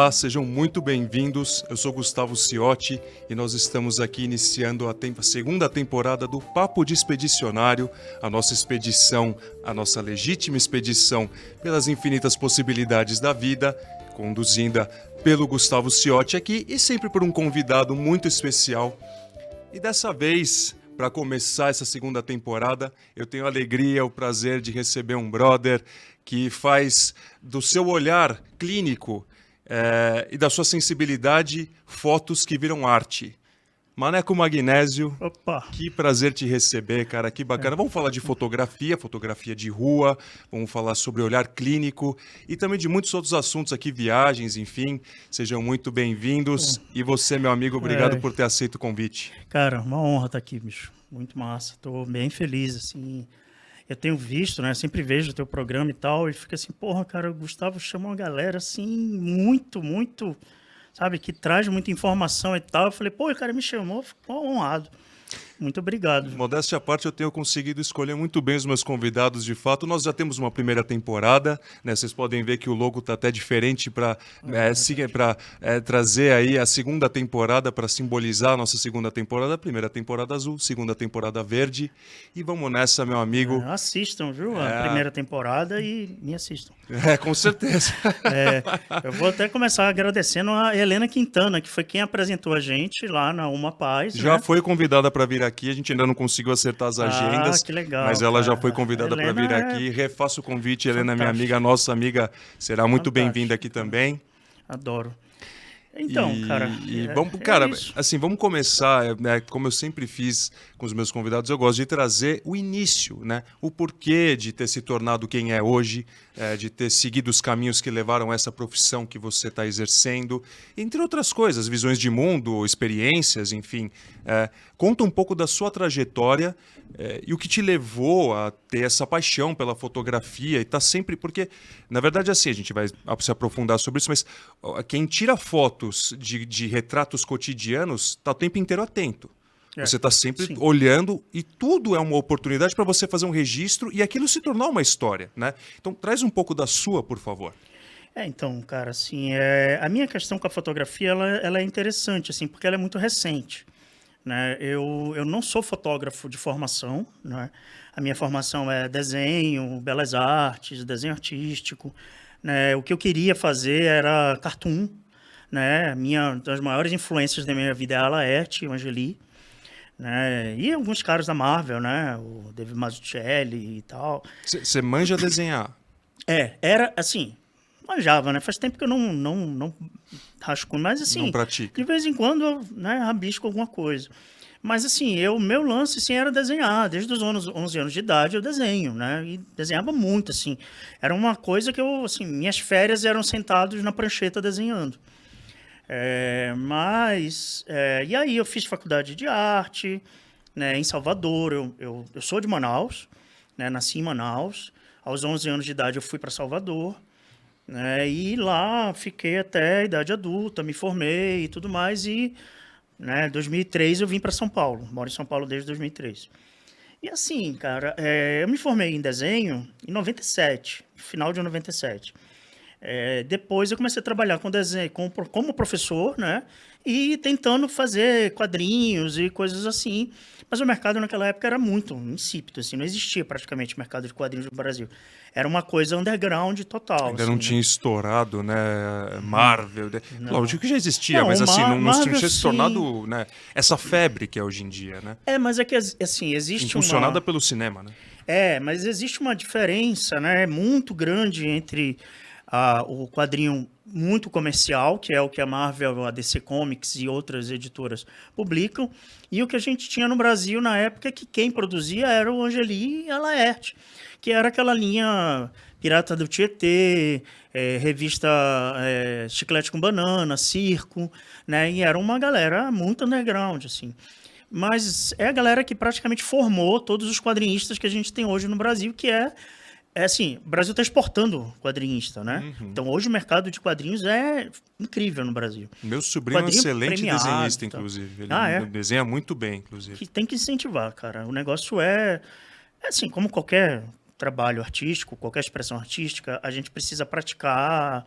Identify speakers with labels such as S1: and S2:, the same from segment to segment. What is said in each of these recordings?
S1: Olá, sejam muito bem-vindos. Eu sou Gustavo Ciotti e nós estamos aqui iniciando a segunda temporada do Papo de Expedicionário, a nossa expedição, a nossa legítima expedição pelas infinitas possibilidades da vida, conduzida pelo Gustavo Ciotti aqui e sempre por um convidado muito especial. E dessa vez, para começar essa segunda temporada, eu tenho a alegria, o prazer de receber um brother que faz do seu olhar clínico e da sua sensibilidade fotos que viram arte. Maneco Magnésio,
S2: Opa.
S1: Que prazer te receber, cara, que bacana. Vamos falar de fotografia de rua, vamos falar sobre olhar clínico e também de muitos outros assuntos aqui, viagens, enfim. Sejam muito bem-vindos. E você, meu amigo, obrigado por ter aceito o convite.
S2: Cara, uma honra estar aqui, bicho. Muito massa. Tô bem feliz, assim. Eu tenho visto, né? Eu sempre vejo o teu programa e tal, e fica assim, porra, cara, o Gustavo chama uma galera, assim, muito, sabe, que traz muita informação e tal. Eu falei, pô, o cara me chamou, ficou honrado. Muito obrigado.
S1: Modéstia à parte, eu tenho conseguido escolher muito bem os meus convidados, de fato. Nós já temos uma primeira temporada, né? Vocês podem ver que o logo está até diferente para trazer aí a segunda temporada, para simbolizar a nossa segunda temporada. Primeira temporada azul, segunda temporada verde. E vamos nessa, meu amigo.
S2: Assistam, viu? A primeira temporada e me assistam.
S1: Com certeza.
S2: Eu vou até começar agradecendo a Helena Quintana, que foi quem apresentou a gente lá na Uma Paz.
S1: Já foi convidada para vir aqui, a gente ainda não conseguiu acertar as agendas,
S2: que legal,
S1: mas ela já
S2: cara.
S1: foi convidada para vir aqui. Refaço o convite, Helena, minha amiga, nossa amiga, será muito bem-vinda aqui também.
S2: Adoro. Então, cara,
S1: vamos começar, como eu sempre fiz com os meus convidados, eu gosto de trazer o início, né? O porquê de ter se tornado quem é hoje, de ter seguido os caminhos que levaram a essa profissão que você está exercendo, entre outras coisas, visões de mundo, experiências, enfim. Conta um pouco da sua trajetória e o que te levou a ter essa paixão pela fotografia e tá sempre... Porque, na verdade, assim, a gente vai se aprofundar sobre isso, mas quem tira fotos de retratos cotidianos está o tempo inteiro atento. Você está sempre olhando e tudo é uma oportunidade para você fazer um registro e aquilo se tornar uma história, né? Então, traz um pouco da sua, por favor.
S2: Então, cara, assim, a minha questão com a fotografia, ela é interessante, assim, porque ela é muito recente, né? Eu não sou fotógrafo de formação, né? A minha formação é desenho, belas artes, desenho artístico, né? O que eu queria fazer era cartoon, né? Uma das maiores influências da minha vida é a Laerte, o Angeli, né? E alguns caras da Marvel, né? O David Mazzucchelli e tal.
S1: Você manja desenhar?
S2: Era assim, manjava, né? Faz tempo que eu não rasco, mas assim,
S1: não pratica.
S2: De vez em quando eu, né, rabisco alguma coisa. Mas assim, meu lance assim, era desenhar. Desde os 11 anos de idade eu desenho, né? E desenhava muito, assim. Era uma coisa que eu, assim, minhas férias eram sentados na prancheta desenhando. E aí eu fiz faculdade de arte, né, em Salvador. Eu sou de Manaus, né, nasci em Manaus. Aos 11 anos de idade eu fui para Salvador, né, e lá fiquei até a idade adulta, me formei e tudo mais. E, né, em 2003 eu vim para São Paulo, moro em São Paulo desde 2003. E assim, cara, eu me formei em desenho em 97, final de 97. Depois eu comecei a trabalhar com desenho, como professor, né? E tentando fazer quadrinhos e coisas assim. Mas o mercado naquela época era muito insípido, assim, não existia praticamente mercado de quadrinhos no Brasil. Era uma coisa underground total.
S1: Ainda
S2: assim,
S1: não tinha estourado, né? Marvel. Lógico que já existia,
S2: Não,
S1: mas assim, não
S2: Marvel,
S1: tinha se tornado, né, essa febre que é hoje em dia, né?
S2: Mas é que, assim, existe
S1: impulsionada pelo cinema, né?
S2: Mas existe uma diferença, né, muito grande entre o quadrinho muito comercial, que é o que a Marvel, a DC Comics e outras editoras publicam, e o que a gente tinha no Brasil na época, que quem produzia era o Angeli e a Laerte, que era aquela linha Pirata do Tietê, revista Chiclete com Banana, Circo, né? E era uma galera muito underground, assim. Mas é a galera que praticamente formou todos os quadrinistas que a gente tem hoje no Brasil, que assim, o Brasil está exportando quadrinista, né?
S1: Uhum.
S2: Então, hoje o mercado de quadrinhos é incrível no Brasil.
S1: Meu sobrinho é um excelente
S2: premiado,
S1: desenhista, inclusive. Ele desenha muito bem, inclusive.
S2: Que tem que incentivar, cara. O negócio é assim, como qualquer trabalho artístico, qualquer expressão artística, a gente precisa praticar,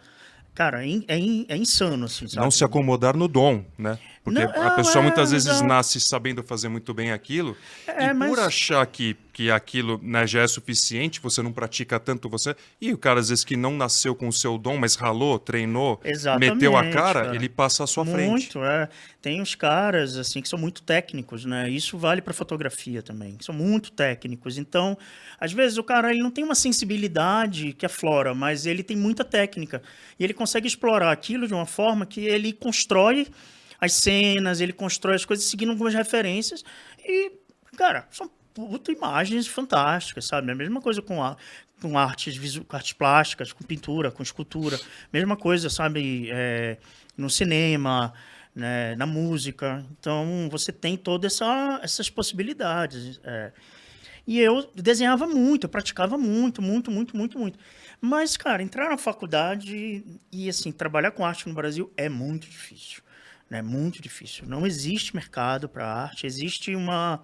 S2: Cara, é insano, assim, sabe?
S1: Não se acomodar no dom, né? Porque
S2: Não,
S1: a pessoa muitas vezes
S2: exato.
S1: nasce sabendo fazer muito bem aquilo, e por
S2: Mas
S1: achar que aquilo, né, já é suficiente, você não pratica tanto você. E o cara, às vezes, que não nasceu com o seu dom, mas ralou, treinou, meteu a
S2: exatamente,
S1: cara,
S2: cara.
S1: ele passa à sua frente.
S2: Muito, é. Tem uns caras, assim, que são muito técnicos, né? Isso vale para fotografia também, que são muito técnicos. Então, às vezes o cara ele não tem uma sensibilidade que aflora, mas ele tem muita técnica. E ele consegue explorar aquilo de uma forma que ele constrói as cenas, ele constrói as coisas seguindo algumas referências. E, cara, são puta imagens fantásticas, sabe? A mesma coisa com artes plásticas, com pintura, com escultura. Mesma coisa, sabe? No cinema, né? Na música. Então, você tem todas essas possibilidades. E eu desenhava muito, eu praticava muito, muito, muito, muito, muito. Mas, cara, entrar na faculdade e, assim, trabalhar com arte no Brasil é muito difícil. Né? Muito difícil. Não existe mercado para arte, existe uma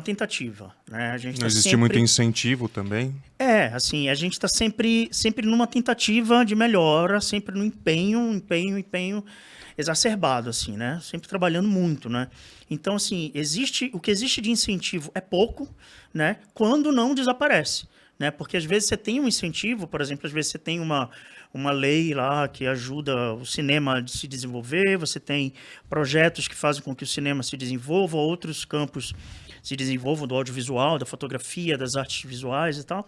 S2: tentativa, né? A gente
S1: Não
S2: tá
S1: existe muito
S2: sempre...
S1: incentivo também.
S2: assim, a gente está sempre numa tentativa de melhora, sempre no empenho exacerbado, assim, né? Sempre trabalhando muito, né? Então, assim, o que existe de incentivo é pouco, né? Quando não desaparece, né? Porque às vezes você tem um incentivo, por exemplo, às vezes você tem uma lei lá que ajuda o cinema a se desenvolver, você tem projetos que fazem com que o cinema se desenvolva, outros campos se desenvolvam do audiovisual, da fotografia, das artes visuais e tal.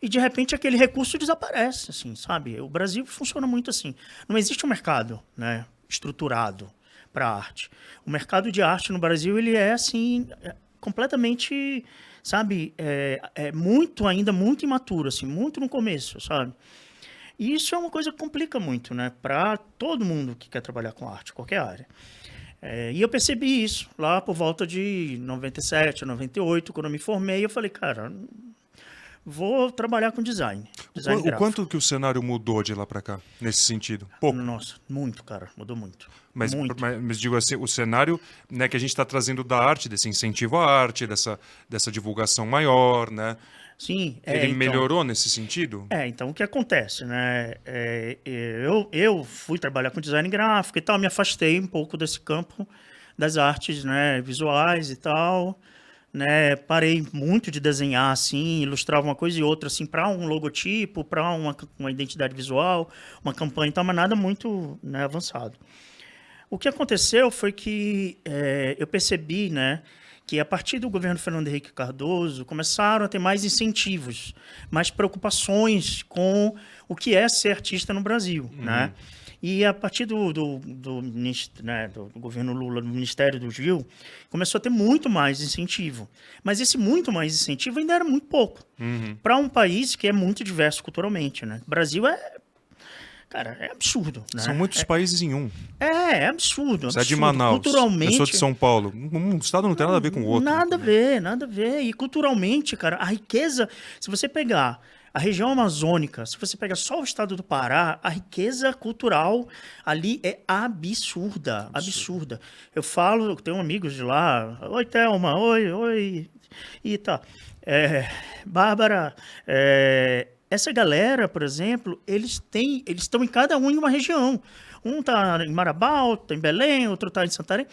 S2: E, de repente, aquele recurso desaparece, assim, sabe? O Brasil funciona muito assim. Não existe um mercado, né, estruturado para arte. O mercado de arte no Brasil, ele é, assim, completamente, sabe, ainda muito imaturo, assim, muito no começo, sabe? E isso é uma coisa que complica muito, né, para todo mundo que quer trabalhar com arte, qualquer área. E eu percebi isso lá por volta de 97, 98, quando eu me formei, eu falei, cara, vou trabalhar com design
S1: O
S2: gráfico.
S1: quanto que o cenário mudou de lá para cá, nesse sentido? Pouco.
S2: Nossa, muito, cara, mudou muito.
S1: Mas,
S2: muito.
S1: mas digo assim, o cenário, né, que a gente está trazendo da arte, desse incentivo à arte, dessa divulgação maior, né?
S2: Sim,
S1: Ele
S2: então,
S1: melhorou nesse sentido?
S2: então o que acontece, né? Eu fui trabalhar com design gráfico e tal, me afastei um pouco desse campo das artes, né, visuais e tal, né? Parei muito de desenhar assim, ilustrava uma coisa e outra assim para um logotipo, para uma identidade visual, uma campanha e tal, mas nada muito, né, avançado. O que aconteceu foi que eu percebi, né, que a partir do governo Fernando Henrique Cardoso começaram a ter mais incentivos, mais preocupações com o que é ser artista no Brasil, né? E a partir do governo Lula, do Ministério do Gil, começou a ter muito mais incentivo. Mas esse muito mais incentivo ainda era muito pouco. Para um país que é muito diverso culturalmente, né? O Brasil cara, é absurdo, né?
S1: São muitos países em um.
S2: É absurdo.
S1: Você é de
S2: absurdo.
S1: Manaus,
S2: Culturalmente,
S1: eu sou de São Paulo. Um estado não tem nada a ver com o outro.
S2: nada a ver, nada a ver. E culturalmente, cara, a riqueza, se você pegar a região amazônica, se você pegar só o estado do Pará, a riqueza cultural ali é absurda, absurda. Eu tenho amigos de lá, oi Thelma, oi, e tá. Bárbara, essa galera, por exemplo, eles estão em cada um em uma região. Um está em Marabá, outro tá em Belém, outro está em Santarém.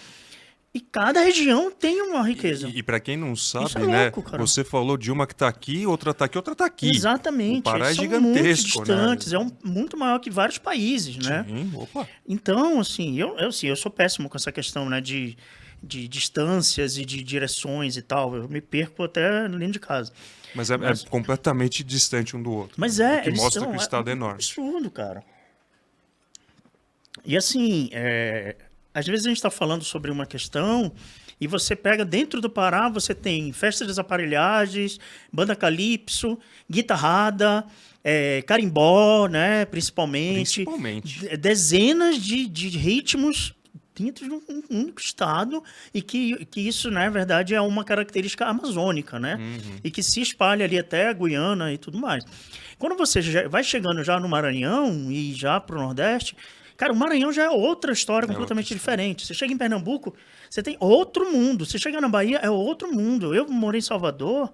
S2: E cada região tem uma riqueza.
S1: E para quem não sabe,
S2: Isso é louco,
S1: né?
S2: cara.
S1: Você falou de uma que está aqui, outra está aqui, outra está aqui.
S2: Exatamente.
S1: O Pará é
S2: São
S1: gigantesco,
S2: muito distantes,
S1: né?
S2: muito maior que vários países, né?
S1: Sim, opa.
S2: Então, assim, eu sou péssimo com essa questão, né, de distâncias e de direções e tal. Eu me perco até dentro de casa.
S1: Mas é completamente distante um do outro.
S2: Mas
S1: O que
S2: eles
S1: mostra
S2: são,
S1: que o estado é
S2: um
S1: enorme.
S2: absurdo, cara. E assim, às vezes a gente está falando sobre uma questão e você pega dentro do Pará, você tem festa das aparelhagens, banda calypso, guitarrada, carimbó, né, principalmente. Dezenas de ritmos dentro de um único estado e que isso, na verdade, é uma característica amazônica, né? E que se espalha ali até a Guiana e tudo mais. Quando você vai chegando já no Maranhão e já para o Nordeste, cara, o Maranhão já é outra história completamente diferente. Você chega em Pernambuco, você tem outro mundo. Você chega na Bahia, é outro mundo. Eu morei em Salvador,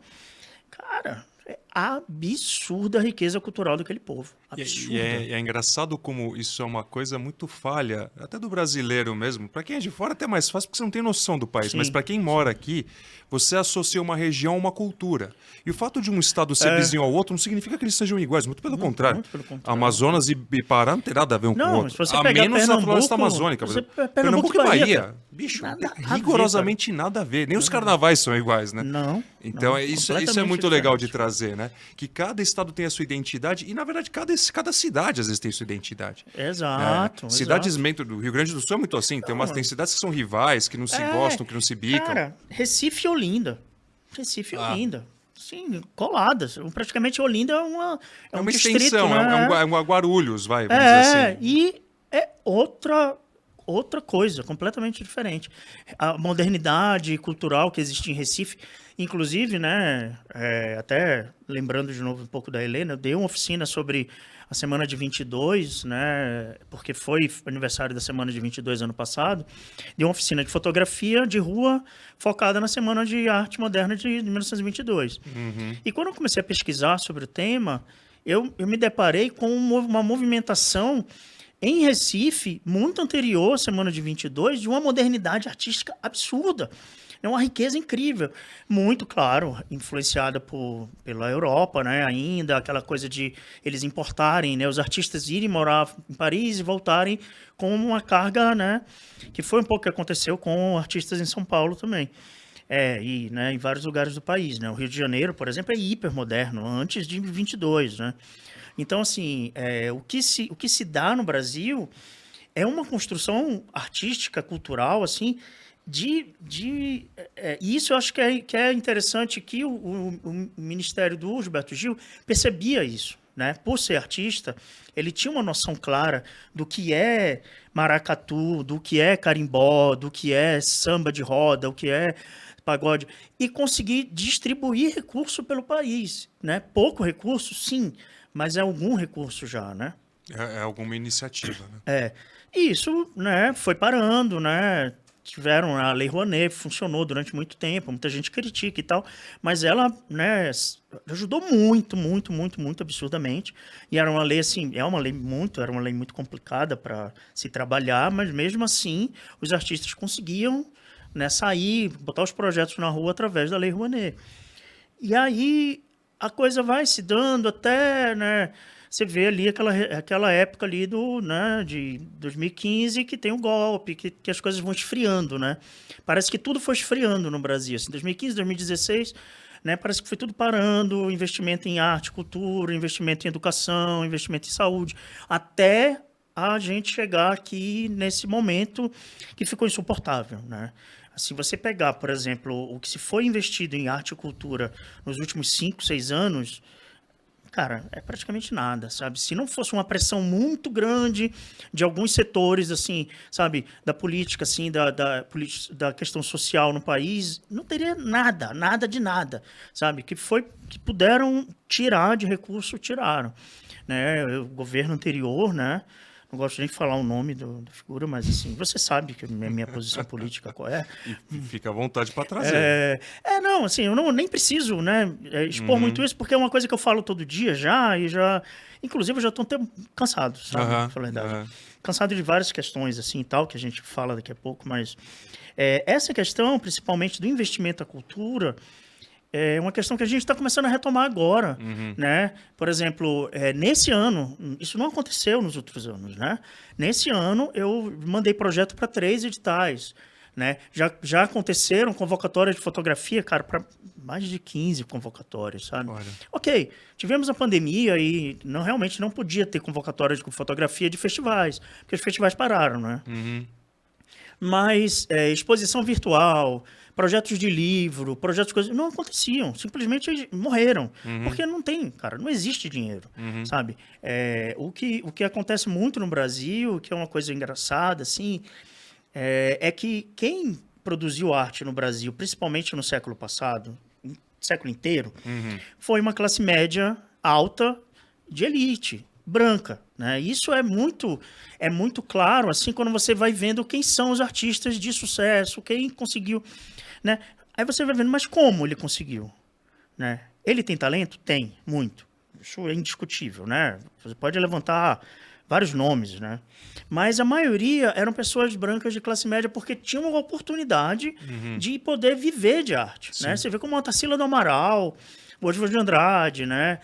S2: cara, absurda a riqueza cultural daquele povo. Absurda.
S1: E é engraçado como isso é uma coisa muito falha, até do brasileiro mesmo. Para quem é de fora até é mais fácil, porque você não tem noção do país.
S2: Sim.
S1: Mas para quem mora aqui, você associa uma região a uma cultura. E o fato de um estado ser vizinho ao outro não significa que eles sejam iguais. Muito pelo contrário.
S2: Muito pelo contrário.
S1: Amazonas e Pará não tem nada a ver um com o outro.
S2: Se você
S1: a
S2: pegar
S1: menos
S2: Pernambuco,
S1: a floresta amazônica.
S2: Pernambuco
S1: e
S2: e Bahia,
S1: Bahia.
S2: cara.
S1: Bicho,
S2: Nada a ver,
S1: rigorosamente nada a ver. Nem os carnavais são iguais, né?
S2: Não.
S1: Então,
S2: não,
S1: isso é
S2: completamente
S1: muito legal de
S2: diferente.
S1: trazer, né? Que cada estado tem a sua identidade e, na verdade, cada cidade às vezes tem sua identidade.
S2: Exato.
S1: Cidades
S2: exato.
S1: do Rio Grande do Sul é muito assim. Tem cidades que são rivais, que não se gostam, que não se bicam.
S2: Cara, Recife e Olinda. Recife e Olinda. Sim, coladas. Praticamente Olinda é um distrito,
S1: extensão,
S2: né?
S1: é um Guarulhos, vamos dizer assim.
S2: E é outra coisa, completamente diferente. A modernidade cultural que existe em Recife, inclusive, né, até lembrando de novo um pouco da Helena, eu dei uma oficina sobre a Semana de 22, né, porque foi aniversário da Semana de 22 ano passado, dei uma oficina de fotografia de rua focada na Semana de Arte Moderna de 1922. E quando eu comecei a pesquisar sobre o tema, eu me deparei com uma movimentação em Recife, muito anterior à Semana de 22, de uma modernidade artística absurda. É uma riqueza incrível. Muito, claro, influenciada pela Europa, né? Ainda, aquela coisa de eles importarem, né? Os artistas irem morar em Paris e voltarem com uma carga, né? Que foi um pouco o que aconteceu com artistas em São Paulo também. E né, em vários lugares do país, né? O Rio de Janeiro, por exemplo, é hipermoderno, antes de 22, né? Então, assim, o que se dá no Brasil é uma construção artística, cultural, assim, e isso eu acho que é interessante que o Ministério do Gilberto Gil percebia isso, né? Por ser artista, ele tinha uma noção clara do que é maracatu, do que é carimbó, do que é samba de roda, o que é pagode, e conseguir distribuir recurso pelo país, né? Pouco recurso, sim, mas é algum recurso já, né?
S1: É alguma iniciativa, né?
S2: E isso, né, foi parando, né? Tiveram a Lei Rouanet, funcionou durante muito tempo, muita gente critica e tal, mas ela, né, ajudou muito, muito, muito, muito absurdamente. E era uma lei assim, era uma lei muito complicada para se trabalhar, mas mesmo assim os artistas conseguiam, né, sair, botar os projetos na rua através da Lei Rouanet. E aí a coisa vai se dando até, né, você vê ali aquela época ali de 2015 que tem o golpe, que as coisas vão esfriando, né? Parece que tudo foi esfriando no Brasil. Assim, 2015, 2016, né, parece que foi tudo parando, investimento em arte, cultura, investimento em educação, investimento em saúde, até a gente chegar aqui nesse momento que ficou insuportável, né? Se você pegar, por exemplo, o que se foi investido em arte e cultura nos últimos 5, 6 anos, cara, é praticamente nada, sabe? Se não fosse uma pressão muito grande de alguns setores, assim, sabe, da política, assim, da questão social no país, não teria nada de nada, sabe? Que puderam tirar de recurso, tiraram, né? O governo anterior, né? Não gosto nem de falar o nome da figura, mas assim, você sabe que a minha posição política qual é.
S1: E fica à vontade para trazer.
S2: Não, assim, eu nem preciso, né, expor muito isso, porque é uma coisa que eu falo todo dia inclusive eu já estou até cansado, sabe, pra falar a verdade. Cansado de várias questões, assim, e tal, que a gente fala daqui a pouco, mas essa questão, principalmente do investimento à cultura, é uma questão que a gente está começando a retomar agora, né? Por exemplo, nesse ano, isso não aconteceu nos outros anos, né? Nesse ano, eu mandei projeto para 3 editais, né? Já aconteceram convocatórias de fotografia, cara, para mais de 15 convocatórias, sabe?
S1: Olha.
S2: Ok, tivemos a pandemia e realmente não podia ter convocatórias de fotografia de festivais, porque os festivais pararam, né? Mas exposição virtual, projetos de livro, projetos de coisas, não aconteciam, simplesmente morreram. Porque não tem, cara, não existe dinheiro, sabe? O que acontece muito no Brasil, que é uma coisa engraçada, assim, é que quem produziu arte no Brasil, principalmente no século passado, século inteiro, foi uma classe média alta de elite, branca, né? Isso é muito claro, assim, quando você vai vendo quem são os artistas de sucesso, quem conseguiu, né? Aí você vai vendo, mas como ele conseguiu, né? Ele tem talento? Tem, muito. Isso é indiscutível, né? Você pode levantar vários nomes, né? Mas a maioria eram pessoas brancas de classe média porque tinham uma oportunidade de poder viver de arte, né? Você vê como a Tarsila do Amaral, o Oswald de Andrade, né?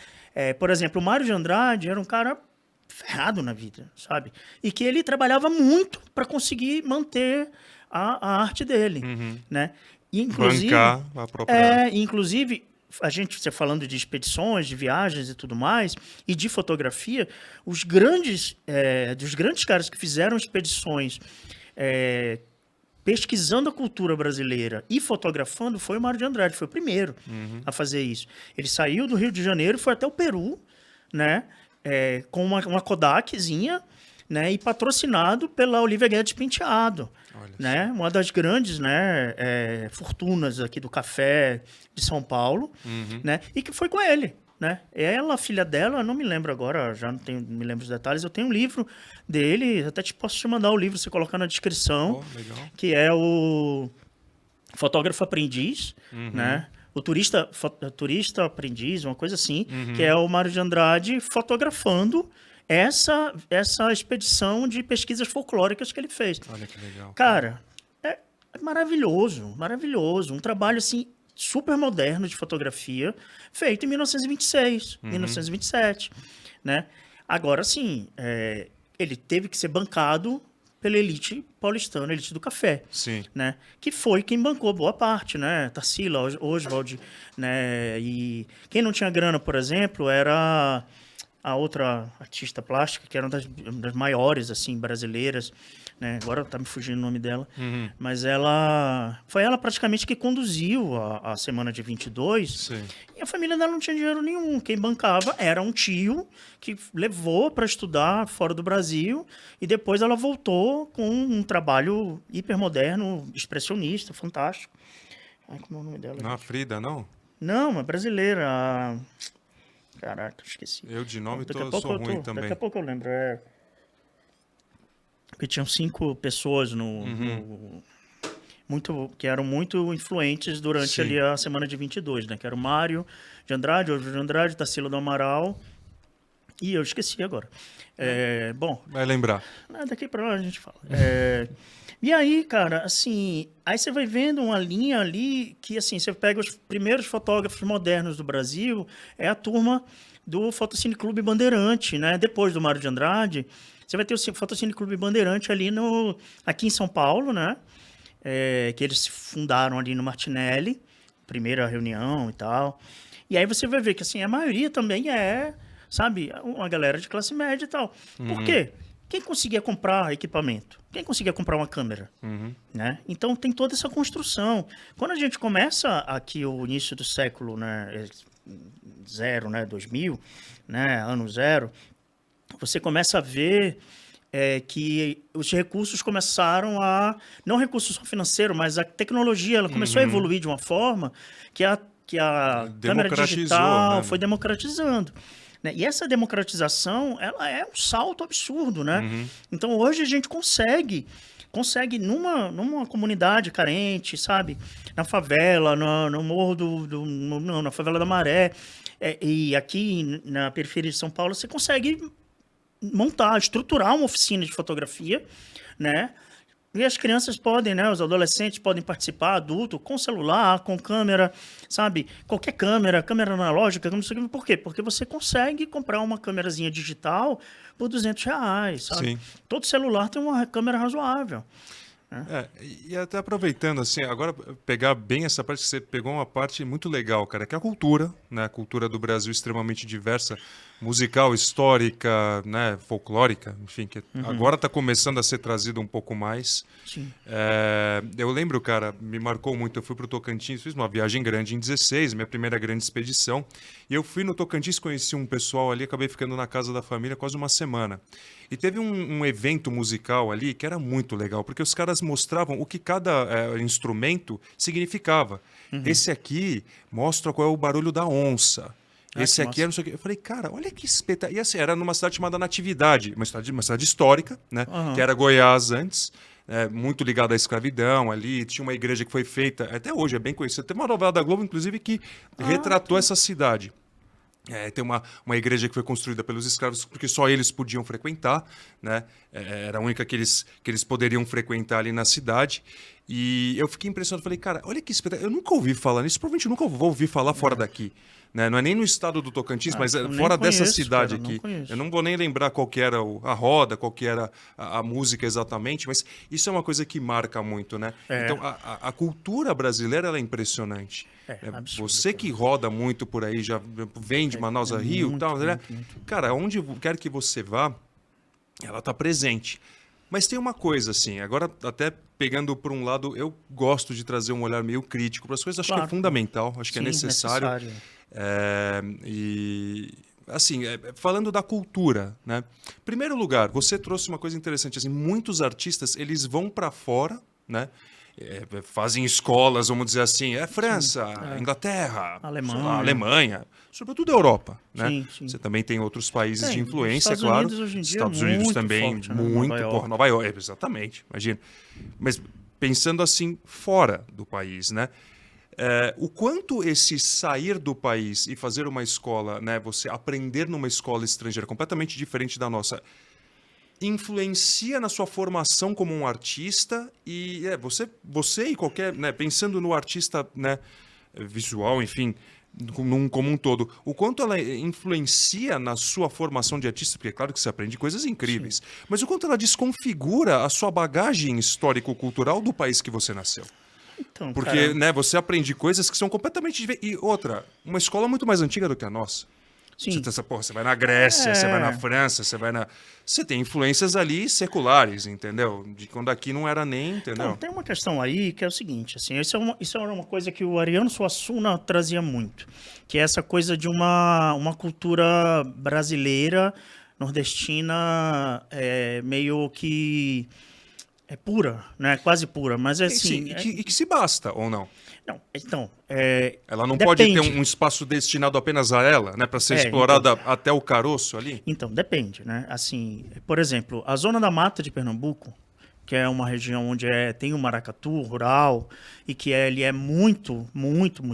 S2: Por exemplo, o Mário de Andrade era um cara ferrado na vida, sabe? E que ele trabalhava muito para conseguir manter a arte dele, né? E, inclusive,
S1: Bancar a própria...
S2: inclusive, você falando de expedições, de viagens e tudo mais, e de fotografia, dos grandes caras que fizeram expedições pesquisando a cultura brasileira e fotografando foi o Mário de Andrade, foi o primeiro a fazer isso. Ele saiu do Rio de Janeiro, foi até o Peru, né, com uma Kodakzinha, né, e patrocinado pela Olivia Guedes Penteado, né, uma das grandes, né, fortunas aqui do café de São Paulo, né, e que foi com ele. Né? Ela, filha dela, não me lembro agora, já não me lembro os detalhes. Eu tenho um livro dele, até posso te mandar o livro, você colocar na descrição, que é o Fotógrafo Aprendiz, né? O turista aprendiz, uma coisa assim, que é o Mário de Andrade fotografando essa expedição de pesquisas folclóricas que ele fez.
S1: Olha que legal.
S2: Cara, é maravilhoso, maravilhoso. Um trabalho assim super moderno de fotografia, feito em 1926, 1927, né? Agora, sim, ele teve que ser bancado pela elite paulistana, elite do café, né? Que foi quem bancou boa parte, né? Tarsila, Oswald, né? E quem não tinha grana, por exemplo, era a outra artista plástica, que era uma das maiores, assim, brasileiras, né? Agora tá me fugindo o nome dela, mas foi ela praticamente que conduziu a semana de 22, e a família dela não tinha dinheiro nenhum, quem bancava era um tio que levou para estudar fora do Brasil, e depois ela voltou com um trabalho hipermoderno, expressionista, fantástico. Ai, como é o nome dela?
S1: Não, a Frida, não?
S2: Não, uma brasileira. Caraca, esqueci.
S1: Eu de nome sou ruim também.
S2: Daqui a pouco eu lembro. Porque tinham 5 pessoas que eram muito influentes durante ali a semana de 22, né? Que era o Mário de Andrade, o de Andrade, Tarsila do Amaral. E eu esqueci agora. Bom.
S1: Vai lembrar.
S2: Daqui pra lá a gente fala. E aí, cara, assim, aí você vai vendo uma linha ali que, assim, você pega os primeiros fotógrafos modernos do Brasil, é a turma do Fotocine Clube Bandeirante, né? Depois do Mário de Andrade, você vai ter o Fotocine Clube Bandeirante aqui em São Paulo, né? Que eles fundaram ali no Martinelli, primeira reunião e tal. E aí você vai ver que, assim, a maioria também sabe, uma galera de classe média e tal. Por quê? Quem conseguia comprar equipamento? Quem conseguia comprar uma câmera? Né? Então, tem toda essa construção. Quando a gente começa aqui o início do século, né, zero, né, 2000, né, ano zero, você começa a ver que os recursos começaram não recursos só financeiros, mas a tecnologia ela começou a evoluir de uma forma que a câmera digital, né, foi democratizando. E essa democratização, ela é um salto absurdo, né? Então, hoje a gente consegue numa comunidade carente, sabe? Na favela, no morro na favela da Maré, e aqui na periferia de São Paulo, você consegue estruturar uma oficina de fotografia, né? E as crianças podem, né? Os adolescentes podem participar, adulto, com celular, com câmera, sabe? Qualquer câmera analógica, não sei o que. Por quê? Porque você consegue comprar uma câmerazinha digital por R$200, sabe?
S1: Sim.
S2: Todo celular tem uma câmera razoável.
S1: E até aproveitando, assim, agora pegar bem essa parte, que você pegou uma parte muito legal, cara, que é a cultura, né? A cultura do Brasil extremamente diversa, musical, histórica, né? Folclórica, enfim, que agora está começando a ser trazido um pouco mais.
S2: Sim.
S1: Eu lembro, cara, me marcou muito, eu fui para o Tocantins, fiz uma viagem grande em 16, minha primeira grande expedição, e eu fui no Tocantins, conheci um pessoal ali, acabei ficando na casa da família quase uma semana. E teve um evento musical ali que era muito legal, porque os caras mostravam o que cada instrumento significava. Esse aqui mostra qual é o barulho da onça. Esse aqui é não sei o quê. Eu falei, cara, olha que espetáculo. E assim, era numa cidade chamada Natividade, uma cidade histórica, né? Que era Goiás antes, muito ligado à escravidão ali. Tinha uma igreja que foi feita, até hoje é bem conhecida. Tem uma novela da Globo, inclusive, que retratou essa cidade. Tem uma igreja que foi construída pelos escravos porque só eles podiam frequentar, né? Era a única que eles poderiam frequentar ali na cidade. E eu fiquei impressionado, falei, cara, olha que espetáculo. Eu nunca ouvi falar nisso, provavelmente nunca vou ouvir falar fora daqui. Né? Não é nem no estado do Tocantins, mas fora dessa cidade aqui. Eu não vou nem lembrar qual que era a roda, qual que era a música exatamente, mas isso é uma coisa que marca muito, né? Então, a cultura brasileira ela é impressionante.
S2: Absurdo,
S1: você que roda muito por aí, já vem de Manaus a Rio e tal, né? Cara, onde quer que você vá, ela está presente. Mas tem uma coisa, assim, agora até pegando por um lado, eu gosto de trazer um olhar meio crítico para as coisas, acho que é fundamental, acho que é necessário. E assim, falando da cultura, né? Em primeiro lugar, você trouxe uma coisa interessante, assim, muitos artistas, eles vão para fora, né? Fazem escolas, vamos dizer assim, França, Inglaterra, Alemanha, sobretudo a Europa, né?
S2: Sim.
S1: Você também tem outros países de influência,
S2: Estados
S1: claro.
S2: Unidos hoje em dia
S1: Estados Unidos
S2: muito
S1: também,
S2: forte, né?
S1: muito, Nova York, exatamente, imagina. Mas pensando assim, fora do país, né? O quanto esse sair do país e fazer uma escola, né? Você aprender numa escola estrangeira completamente diferente da nossa, influencia na sua formação como um artista e você e qualquer, né, pensando no artista, né, visual, enfim, como um todo, o quanto ela influencia na sua formação de artista, porque é claro que você aprende coisas incríveis, mas o quanto ela desconfigura a sua bagagem histórico-cultural do país que você nasceu.
S2: Então,
S1: porque, né, você aprende coisas que são completamente diferentes. E outra, uma escola muito mais antiga do que a nossa.
S2: Sim.
S1: Você vai na Grécia, você vai na França, você tem influências ali seculares, entendeu? De quando aqui não era nem, entendeu?
S2: Então, tem uma questão aí que é o seguinte, assim, isso é uma coisa que o Ariano Suassuna trazia muito, que é essa coisa de uma cultura brasileira, nordestina, meio que pura, né? Quase pura, mas é assim...
S1: E que se basta, ou não?
S2: Não, então...
S1: ela não
S2: depende.
S1: Pode ter um espaço destinado apenas a ela, né? Para ser explorada até o caroço ali?
S2: Então, depende, né? Assim, por exemplo, a Zona da Mata de Pernambuco, que é uma região onde tem o maracatu rural, e que ele é muito,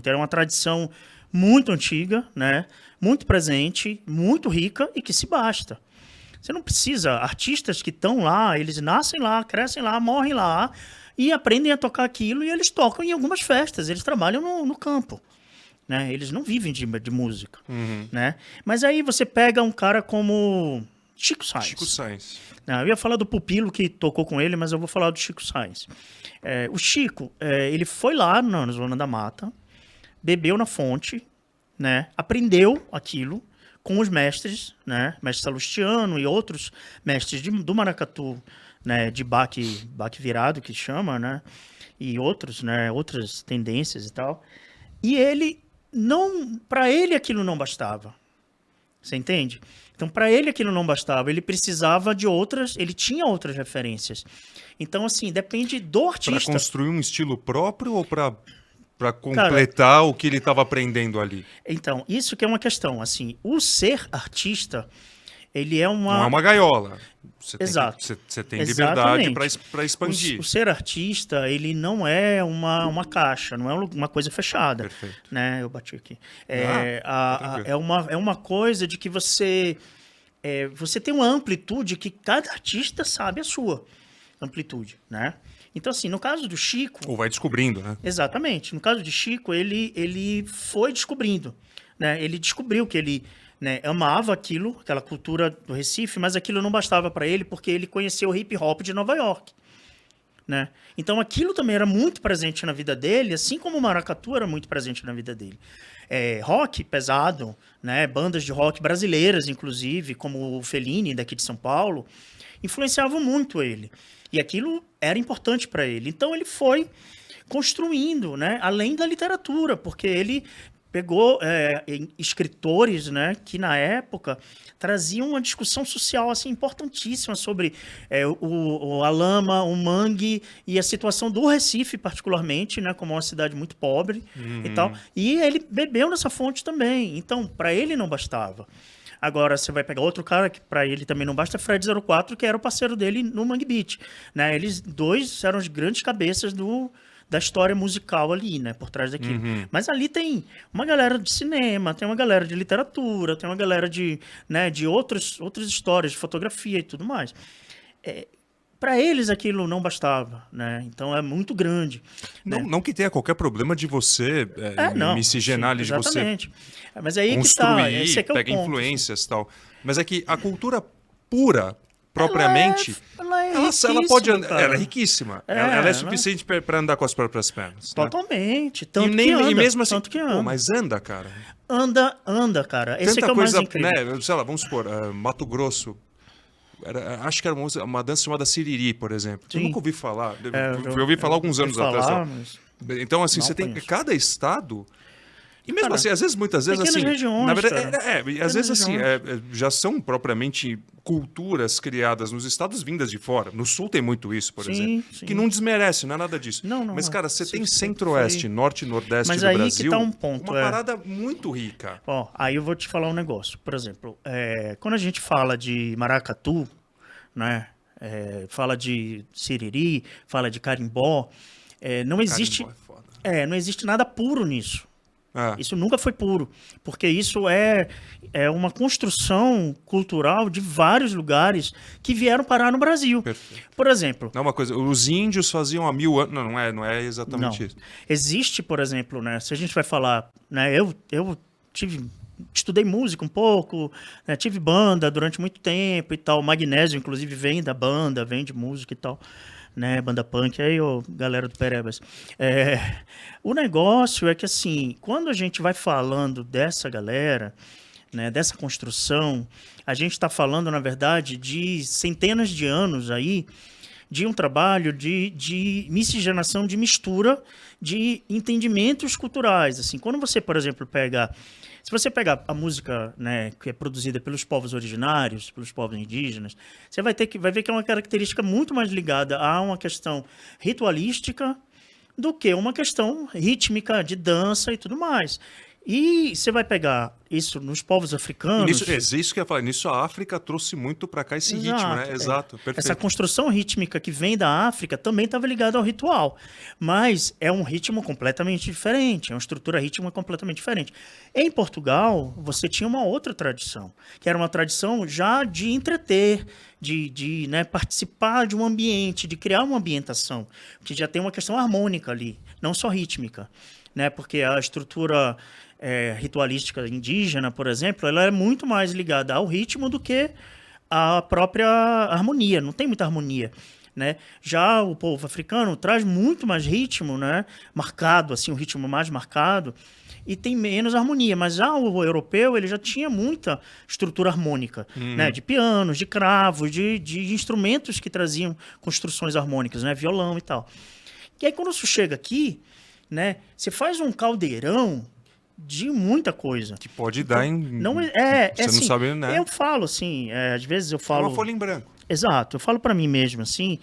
S2: é uma tradição muito antiga, né? Muito presente, muito rica e que se basta. Você não precisa... Artistas que estão lá, eles nascem lá, crescem lá, morrem lá e aprendem a tocar aquilo e eles tocam em algumas festas. Eles trabalham no campo, né? Eles não vivem de música, né? Mas aí você pega um cara como Chico Science. Eu ia falar do Pupilo que tocou com ele, mas eu vou falar do Chico Science. O Chico, ele foi lá na Zona da Mata, bebeu na fonte, né? Aprendeu aquilo com os mestres, né? Mestre Salustiano e outros mestres do maracatu, né? De baque virado, que chama, né? E outros, né? Outras tendências e tal. E ele não... Para ele aquilo não bastava. Você entende? Então, para ele aquilo não bastava. Ele precisava de outras... Ele tinha outras referências. Então, assim, depende do artista.
S1: Para construir um estilo próprio ou para completar o que ele estava aprendendo ali? Então,
S2: isso que é uma questão. Assim, o ser artista, ele é uma...
S1: Não é uma gaiola.
S2: Exato.
S1: Você tem liberdade para expandir.
S2: O ser artista, ele não é uma caixa, não é uma coisa fechada.
S1: Perfeito.
S2: Né? Eu bati aqui. É uma coisa de que você tem uma amplitude que cada artista sabe a sua amplitude, né? Então, assim, no caso do Chico...
S1: Ou vai descobrindo, né?
S2: Exatamente. No caso de Chico, ele foi descobrindo, né? Ele descobriu que ele, né, amava aquela cultura do Recife, mas aquilo não bastava para ele porque ele conheceu o hip hop de Nova York, né? Então, aquilo também era muito presente na vida dele, assim como o maracatu era muito presente na vida dele. Rock pesado, né? Bandas de rock brasileiras, inclusive, como o Fellini, daqui de São Paulo, influenciavam muito ele. E aquilo era importante para ele. Então, ele foi construindo, né, além da literatura, porque ele pegou escritores, né, que, na época, traziam uma discussão social assim, importantíssima sobre a lama, o mangue e a situação do Recife, particularmente, né, como uma cidade muito pobre e tal. E ele bebeu nessa fonte também. Então, para ele não bastava. Agora, você vai pegar outro cara, que para ele também não basta, Fred 04, que era o parceiro dele no Mangue Beat, né? Eles dois eram as grandes cabeças da história musical ali, né? Por trás daquilo. Mas ali tem uma galera de cinema, tem uma galera de literatura, tem uma galera de outras histórias, de fotografia e tudo mais. Para eles aquilo não bastava, né? Então é muito grande.
S1: Não,
S2: Né?
S1: não que tenha qualquer problema de você
S2: Não,
S1: miscigenar ali, de você
S2: exatamente. Mas aí que tá,
S1: construir,
S2: esse é que é o
S1: pega
S2: ponto.
S1: influências e tal. Mas é que a cultura pura, propriamente,
S2: ela é
S1: ela pode
S2: riquíssima, cara.
S1: ela é riquíssima. Ela é suficiente para andar com as próprias pernas. Né?
S2: Totalmente.
S1: E,
S2: Tanto que anda.
S1: e mesmo assim,
S2: Tanto que
S1: pô,
S2: anda.
S1: mas anda, cara.
S2: Anda, cara. Esse é que é
S1: Tanta
S2: o mais
S1: coisa,
S2: incrível.
S1: né? Sei lá, vamos supor, Mato Grosso. Acho que era uma dança chamada Siriri, por exemplo. Eu
S2: Sim.
S1: nunca ouvi falar.
S2: Eu
S1: Eu ouvi falar alguns anos atrás.
S2: mas
S1: Então, assim,
S2: não
S1: você tem
S2: conheço.
S1: cada estado. E mesmo
S2: Cara,
S1: assim, às vezes, muitas vezes,
S2: pequenas
S1: assim.
S2: regiões,
S1: na verdade,
S2: cara.
S1: e às vezes, assim,
S2: regiões.
S1: já são propriamente culturas criadas nos estados vindas de fora. No sul tem muito isso, por
S2: Sim,
S1: exemplo.
S2: sim.
S1: Que não desmerece, não é nada disso.
S2: Não,
S1: Mas, cara, você tem
S2: sempre
S1: centro-oeste,
S2: foi.
S1: norte e nordeste
S2: Mas
S1: do
S2: aí que
S1: Brasil.
S2: tá um ponto,
S1: uma parada muito rica.
S2: Ó, aí eu vou te falar um negócio. Por exemplo, quando a gente fala de maracatu, né? Fala de siriri, fala de carimbó, não existe,
S1: Carimbó é foda.
S2: não existe nada puro nisso.
S1: Ah,
S2: Isso nunca foi puro, porque isso é uma construção cultural de vários lugares que vieram parar no Brasil.
S1: perfeito.
S2: Por exemplo,
S1: Não, uma coisa, os índios faziam há 1000 anos. Não é exatamente
S2: não.
S1: isso.
S2: Existe, por exemplo, né, se a gente vai falar, né, eu estudei música um pouco, né, tive banda durante muito tempo e tal. Magnésio, inclusive, vem da banda, vem de música e tal, né, banda punk, aí, ô, galera do Perebas. O negócio é que, assim, quando a gente vai falando dessa galera, né, dessa construção, a gente está falando, na verdade, de centenas de anos aí, de um trabalho de miscigenação, de mistura de entendimentos culturais. Assim, quando você, por exemplo, se você pegar a música, né, que é produzida pelos povos originários, pelos povos indígenas, você vai ver que é uma característica muito mais ligada a uma questão ritualística do que uma questão rítmica, de dança e tudo mais. E você vai pegar isso nos povos africanos.
S1: Isso que eu ia falar. Nisso a África trouxe muito para cá esse ritmo, né? Exato, perfeito.
S2: Essa construção rítmica que vem da África também estava ligada ao ritual. Mas é um ritmo completamente diferente, é uma estrutura rítmica completamente diferente. Em Portugal, você tinha uma outra tradição, que era uma tradição já de entreter, de né, participar de um ambiente, de criar uma ambientação, que já tem uma questão harmônica ali, não só rítmica. Né? Porque a estrutura ritualística indígena, por exemplo, ela é muito mais ligada ao ritmo do que à própria harmonia. Não tem muita harmonia. Né? Já o povo africano traz muito mais ritmo, né? Marcado, assim, um ritmo mais marcado, e tem menos harmonia. Mas já o europeu ele já tinha muita estrutura harmônica, né? De pianos, de cravos, de instrumentos que traziam construções harmônicas, né? Violão e tal. E aí quando você chega aqui, né? Você faz um caldeirão de muita coisa.
S1: Que pode dar em...
S2: Não
S1: Você
S2: assim,
S1: não sabe, né?
S2: Eu falo assim, às vezes eu falo...
S1: É uma folha em branco.
S2: Exato, eu falo para mim mesmo assim,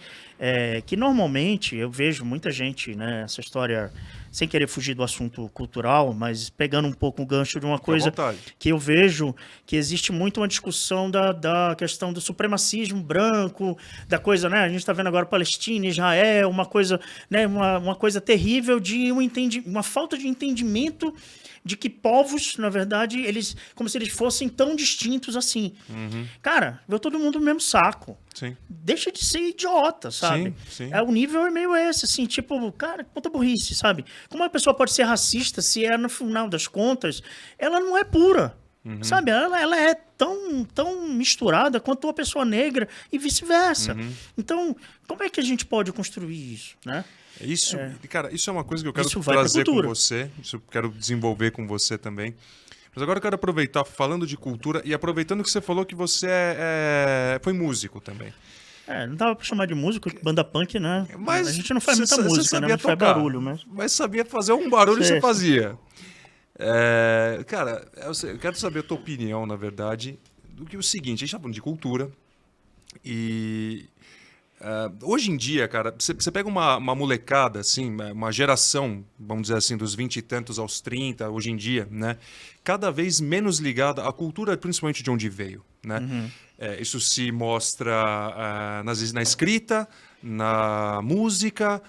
S2: que normalmente eu vejo muita gente, né, essa história, sem querer fugir do assunto cultural, mas pegando um pouco o gancho de uma coisa que eu vejo, que existe muito uma discussão da questão do supremacismo branco, da coisa, né, a gente está vendo agora Palestina, Israel, uma coisa, né, uma coisa terrível de uma falta de entendimento de que povos, na verdade, eles como se eles fossem tão distintos assim. Cara, veio todo mundo no mesmo saco.
S1: Sim.
S2: Deixa de ser idiota, sabe?
S1: Sim.
S2: O nível é meio esse, assim, tipo, cara, puta burrice, sabe? Como uma pessoa pode ser racista se no final das contas, ela não é pura, sabe? Ela é tão misturada quanto uma pessoa negra e vice-versa. Então, como é que a gente pode construir isso, né?
S1: Cara, isso é uma coisa que eu quero
S2: Isso
S1: trazer com você, isso eu quero desenvolver com você também. Mas agora eu quero aproveitar, falando de cultura, e aproveitando que você falou que você foi músico também.
S2: Não dava pra chamar de músico, banda punk, né?
S1: Mas
S2: a gente não faz muita música, né? A gente
S1: tocar,
S2: faz barulho,
S1: mas sabia fazer um barulho,
S2: Sim.
S1: você fazia. Cara, eu quero saber a tua opinião, na verdade, do que o seguinte, a gente tá falando de cultura, e Hoje em dia, cara, você pega uma molecada, assim, uma geração, vamos dizer assim, dos 20 e tantos aos 30, hoje em dia, né? Cada vez menos ligada à cultura, principalmente de onde veio, né? Isso se mostra na escrita, na música,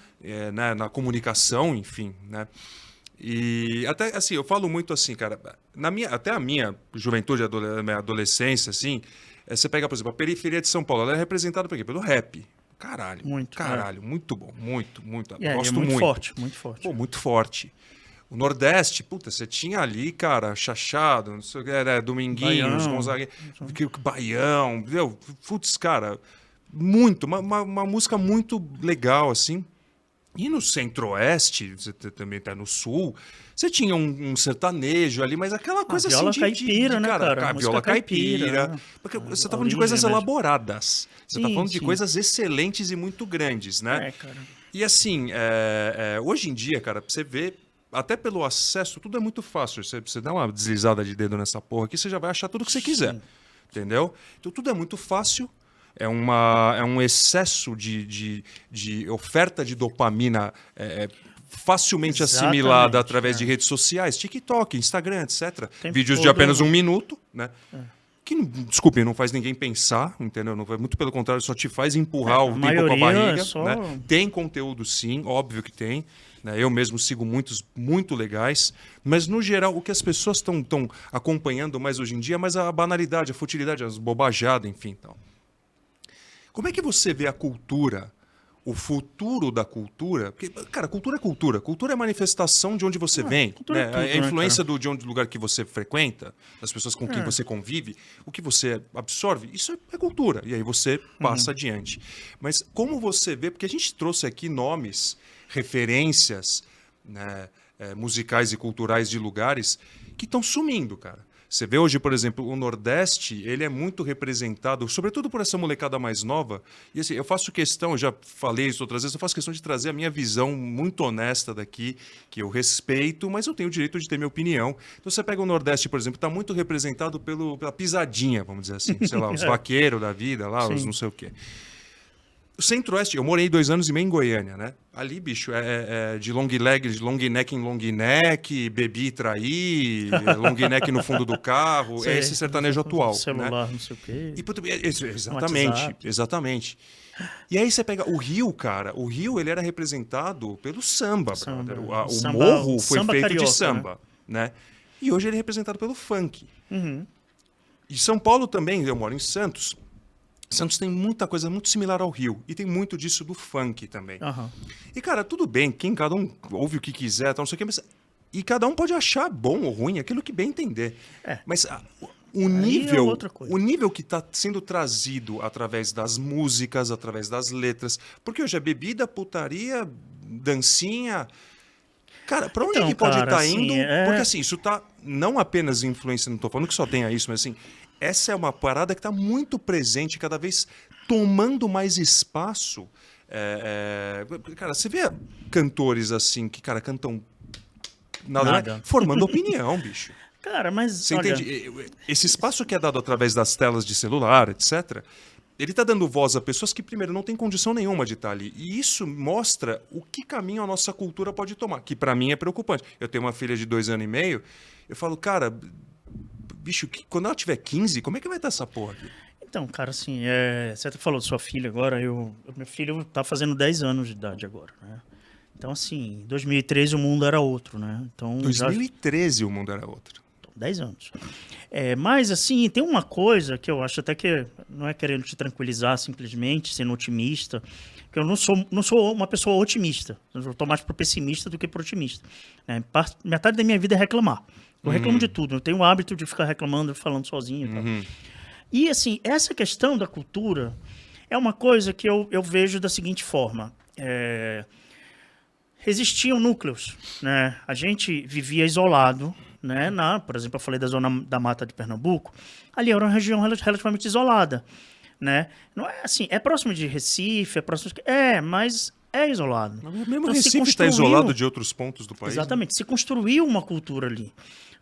S1: né? Na comunicação, enfim, né? E até, assim, eu falo muito assim, cara, até a minha juventude, minha adolescência, assim, você pega, por exemplo, a periferia de São Paulo, ela é representada por quê? Pelo rap. Caralho, muito bom, muito, gosto
S2: muito
S1: muito.
S2: Forte, muito forte.
S1: Pô, muito forte. O Nordeste, puta, você tinha ali, cara, Chachado, não sei o que, Dominguinhos, Gonzaga, Baião, meu, putz, cara, muito, uma música muito legal, assim. E no Centro-Oeste, você também tá no Sul, você tinha um sertanejo ali, mas aquela coisa assim
S2: viola caipira, né, cara?
S1: Viola caipira.
S2: Né?
S1: Porque você tá falando de coisas elaboradas. Você tá falando de coisas excelentes e muito grandes, né?
S2: Cara.
S1: E assim, hoje em dia, cara, você vê, até pelo acesso, tudo é muito fácil. Você dá uma deslizada de dedo nessa porra aqui, você já vai achar tudo que você quiser. Entendeu? Então tudo é muito fácil. É um excesso de oferta de dopamina facilmente assimilada através de redes sociais, TikTok, Instagram, etc. Vídeos de apenas 1 minuto, né? Que, desculpe, não faz ninguém pensar, entendeu? Não, muito pelo contrário, só te faz empurrar o tempo com a barriga. Né? Tem conteúdo sim, óbvio que tem. Né? Eu mesmo sigo muitos muito legais, mas no geral o que as pessoas estão acompanhando mais hoje em dia é mais a banalidade, a futilidade, as bobajadas, enfim. Então. Como é que você vê a cultura, o futuro da cultura? Porque, cara, cultura é cultura. Cultura é manifestação de onde você vem. Né?
S2: Tudo,
S1: a influência do lugar que você frequenta, das pessoas com quem você convive, o que você absorve, isso é cultura. E aí você passa adiante. Mas como você vê, porque a gente trouxe aqui nomes, referências, né, musicais e culturais de lugares que estão sumindo, cara. Você vê hoje, por exemplo, o Nordeste, ele é muito representado, sobretudo por essa molecada mais nova. E assim, eu faço questão, eu já falei isso outras vezes, eu faço questão de trazer a minha visão muito honesta daqui, que eu respeito, mas eu tenho o direito de ter minha opinião. Então você pega o Nordeste, por exemplo, está muito representado pela pisadinha, vamos dizer assim. Sei lá, os vaqueiros da vida lá, os não sei o quê. O Centro-Oeste, eu morei 2 anos e meio em Goiânia, né? Ali, bicho, de long leg, de long neck em long neck, bebi e traí, long neck no fundo do carro. É esse sertanejo atual.
S2: Celular,
S1: né?
S2: Não sei o quê.
S1: Exatamente. E aí você pega o Rio, cara. O Rio, ele era representado pelo samba, brother. O morro foi feito carioca, de samba, né? E hoje ele é representado pelo funk. E São Paulo também, eu moro em Santos. Santos tem muita coisa muito similar ao Rio. E tem muito disso do funk também. E, cara, tudo bem. Cada um ouve o que quiser, não sei o quê, mas... E cada um pode achar bom ou ruim aquilo que bem entender. Mas o nível que está sendo trazido através das músicas, através das letras... Porque hoje é bebida, putaria, dancinha... Cara, pra onde que pode estar indo? Porque, assim, isso tá não apenas influência... Não tô falando que só tenha isso, mas, assim... Essa é uma parada que está muito presente, cada vez tomando mais espaço. Cara, você vê cantores assim, que, cara, cantam nada. Formando opinião, bicho.
S2: Cara, mas...
S1: Você entende? Esse espaço que é dado através das telas de celular, etc., ele está dando voz a pessoas que, primeiro, não têm condição nenhuma de estar ali. E isso mostra o que caminho a nossa cultura pode tomar, que para mim é preocupante. Eu tenho uma filha de 2 anos e meio, eu falo, cara... Bicho, quando ela tiver 15, como é que vai estar essa porra aqui?
S2: Então, cara, assim, você falou de sua filha agora, meu filho tá fazendo 10 anos de idade agora, né? Então, assim, em 2013 o mundo era outro, né? Então,
S1: 2013 o mundo era outro.
S2: 10 anos. Mas, assim, tem uma coisa que eu acho até que não é querendo te tranquilizar simplesmente, sendo otimista, que eu não sou uma pessoa otimista. Eu tô mais pro pessimista do que pro otimista. Metade da minha vida é reclamar. Eu reclamo de tudo. Eu tenho o hábito de ficar reclamando, falando sozinho e tal. E, assim, essa questão da cultura é uma coisa que eu vejo da seguinte forma. Existiam núcleos, né? A gente vivia isolado, né? Por exemplo, eu falei da zona da Mata de Pernambuco. Ali era uma região relativamente isolada, né? Não é assim, é próximo de Recife, é próximo de... mas é isolado.
S1: Mesmo então, Recife está isolado de outros pontos do país.
S2: Exatamente. Né? Se construiu uma cultura ali,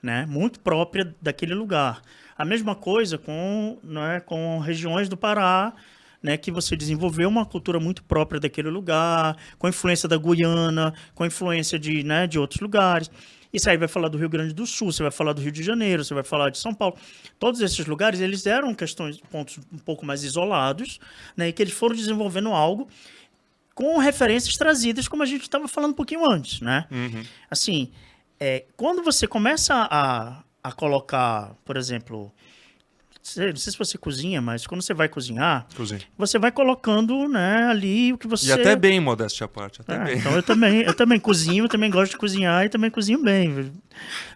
S2: né? Muito própria daquele lugar. A mesma coisa com regiões do Pará, né, que você desenvolveu uma cultura muito própria daquele lugar, com a influência da Guiana, com a influência de outros lugares. Isso aí vai falar do Rio Grande do Sul, você vai falar do Rio de Janeiro, você vai falar de São Paulo. Todos esses lugares, eles eram pontos um pouco mais isolados, né, e que eles foram desenvolvendo algo com referências trazidas, como a gente estava falando um pouquinho antes, né? Assim, quando você começa a colocar, por exemplo, não sei se você cozinha, mas quando você vai cozinhar, você vai colocando, né, ali o que você...
S1: E até bem, modéstia à parte, até bem.
S2: Então eu também cozinho, eu também gosto de cozinhar e também cozinho bem.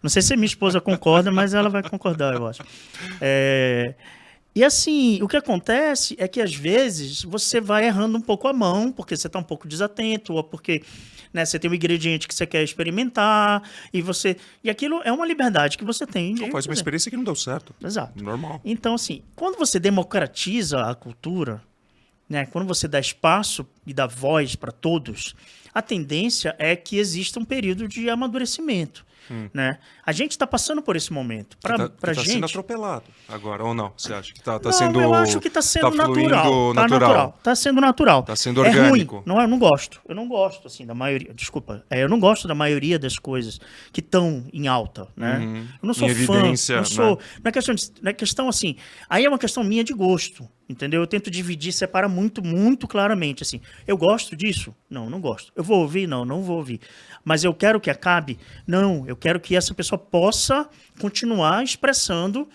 S2: Não sei se minha esposa concorda, mas ela vai concordar, eu acho. E assim, o que acontece é que às vezes você vai errando um pouco a mão, porque você está um pouco desatento, ou porque, né, você tem um ingrediente que você quer experimentar, e aquilo é uma liberdade que você tem.
S1: Ou faz uma experiência que não deu certo.
S2: Exato.
S1: Normal.
S2: Então, assim, quando você democratiza a cultura, né, quando você dá espaço e dá voz para todos, a tendência é que exista um período de amadurecimento. Né? A gente está passando por esse momento.
S1: Tá
S2: gente...
S1: sendo atropelado agora, ou não? Você acha que tá
S2: não,
S1: sendo...
S2: eu acho que está sendo natural. Está sendo natural.
S1: Está sendo orgânico.
S2: É ruim. Não, eu não gosto. Eu não gosto, assim, da maioria... Desculpa. Eu não gosto da maioria das coisas que estão em alta, né? Eu não sou fã. Não sou... Né? Não é questão assim... Aí é uma questão minha de gosto, entendeu? Eu tento dividir, separar muito, muito claramente, assim. Eu gosto disso? Não, não gosto. Eu vou ouvir? Não, não vou ouvir. Mas eu quero que acabe? Não, eu quero que essa pessoa possa continuar expressando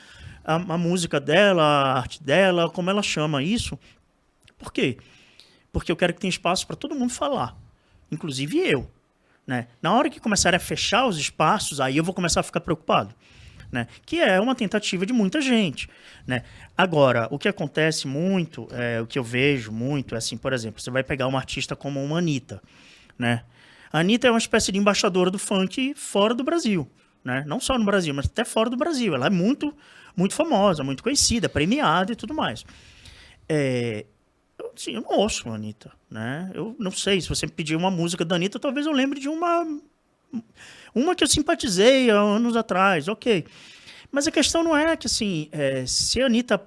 S2: a música dela, a arte dela, como ela chama isso. Por quê? Porque eu quero que tenha espaço para todo mundo falar, inclusive eu. Né? Na hora que começarem a fechar os espaços, aí eu vou começar a ficar preocupado. Né? Que é uma tentativa de muita gente. Né? Agora, o que acontece muito, o que eu vejo muito, é assim, por exemplo, você vai pegar uma artista como uma Anitta, né? A Anitta é uma espécie de embaixadora do funk fora do Brasil, né? Não só no Brasil, mas até fora do Brasil. Ela é muito, muito famosa, muito conhecida, premiada e tudo mais. Eu não ouço a Anitta, né? Eu não sei, se você me pedir uma música da Anitta, talvez eu lembre de uma que eu simpatizei há anos atrás, ok. Mas a questão não é que, assim, se a Anitta,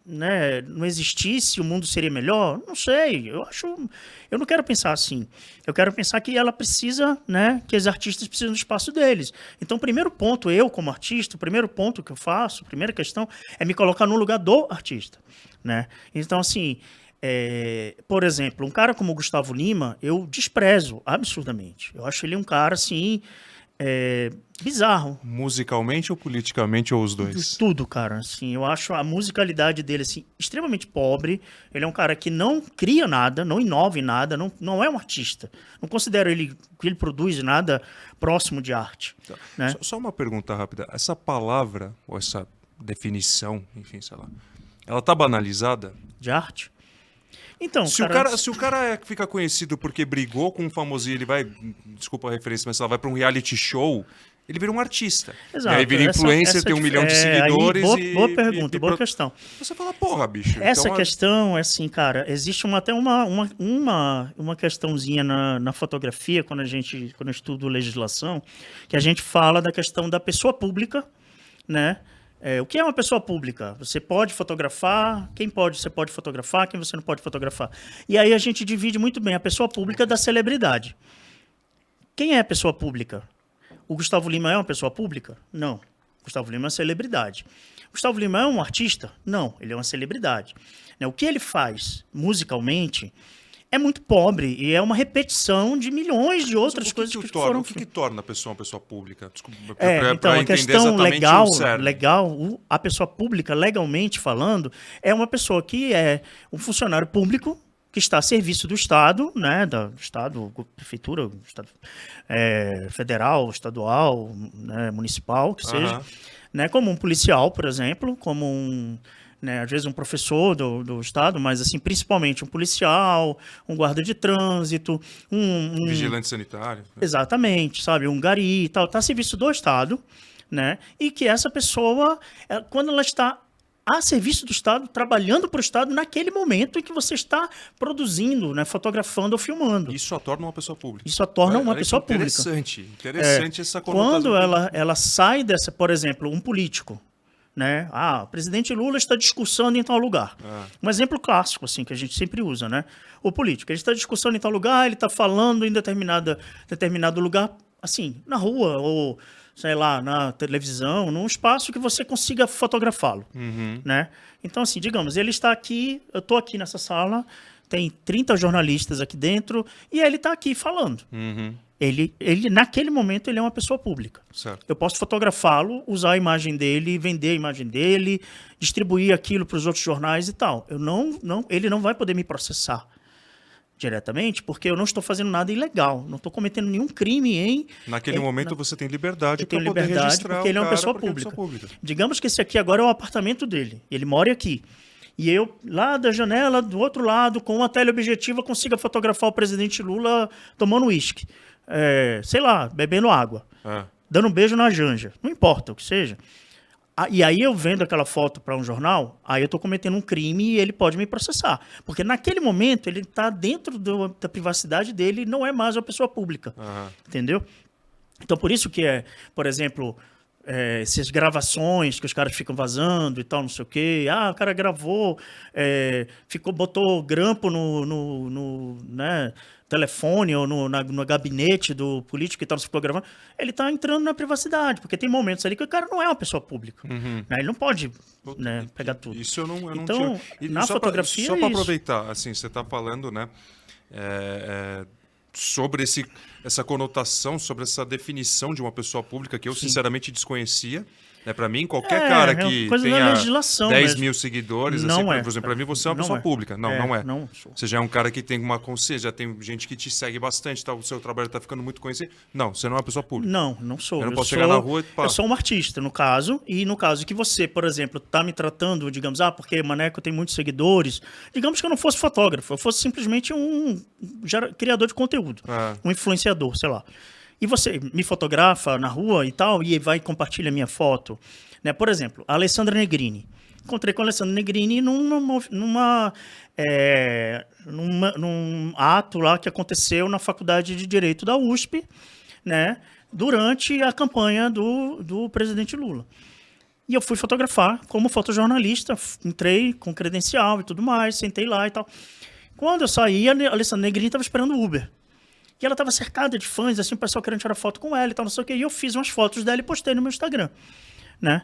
S2: né, não existisse, o mundo seria melhor? Não sei, eu não quero pensar assim. Eu quero pensar que ela precisa, né, que os artistas precisam do espaço deles. Então, o primeiro ponto, eu como artista, o primeiro ponto que eu faço, a primeira questão, é me colocar no lugar do artista, né? Então, assim, por exemplo, um cara como o Gustavo Lima, eu desprezo absurdamente. Eu acho ele um cara, assim... bizarro.
S1: Musicalmente ou politicamente, ou os dois?
S2: Tudo, cara. Assim, eu acho a musicalidade dele assim, extremamente pobre. Ele é um cara que não cria nada, não inova em nada, não é um artista. Não considero que ele produz nada próximo de arte.
S1: Tá.
S2: Né?
S1: Só uma pergunta rápida. Essa palavra, ou essa definição, enfim, sei lá, ela tá banalizada?
S2: De arte? Então,
S1: se o cara fica conhecido porque brigou com um famosinho, ele vai, desculpa a referência, mas ela vai para um reality show, ele vira um artista.
S2: Exato.
S1: E aí vira influencer, tem 1 milhão de seguidores.
S2: Boa pergunta, boa questão.
S1: Você fala, porra, bicho.
S2: Essa questão, assim, cara, existe até uma questãozinha na fotografia, quando eu estudo legislação, que a gente fala da questão da pessoa pública, né? O que é uma pessoa pública? Você pode fotografar, você pode fotografar, quem você não pode fotografar. E aí a gente divide muito bem a pessoa pública da celebridade. Quem é a pessoa pública? O Gustavo Lima é uma pessoa pública? Não. O Gustavo Lima é uma celebridade. O Gustavo Lima é um artista? Não, ele é uma celebridade. O que ele faz musicalmente é muito pobre e é uma repetição de milhões de outras coisas que foram...
S1: O que torna a pessoa uma pessoa pública? Desculpa,
S2: então, a questão legal, a pessoa pública, legalmente falando, é uma pessoa que é um funcionário público que está a serviço do Estado, né, do Estado, prefeitura, Estado, federal, estadual, né, municipal, que seja, né, como um policial, por exemplo, como às vezes um professor do Estado, mas assim, principalmente um policial, um guarda de trânsito, um
S1: vigilante sanitário.
S2: Exatamente, sabe, um gari e tal, está a serviço do Estado, né? E que essa pessoa, quando ela está a serviço do Estado, trabalhando para o Estado naquele momento em que você está produzindo, né, fotografando ou filmando.
S1: Isso a torna uma pessoa pública.
S2: Isso a torna uma pessoa
S1: interessante,
S2: pública.
S1: Interessante essa conotação.
S2: Quando ela sai dessa, por exemplo, um político, né? O presidente Lula está discursando em tal lugar. Um exemplo clássico, assim, que a gente sempre usa, né? O político, ele está discursando em tal lugar, ele está falando em determinado lugar, assim, na rua ou, sei lá, na televisão, num espaço que você consiga fotografá-lo, né? Então, assim, digamos, ele está aqui, eu estou aqui nessa sala, tem 30 jornalistas aqui dentro, e ele está aqui falando. Ele, naquele momento, ele é uma pessoa pública.
S1: Certo.
S2: Eu posso fotografá-lo, usar a imagem dele, vender a imagem dele, distribuir aquilo para os outros jornais e tal. Ele não vai poder me processar diretamente, porque eu não estou fazendo nada ilegal. Não estou cometendo nenhum crime
S1: Naquele momento você tem liberdade para poder
S2: liberdade
S1: registrar
S2: porque ele é uma pessoa
S1: porque é
S2: pública.
S1: pessoa pública.
S2: Digamos que esse aqui agora é o apartamento dele. Ele mora aqui. E eu, lá da janela, do outro lado, com uma teleobjetiva, consiga fotografar o presidente Lula tomando uísque. Sei lá, bebendo água. Dando um beijo na Janja. Não importa o que seja. E aí eu vendo aquela foto para um jornal, aí eu estou cometendo um crime e ele pode me processar. Porque naquele momento ele está dentro da privacidade dele e não é mais uma pessoa pública. Entendeu? Então por isso que por exemplo, essas gravações que os caras ficam vazando e tal, não sei o quê. O cara gravou, botou grampo no né, telefone ou no gabinete do político que está gravando. Ele está entrando na privacidade, porque tem momentos ali que o cara não é uma pessoa pública. Né? Ele não pode, né, pegar tudo.
S1: Isso eu não
S2: então,
S1: tinha.
S2: Na fotografia
S1: só para aproveitar, assim, você está falando, né? Sobre essa conotação, sobre essa definição de uma pessoa pública que eu sinceramente desconhecia. Para mim, qualquer cara que tenha 10 mil seguidores, assim, por exemplo, para mim você é uma pessoa pública. Não é.
S2: Não sou.
S1: Você já é um cara que tem uma consciência, já tem gente que te segue bastante, o seu trabalho está ficando muito conhecido. Não, você não é uma pessoa pública.
S2: Não sou.
S1: Eu não posso chegar na rua e pá.
S2: Eu sou um artista, no caso, e no caso que você, por exemplo, está me tratando, digamos, porque Maneco tem muitos seguidores, digamos que eu não fosse fotógrafo, eu fosse simplesmente um criador de conteúdo, um influenciador, sei lá. E você me fotografa na rua e tal, e vai e compartilha a minha foto. Né? Por exemplo, a Alessandra Negrini. Encontrei com a Alessandra Negrini num ato lá que aconteceu na Faculdade de Direito da USP, né? Durante a campanha do presidente Lula. E eu fui fotografar como fotojornalista, entrei com credencial e tudo mais, sentei lá e tal. Quando eu saí, a Alessandra Negrini estava esperando o Uber. E ela estava cercada de fãs, assim, o pessoal querendo tirar foto com ela e tal, não sei o quê. E eu fiz umas fotos dela e postei no meu Instagram, né?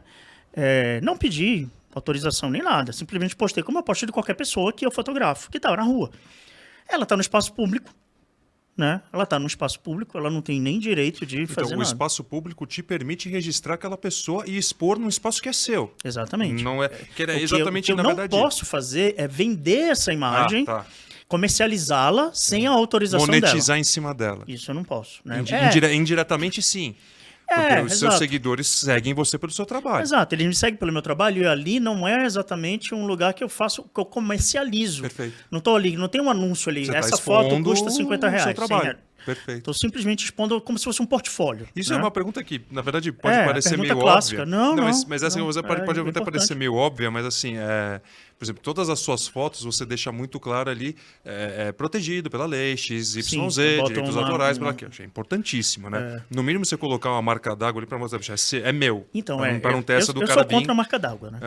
S2: Não pedi autorização nem nada. Simplesmente postei como eu posto de qualquer pessoa que eu fotografo, que estava na rua. Ela está no espaço público, né? Ela está no espaço público, ela não tem nem direito de fazer nada.
S1: Então, o espaço público te permite registrar aquela pessoa e expor num espaço que é seu.
S2: Exatamente.
S1: Não é, que era exatamente,
S2: na verdade... O que eu não posso fazer é vender essa imagem... comercializá-la sem a autorização dela.
S1: Monetizar em cima dela.
S2: Isso eu não posso. Né?
S1: Indiretamente, sim. Porque os seus seguidores seguem você pelo seu trabalho.
S2: Exato, eles me seguem pelo meu trabalho e ali não é exatamente um lugar que eu comercializo.
S1: Perfeito.
S2: Não estou ali, não tem um anúncio ali.
S1: Você
S2: essa foto custa R$50.
S1: Seu trabalho. Perfeito.
S2: Estou simplesmente expondo como se fosse um portfólio.
S1: Isso
S2: né?
S1: é uma pergunta que, na verdade, pode parecer meio
S2: clássica.
S1: óbvia.
S2: Não,
S1: mas essa coisa pode até parecer meio óbvia, mas assim, por exemplo, todas as suas fotos você deixa muito claro ali, protegido pela lei, XYZ, direitos autorais, pela que eu achei importantíssimo, né? No mínimo você colocar uma marca d'água ali para mostrar, é meu.
S2: Então,
S1: para não ter essa do
S2: eu
S1: cara
S2: sou contra a marca d'água, né?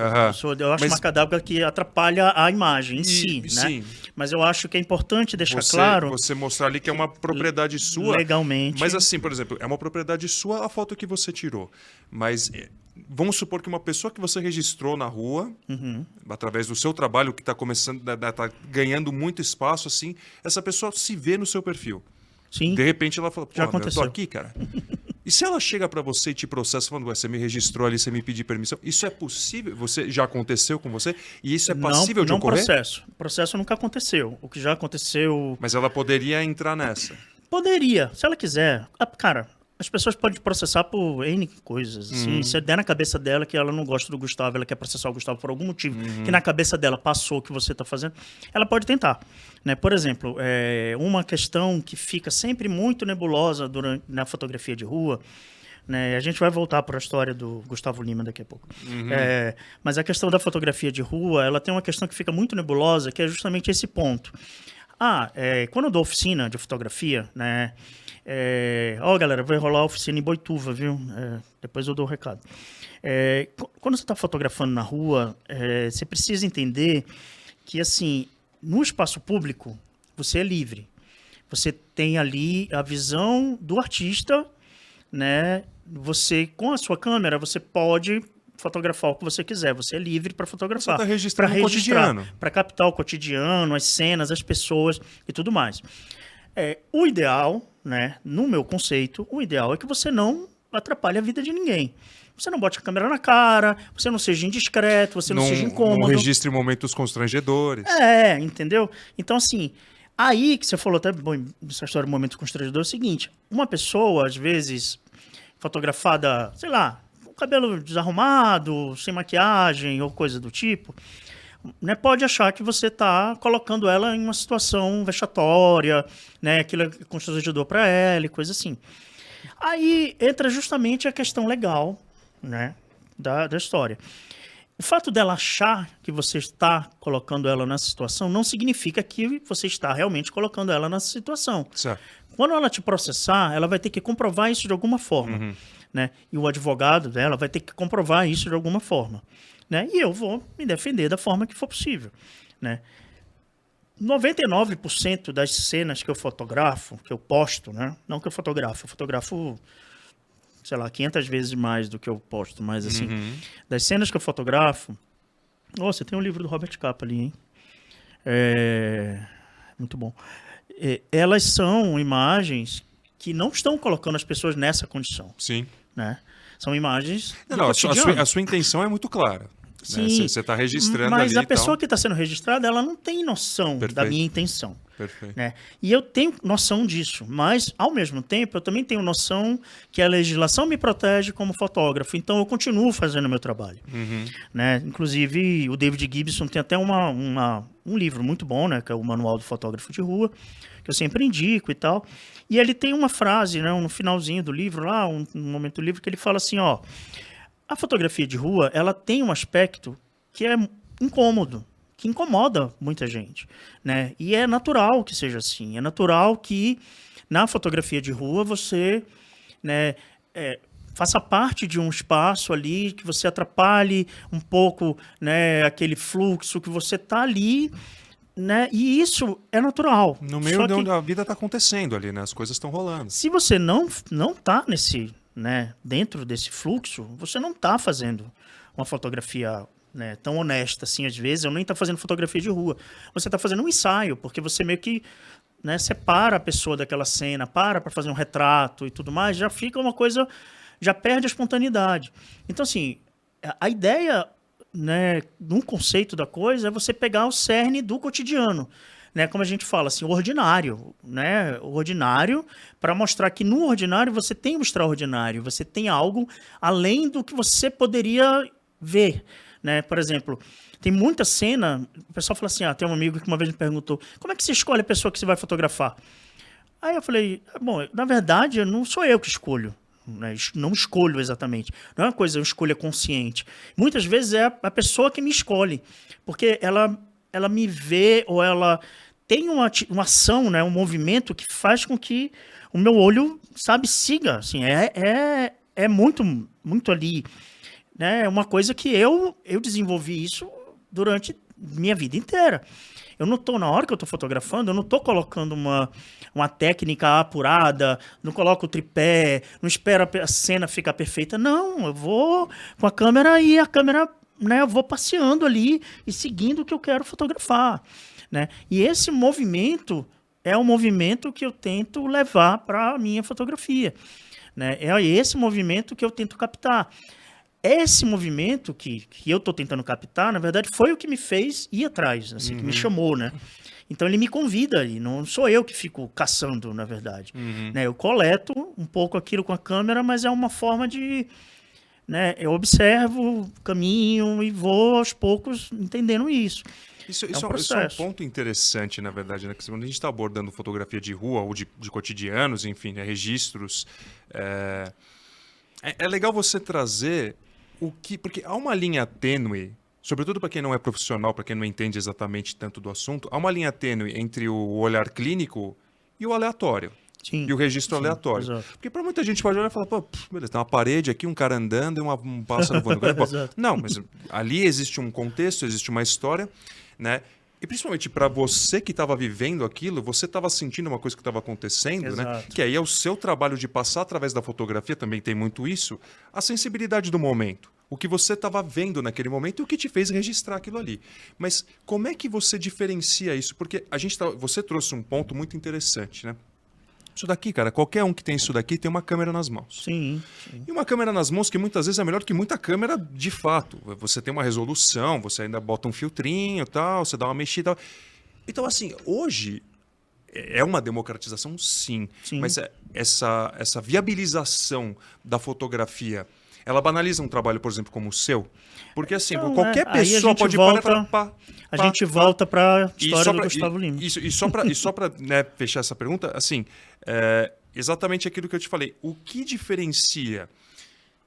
S2: Eu acho marca d'água que atrapalha a imagem em si, né?
S1: Sim.
S2: Mas eu acho que é importante deixar claro...
S1: Você mostrar ali que é uma propriedade sua.
S2: Legalmente.
S1: Mas assim, por exemplo, é uma propriedade sua a foto que você tirou. Mas vamos supor que uma pessoa que você registrou na rua, através do seu trabalho, que está começando, está ganhando muito espaço, assim, essa pessoa se vê no seu perfil.
S2: Sim.
S1: De repente ela fala, pô,
S2: eu tô
S1: aqui, cara. E se ela chega para você e te processa falando, você me registrou ali, você me pediu permissão, isso é possível? Já aconteceu com você? E isso é passível de ocorrer?
S2: O processo nunca aconteceu. O que já aconteceu...
S1: Mas ela poderia entrar nessa?
S2: Poderia, se ela quiser. Cara, as pessoas podem processar por N coisas. Assim. Se der na cabeça dela que ela não gosta do Gustavo, ela quer processar o Gustavo por algum motivo, que na cabeça dela passou o que você está fazendo, ela pode tentar. Né? Por exemplo, uma questão que fica sempre muito nebulosa na fotografia de rua, né? A gente vai voltar para a história do Gustavo Lima daqui a pouco. Mas a questão da fotografia de rua, ela tem uma questão que fica muito nebulosa, que é justamente esse ponto. Quando eu dou oficina de fotografia, né, Ó, galera, vai rolar a oficina em Boituva, viu? Depois eu dou o recado. Quando você está fotografando na rua, você precisa entender que, assim, no espaço público, você é livre. Você tem ali a visão do artista, né? Você, com a sua câmera, você pode fotografar o que você quiser. Você é livre para fotografar.
S1: Você está registrando o cotidiano.
S2: Para captar o cotidiano, as cenas, as pessoas e tudo mais. O ideal, né, no meu conceito, o ideal é que você não atrapalhe a vida de ninguém. Você não bote a câmera na cara, você não seja indiscreto, você não seja incômodo.
S1: Não registre momentos constrangedores.
S2: Entendeu? Então, assim, aí que você falou até, bom, essa história do momento constrangedor é o seguinte, uma pessoa, às vezes, fotografada, sei lá, com o cabelo desarrumado, sem maquiagem ou coisa do tipo, né, pode achar que você está colocando ela em uma situação vexatória, né, aquilo é constrangedor para ela e coisa assim. Aí entra justamente a questão legal, né, da história. O fato dela achar que você está colocando ela nessa situação não significa que você está realmente colocando ela nessa situação.
S1: Certo.
S2: Quando ela te processar, ela vai ter que comprovar isso de alguma forma. Né? E o advogado dela vai ter que comprovar isso de alguma forma. Né? E eu vou me defender da forma que for possível. Né? 99% das cenas que eu fotografo, que eu posto, né? Não que eu fotografo, sei lá, 500 vezes mais do que eu posto, mas assim, das cenas que eu fotografo... Você tem um livro do Robert Capa ali, hein? Muito bom. Elas são imagens que não estão colocando as pessoas nessa condição.
S1: Sim.
S2: Né? São imagens
S1: a sua intenção é muito clara.
S2: Sim,
S1: né? Você está registrando
S2: mas
S1: ali
S2: a pessoa que está sendo registrada, ela não tem noção da minha intenção.
S1: Perfeito.
S2: Né? E eu tenho noção disso, mas, ao mesmo tempo, eu também tenho noção que a legislação me protege como fotógrafo, então eu continuo fazendo o meu trabalho. Né? Inclusive, o David Gibson tem até um livro muito bom, né, que é o Manual do Fotógrafo de Rua, que eu sempre indico e tal. E ele tem uma frase, né, no finalzinho do livro, lá, um momento do livro, que ele fala assim, ó, a fotografia de rua, ela tem um aspecto que é incômodo, que incomoda muita gente, né? E é natural que seja assim. É natural que na fotografia de rua você, né, faça parte de um espaço ali, que você atrapalhe um pouco, né, aquele fluxo, que você está ali, né? E isso é natural.
S1: No meio de onde a vida está acontecendo ali, né? As coisas estão rolando.
S2: Se você não está nesse... Né, dentro desse fluxo, você não está fazendo uma fotografia, né, tão honesta assim, às vezes, ou nem está fazendo fotografia de rua. Você está fazendo um ensaio, porque você meio que, né, separa a pessoa daquela cena, para fazer um retrato e tudo mais, já fica uma coisa, já perde a espontaneidade. Então, assim, a ideia, né, no conceito da coisa é você pegar o cerne do cotidiano. Né, como a gente fala, assim, o ordinário, né, o ordinário, para mostrar que no ordinário você tem o extraordinário, você tem algo além do que você poderia ver, né? Por exemplo, tem muita cena, o pessoal fala assim, tem um amigo que uma vez me perguntou, como é que você escolhe a pessoa que você vai fotografar? Aí eu falei, bom, na verdade, não sou eu que escolho, né? Não escolho exatamente, não é uma coisa, uma escolha consciente. Muitas vezes é a pessoa que me escolhe, porque ela me vê, ou ela tem uma ação, né, um movimento que faz com que o meu olho, sabe, siga. Assim, é muito, muito ali. Né, é uma coisa que eu desenvolvi isso durante minha vida inteira. Eu não estou, na hora que eu estou fotografando, eu não estou colocando uma técnica apurada, não coloco o tripé, não espero a cena ficar perfeita. Não, eu vou com a câmera e a câmera... Né, eu vou passeando ali e seguindo o que eu quero fotografar. Né? E esse movimento é o movimento que eu tento levar para a minha fotografia. Né? É esse movimento que eu tento captar. Esse movimento que eu estou tentando captar, na verdade, foi o que me fez ir atrás, assim, que me chamou. Né? Então ele me convida, e não sou eu que fico caçando, na verdade. Né? Eu coleto um pouco aquilo com a câmera, mas é uma forma de... Né, eu observo o caminho e vou aos poucos entendendo isso.
S1: Isso é um ponto interessante, na verdade, né? Quando a gente está abordando fotografia de rua ou de cotidianos, enfim, né? Registros, é legal você trazer o que... Porque há uma linha tênue, sobretudo para quem não é profissional, para quem não entende exatamente tanto do assunto, há uma linha tênue entre o olhar clínico e o aleatório.
S2: Sim,
S1: e o registro
S2: sim,
S1: aleatório.
S2: exato.
S1: Porque para muita gente pode olhar e falar, pô, beleza, tem uma parede aqui, um cara andando e um pássaro voando.
S2: Exato.
S1: Não, mas ali existe um contexto, existe uma história, né? E principalmente para você que estava vivendo aquilo, você estava sentindo uma coisa que estava acontecendo, né?
S2: Exato.
S1: Que aí é o seu trabalho de passar através da fotografia, também tem muito isso, a sensibilidade do momento. O que você estava vendo naquele momento e o que te fez registrar aquilo ali. Mas como é que você diferencia isso? Porque você trouxe um ponto muito interessante, né? Isso daqui, cara, qualquer um que tem isso daqui tem uma câmera nas mãos.
S2: Sim.
S1: E uma câmera nas mãos que muitas vezes é melhor que muita câmera de fato. Você tem uma resolução, você ainda bota um filtrinho e tal, você dá uma mexida. Então, assim, hoje é uma democratização, sim.
S2: Sim.
S1: Mas essa viabilização da fotografia, ela banaliza um trabalho, por exemplo, como o seu? Porque, assim,
S2: Então,
S1: qualquer
S2: aí a
S1: pessoa
S2: gente
S1: pode
S2: volta- A gente volta para a história do Gustavo Lima.
S1: E só para né, fechar essa pergunta, assim, exatamente aquilo que eu te falei. O que diferencia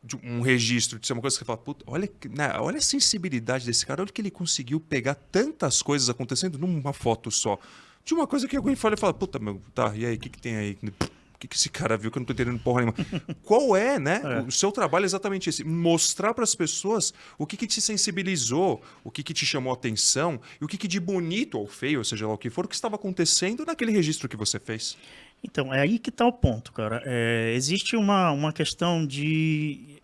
S1: de um registro de ser uma coisa que você fala, puta, olha, né, olha a sensibilidade desse cara, olha que ele conseguiu pegar tantas coisas acontecendo numa foto só. De uma coisa que alguém fala e fala, puta, meu, tá, e aí, o que tem aí? O que esse cara viu que eu não tô entendendo porra nenhuma? Qual é, né? O seu trabalho é exatamente esse. Mostrar para as pessoas o que te sensibilizou, o que te chamou a atenção e o que de bonito ou feio, ou seja lá o que for, o que estava acontecendo naquele registro que você fez.
S2: Então, é aí que está o ponto, cara. Existe uma questão de...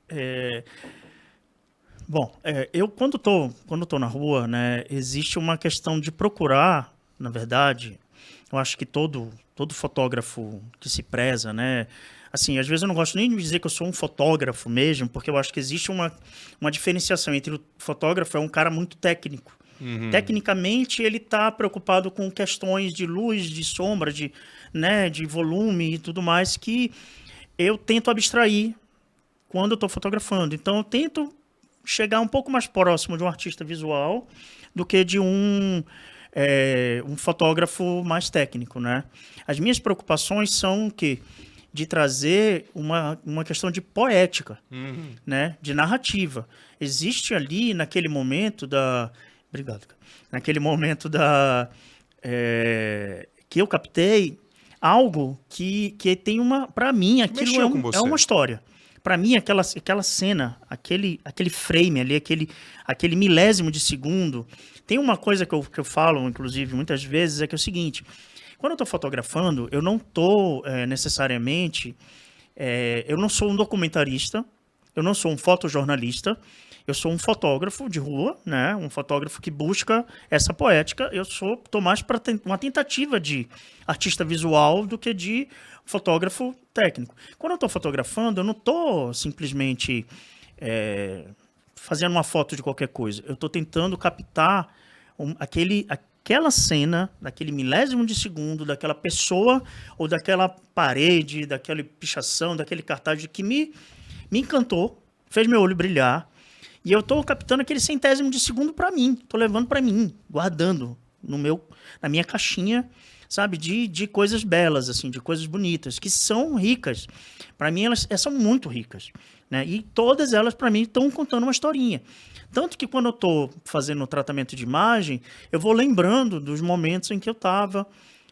S2: eu quando tô na rua, né, existe uma questão de procurar, na verdade, eu acho que todo fotógrafo que se preza, né, assim, às vezes eu não gosto nem de dizer que eu sou um fotógrafo mesmo, porque eu acho que existe uma diferenciação entre o fotógrafo é um cara muito técnico. Tecnicamente, ele está preocupado com questões de luz, de sombra, de volume e tudo mais, que eu tento abstrair quando eu estou fotografando. Então, eu tento chegar um pouco mais próximo de um artista visual do que de um fotógrafo mais técnico, né? As minhas preocupações são de trazer uma questão de poética, né? De narrativa. Existe ali, naquele momento da... Obrigado, cara. Naquele momento que eu captei algo que tem uma... Para mim, aquilo é uma história. Para mim, aquela cena, aquele frame ali, aquele milésimo de segundo... Tem uma coisa que eu falo, inclusive, muitas vezes, é que é o seguinte... Quando eu estou fotografando, eu não estou necessariamente... eu não sou um documentarista, eu não sou um fotojornalista, eu sou um fotógrafo de rua, né? Um fotógrafo que busca essa poética. Eu estou mais para uma tentativa de artista visual do que de fotógrafo técnico. Quando eu estou fotografando, eu não estou simplesmente fazendo uma foto de qualquer coisa. Eu estou tentando captar aquela cena, daquele milésimo de segundo, daquela pessoa ou daquela parede, daquela pichação, daquele cartaz que me encantou, fez meu olho brilhar. E eu estou captando aquele centésimo de segundo para mim. Estou levando para mim, guardando na minha caixinha, sabe? De coisas belas, assim, de coisas bonitas, que são ricas. Para mim, elas são muito ricas. Né? E todas elas, para mim, estão contando uma historinha. Tanto que quando eu estou fazendo o tratamento de imagem, eu vou lembrando dos momentos em que eu estava,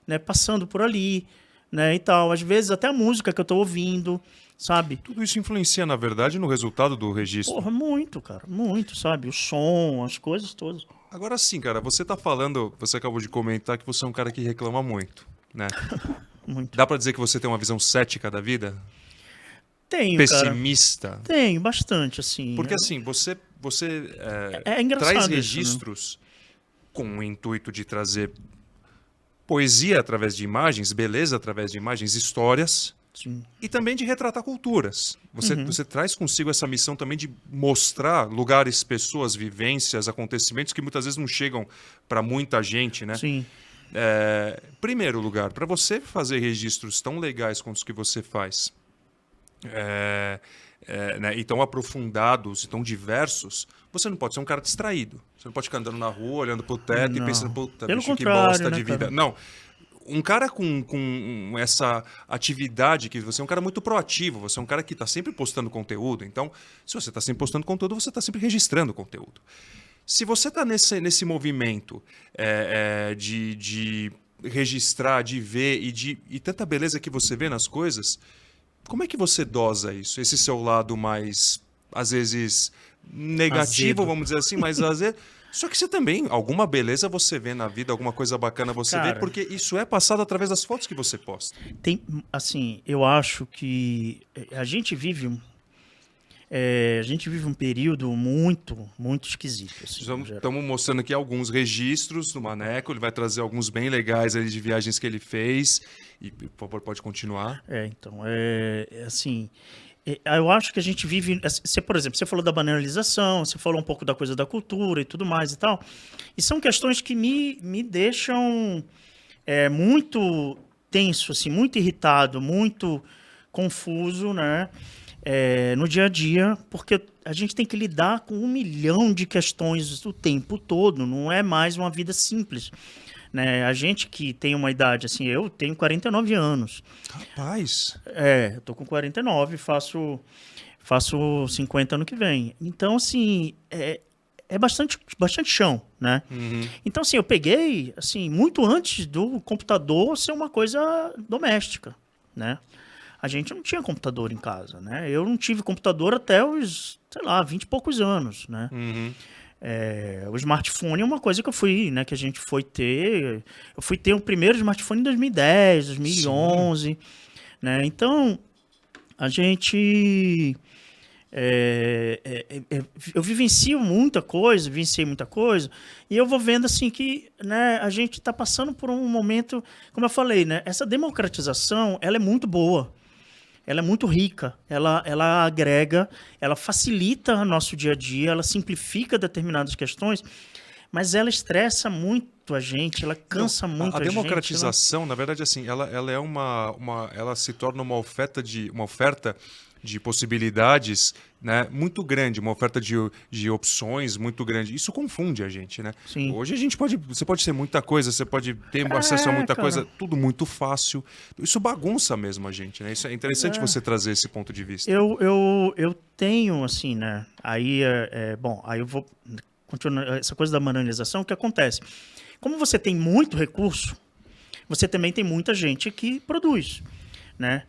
S2: né, passando por ali, né, e tal. Às vezes até a música que eu estou ouvindo, sabe?
S1: Tudo isso influencia, na verdade, no resultado do registro.
S2: Porra, muito, cara. Muito, sabe? O som, as coisas todas.
S1: Agora sim, cara, você acabou de comentar que você é um cara que reclama muito, né?
S2: Muito.
S1: Dá pra dizer que você tem uma visão cética da vida?
S2: Tenho,
S1: pessimista?
S2: Cara. Tenho, bastante, assim.
S1: Porque assim, você
S2: engraçado
S1: traz
S2: isso,
S1: registros, né, com o intuito de trazer poesia através de imagens, beleza através de imagens, histórias.
S2: Sim.
S1: E também de retratar culturas. Você traz consigo essa missão também de mostrar lugares, pessoas, vivências, acontecimentos que muitas vezes não chegam para muita gente, né?
S2: Sim.
S1: Primeiro lugar, para você fazer registros tão legais quanto os que você faz, né, e tão aprofundados e tão diversos, você não pode ser um cara distraído. Você não pode ficar andando na rua, olhando pro teto e pensando, puta, bicho, que bosta de vida. Cara? Não. Um cara com essa atividade, que você é um cara muito proativo, você é um cara que está sempre postando conteúdo. Então, se você está sempre postando conteúdo, você está sempre registrando conteúdo. Se você está nesse movimento de registrar, de ver e tanta beleza que você vê nas coisas, como é que você dosa isso? Esse seu lado mais, às vezes, negativo,
S2: Azedo.
S1: vamos dizer assim, mas às vezes... Só que você também, alguma beleza você vê na vida, alguma coisa bacana você vê,
S2: Cara,
S1: porque isso é passado através das fotos que você posta.
S2: tem, assim, eu acho que a gente vive um período muito, muito esquisito. Assim, no geral.
S1: Estamos mostrando aqui alguns registros do Maneco, ele vai trazer alguns bem legais ali de viagens que ele fez. E, por favor, pode continuar.
S2: Então, assim, eu acho que a gente vive, você, por exemplo, você falou da banalização, você falou um pouco da coisa da cultura e tudo mais e tal, e são questões que me deixam muito tenso, assim, muito irritado, muito confuso, né? No dia a dia, porque a gente tem que lidar com 1 milhão de questões o tempo todo, não é mais uma vida simples. Né? A gente que tem uma idade, assim, eu tenho 49 anos.
S1: Rapaz!
S2: Eu tô com 49, faço 50 ano que vem. Então, assim, é bastante chão, né?
S1: Uhum.
S2: Então, assim, eu peguei, assim, muito antes do computador ser uma coisa doméstica, né? A gente não tinha computador em casa, né? Eu não tive computador até os, sei lá, 20 e poucos anos, né?
S1: Uhum.
S2: O smartphone é uma coisa que eu fui, né? Que a gente foi ter. Eu fui ter o primeiro smartphone em 2010, 2011, sim, né? Então, a gente... eu vivenciei muita coisa, e eu vou vendo assim que, né, a gente está passando por um momento, como eu falei, né? Essa democratização, ela é muito boa. Ela é muito rica, ela agrega, ela facilita nosso dia a dia, ela simplifica determinadas questões, mas ela estressa muito a gente, ela cansa muito a gente.
S1: A democratização, na verdade, assim, ela é ela se torna uma oferta de possibilidades, né, muito grande, uma oferta de opções muito grande. Isso confunde a gente, né?
S2: Sim.
S1: Hoje você pode ser muita coisa, você pode ter acesso a muita coisa, tudo muito fácil. Isso bagunça mesmo a gente, né? Isso é interessante você trazer esse ponto de vista.
S2: Eu tenho, assim, né? Aí, bom, aí eu vou continuar essa coisa da banalização, o que acontece? Como você tem muito recurso, você também tem muita gente que produz, né?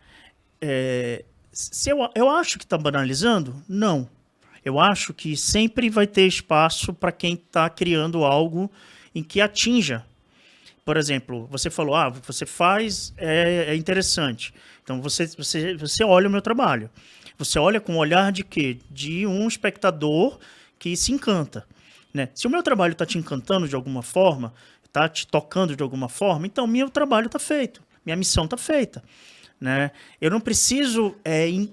S2: Se eu acho que está banalizando? Não. Eu acho que sempre vai ter espaço para quem está criando algo em que atinja. Por exemplo, você falou, você faz, é interessante. Então, você olha o meu trabalho. Você olha com o olhar de quê? De um espectador que se encanta. Né? Se o meu trabalho está te encantando de alguma forma, está te tocando de alguma forma, então meu trabalho está feito. Minha missão está feita. Né? Eu não preciso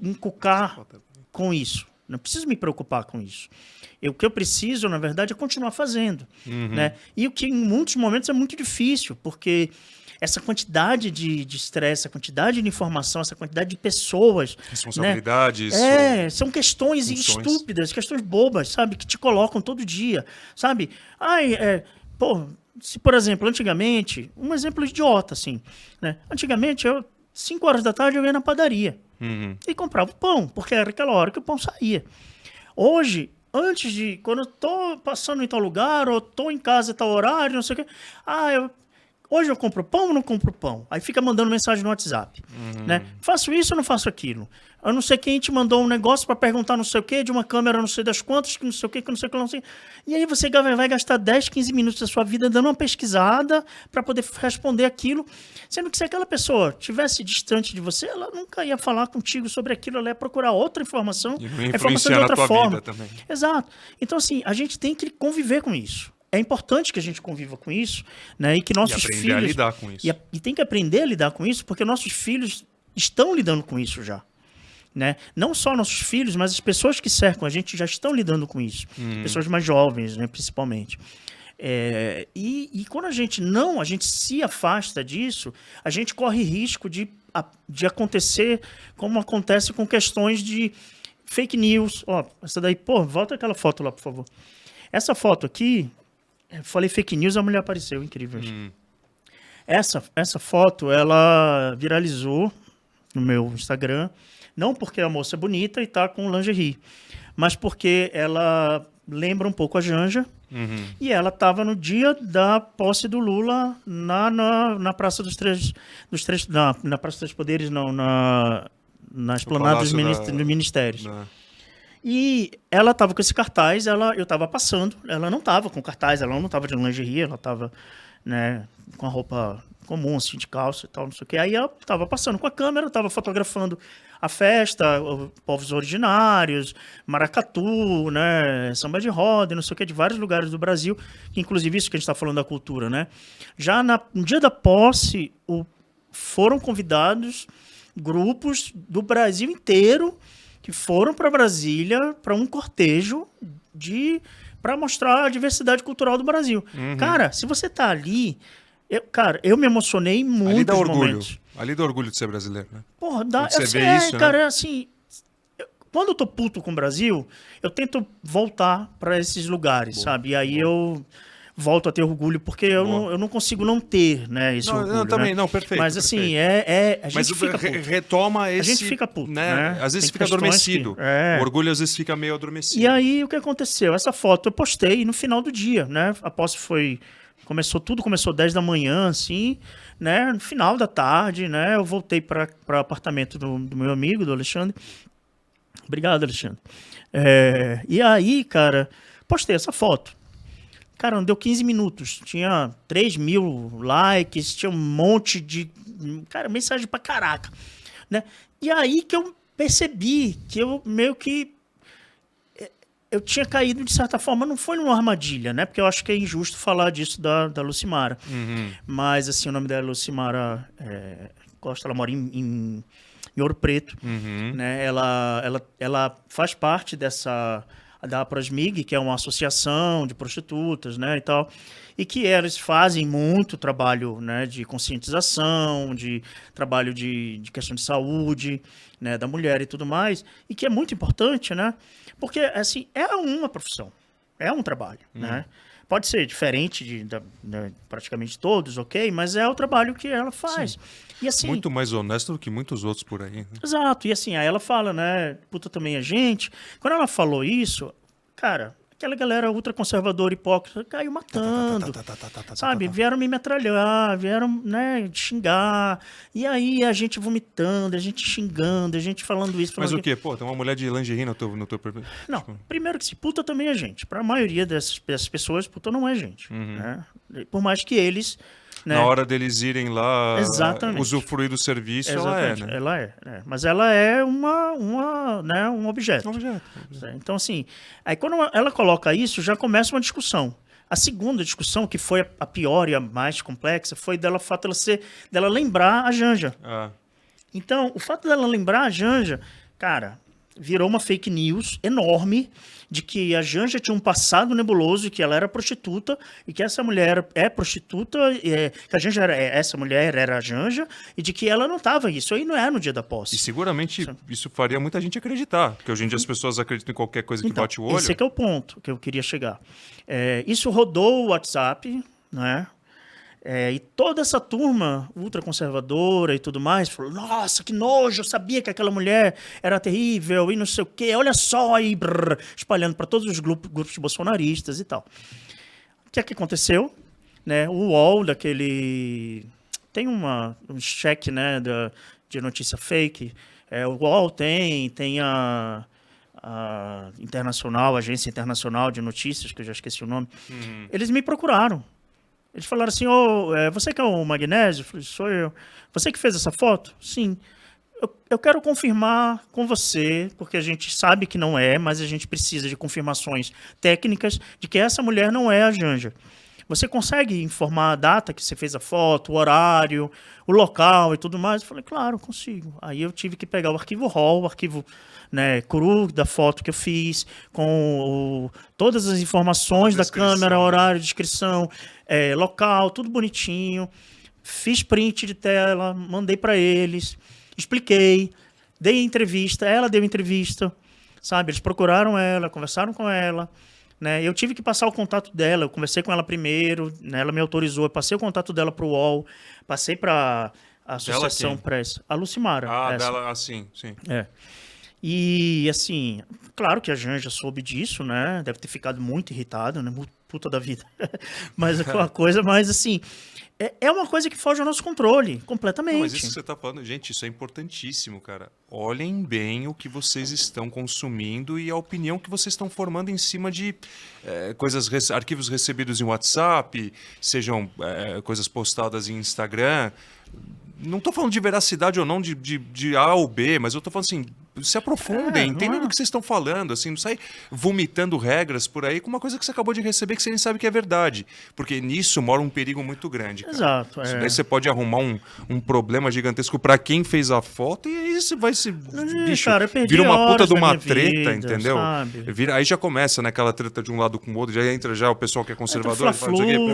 S2: encucar com isso. Não preciso me preocupar com isso. O que eu preciso, na verdade, é continuar fazendo.
S1: Uhum.
S2: Né? E o que em muitos momentos é muito difícil, porque essa quantidade de estresse, essa quantidade de informação, essa quantidade de pessoas...
S1: Responsabilidades.
S2: Né? São questões estúpidas, questões bobas, sabe? Que te colocam todo dia, sabe? Se, por exemplo, antigamente... Um exemplo idiota, assim. Né? Antigamente, 5 horas da tarde eu ia na padaria e comprava o pão, porque era aquela hora que o pão saía. Hoje, quando eu tô passando em tal lugar, ou tô em casa em tal horário, não sei o quê, hoje eu compro pão ou não compro pão? Aí fica mandando mensagem no WhatsApp. Né? Faço isso ou não faço aquilo? Eu não sei quem te mandou um negócio para perguntar não sei o quê, de uma câmera não sei das quantas, que não sei o quê, que não sei o que, não sei. E aí você vai gastar 10, 15 minutos da sua vida dando uma pesquisada para poder responder aquilo, sendo que se aquela pessoa estivesse distante de você, ela nunca ia falar contigo sobre aquilo, ela ia procurar outra informação,
S1: e não ia
S2: informação de
S1: influenciar
S2: outra
S1: na tua
S2: forma.
S1: vida também.
S2: Exato. Então, assim, a gente tem que conviver com isso. É importante que a gente conviva com isso, né? E que nossos filhos...
S1: aprender a lidar com isso.
S2: E tem que aprender a lidar com isso, porque nossos filhos estão lidando com isso já. Né? Não só nossos filhos, mas as pessoas que cercam a gente já estão lidando com isso. Pessoas mais jovens, né, principalmente. E quando a gente se afasta disso, a gente corre risco de acontecer como acontece com questões de fake news. Essa daí, volta aquela foto lá, por favor. Essa foto aqui, eu falei fake news, a mulher apareceu, incrível. Essa foto, ela viralizou no meu Instagram, não porque a moça é bonita e tá com lingerie, mas porque ela lembra um pouco a Janja.
S1: Uhum.
S2: E ela estava no dia da posse do Lula na Praça dos Três... na Praça dos Três Poderes, não. Na esplanada dos ministérios. E ela estava com esse cartaz, eu estava passando, ela não estava com cartaz, ela não estava de lingerie, ela estava, né, com a roupa comum, assim, de calça e tal, não sei o quê. Aí eu estava passando com a câmera, estava fotografando a festa, os povos originários, maracatu, né, samba de roda, não sei o quê, de vários lugares do Brasil, que inclusive isso que a gente está falando da cultura, né. Já no dia da posse, foram convidados grupos do Brasil inteiro que foram para Brasília para um cortejo para mostrar a diversidade cultural do Brasil.
S1: Uhum.
S2: Cara, se você tá ali... eu me emocionei em muitos momentos.
S1: Ali dá orgulho de ser brasileiro, né?
S2: Porra, dá...
S1: Quando você vê isso,
S2: cara,
S1: né?
S2: assim... Quando eu tô puto com o Brasil, eu tento voltar para esses lugares, sabe? E aí eu volto a ter orgulho, porque eu não consigo não ter, né, esse orgulho.
S1: Não, também,
S2: né?
S1: não, perfeito.
S2: Mas assim, a gente fica puto.
S1: Retoma esse...
S2: A gente fica puto,
S1: né? Às vezes fica adormecido. O orgulho às vezes fica meio adormecido.
S2: E aí, o que aconteceu? Essa foto eu postei no final do dia, né? A posse tudo começou 10 da manhã, assim, né? No final da tarde, né? Eu voltei para o apartamento do meu amigo, do Alexandre. Obrigado, Alexandre. E aí, cara, postei essa foto. Cara, não deu 15 minutos. Tinha 3.000 likes, tinha um monte de... Cara, mensagem pra caraca. Né? E aí que eu percebi que eu meio que... Eu tinha caído, de certa forma, não foi numa armadilha, né? Porque eu acho que é injusto falar disso da Lucimara.
S1: Uhum.
S2: Mas, assim, o nome dela é Lucimara Costa, ela mora em Ouro Preto.
S1: Uhum.
S2: Né? Ela faz parte da Prosmig, que é uma associação de prostitutas, né, e tal, e que eles fazem muito trabalho, né, de conscientização, de trabalho de questão de saúde, né, da mulher e tudo mais, e que é muito importante, né, porque, assim, é uma profissão, é um trabalho, né, pode ser diferente de praticamente todos, ok, mas é o trabalho que ela faz. Sim. E, assim,
S1: muito mais honesto do que muitos outros por aí. Né?
S2: Exato. E assim, aí ela fala, né? Puta também é gente. Quando ela falou isso, cara, aquela galera ultraconservadora, hipócrita, caiu matando. Sabe? Vieram me metralhar, vieram, né, xingar. E aí a gente vomitando, a gente xingando, a gente falando isso. Falando
S1: Mas o quê? Pô, tem uma mulher de lingerie no teu...
S2: Não, primeiro que se puta também é gente. Pra maioria dessas pessoas, puta não é gente. Né? Por mais que eles... Né?
S1: Na hora deles irem lá usufruir do serviço,
S2: exatamente.
S1: Ela é, né?
S2: Ela é. Mas ela é né, um objeto. Então, assim, aí quando ela coloca isso, já começa uma discussão. A segunda discussão, que foi a pior e a mais complexa, foi o fato dela lembrar a Janja. Então, o fato dela lembrar a Janja, cara, virou uma fake news enorme de que a Janja tinha um passado nebuloso, que ela era prostituta, e que essa mulher é prostituta, que a Janja essa mulher era a Janja, e de que ela não estava isso aí não é no dia da posse.
S1: E seguramente isso faria muita gente acreditar, porque hoje em dia as pessoas acreditam em qualquer coisa que bate o olho.
S2: Esse é que é o ponto que eu queria chegar. Isso rodou o WhatsApp, né? E toda essa turma ultraconservadora e tudo mais falou, nossa, que nojo, eu sabia que aquela mulher era terrível e não sei o quê, olha só aí, espalhando para todos os grupos bolsonaristas e tal. O que é que aconteceu? Né, o UOL, tem um cheque, né, de notícia fake, o UOL tem a Agência Internacional de Notícias, que eu já esqueci o nome, eles me procuraram. Eles falaram assim, você que é o Magnésio? Eu falei, sou eu. Você que fez essa foto? Sim. Eu quero confirmar com você, porque a gente sabe que não é, mas a gente precisa de confirmações técnicas de que essa mulher não é a Janja. Você consegue informar a data que você fez a foto, o horário, o local e tudo mais? Eu falei, claro, consigo. Aí eu tive que pegar o arquivo RAW, o arquivo, né, cru da foto que eu fiz, com todas as informações da câmera, horário, descrição, local, tudo bonitinho. Fiz print de tela, mandei para eles, expliquei, dei entrevista, ela deu entrevista, sabe? Eles procuraram ela, conversaram com ela. Né? Eu tive que passar o contato dela, eu conversei com ela primeiro, né? Ela me autorizou, eu passei o contato dela para o UOL, passei para a Associação Press, a Lucimara.
S1: Dela, sim.
S2: E, assim, Claro que a Janja soube disso, né? Deve ter ficado muito irritada, né? Puta da vida. Mas é uma coisa, mas assim, é uma coisa que foge ao nosso controle, completamente.
S1: Não, mas isso que você está falando, gente, isso é importantíssimo, cara. Olhem bem o que vocês estão consumindo e a opinião que vocês estão formando em cima de arquivos recebidos em WhatsApp, sejam coisas postadas em Instagram. Não estou falando de veracidade ou não de A ou B, mas eu estou falando assim, se aprofundem, entendam do que vocês estão falando, assim, não sai vomitando regras por aí com uma coisa que você acabou de receber que você nem sabe que é verdade. Porque nisso mora um perigo muito grande, cara.
S2: Exato.
S1: Isso daí você pode arrumar um problema gigantesco para quem fez a foto e aí você vai se... Bicho,
S2: cara, eu perdi
S1: vira uma puta
S2: horas
S1: de
S2: da
S1: uma
S2: minha
S1: treta,
S2: vida,
S1: entendeu?
S2: sabe?
S1: Aí já começa, né, aquela treta de um lado com o outro, já entra já o pessoal que é conservador.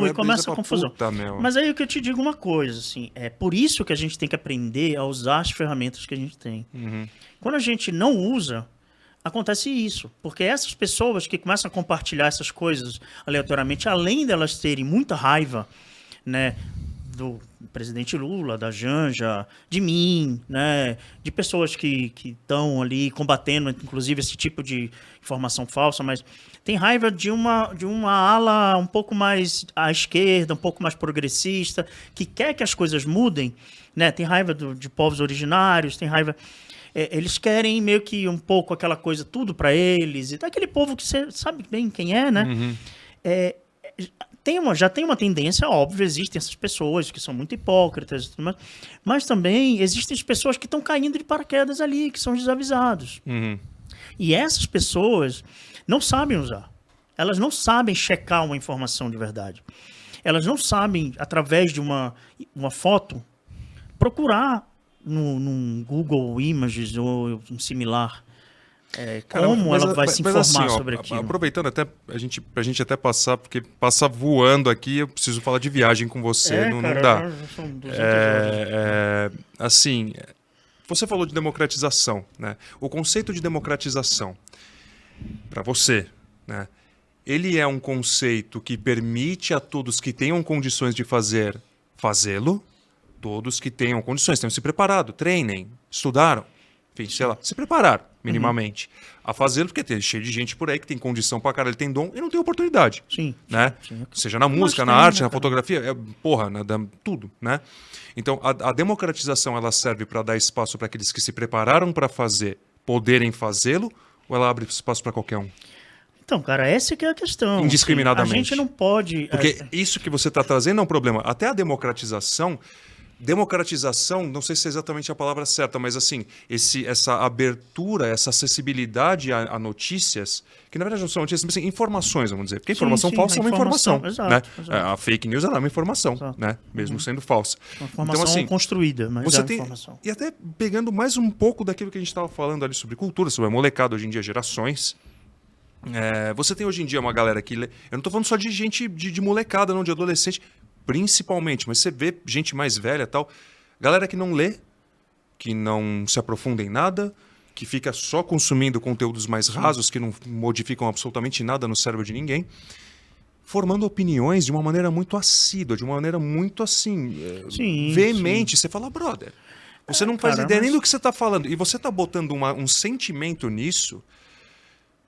S2: E começa a confusão.
S1: Puta,
S2: mas aí o que eu te digo uma coisa, assim, é por isso que a gente tem que aprender a usar as ferramentas que a gente tem. Quando a gente não usa, acontece isso. Porque essas pessoas que começam a compartilhar essas coisas aleatoriamente, além delas terem muita raiva, né, do presidente Lula, da Janja, de mim, né, de pessoas que estão ali combatendo, inclusive, esse tipo de informação falsa, mas tem raiva de uma ala um pouco mais à esquerda, um pouco mais progressista, que quer que as coisas mudem, né? Tem raiva de povos originários, tem raiva... eles querem meio que um pouco aquela coisa, tudo para eles, e daquele povo que você sabe bem quem é, né? Já tem uma tendência, óbvio, existem essas pessoas que são muito hipócritas e tudo mais, mas também existem as pessoas que estão caindo de paraquedas ali, que são desavisados. E essas pessoas não sabem usar. Elas não sabem checar uma informação de verdade. Elas não sabem, através de uma foto, procurar num Google Images ou um similar, como ela vai se informar
S1: assim,
S2: sobre aquilo.
S1: Aproveitando até pra gente até passar, porque passar voando aqui, eu preciso falar de viagem com você, não dá.
S2: São 200 horas.
S1: Assim, você falou de democratização, né? O conceito de democratização, para você, né? Ele é um conceito que permite a todos que tenham condições de fazê-lo, todos que tenham condições, tenham se preparado, treinem, estudaram, enfim, sei lá, se prepararam minimamente a fazê-lo, porque tem cheio de gente por aí que tem condição pra caralho, tem dom e não tem oportunidade.
S2: Sim.
S1: Né?
S2: Sim.
S1: Seja na música, na arte, na fotografia, tudo, né? Então, a democratização, ela serve para dar espaço para aqueles que se prepararam para fazer, poderem fazê-lo, ou ela abre espaço para qualquer um?
S2: Então, cara, essa que é a questão.
S1: Indiscriminadamente.
S2: A gente não pode...
S1: Porque isso que você está trazendo é um problema. Até a democratização, não sei se é exatamente a palavra certa, mas assim, essa abertura, essa acessibilidade a notícias, que na verdade não são notícias, mas assim, informações, vamos dizer. Porque informação falsa é uma informação.
S2: Exato,
S1: né?
S2: exato.
S1: A fake news ela é uma informação, né? Mesmo sendo falsa.
S2: Uma informação
S1: então, assim,
S2: construída, mas
S1: você
S2: é
S1: tem,
S2: informação.
S1: E até pegando mais um pouco daquilo que a gente estava falando ali sobre cultura, sobre a molecada hoje em dia, gerações. Você tem hoje em dia uma galera que lê. Eu não estou falando só de gente de molecada, não, de adolescente, principalmente, mas você vê gente mais velha e tal. Galera que não lê, que não se aprofunda em nada, que fica só consumindo conteúdos mais rasos, que não modificam absolutamente nada no cérebro de ninguém, formando opiniões de uma maneira muito assídua, de uma maneira muito assim, veemente. Você fala, brother, você não faz ideia nem do que você está falando. E você está botando um sentimento nisso.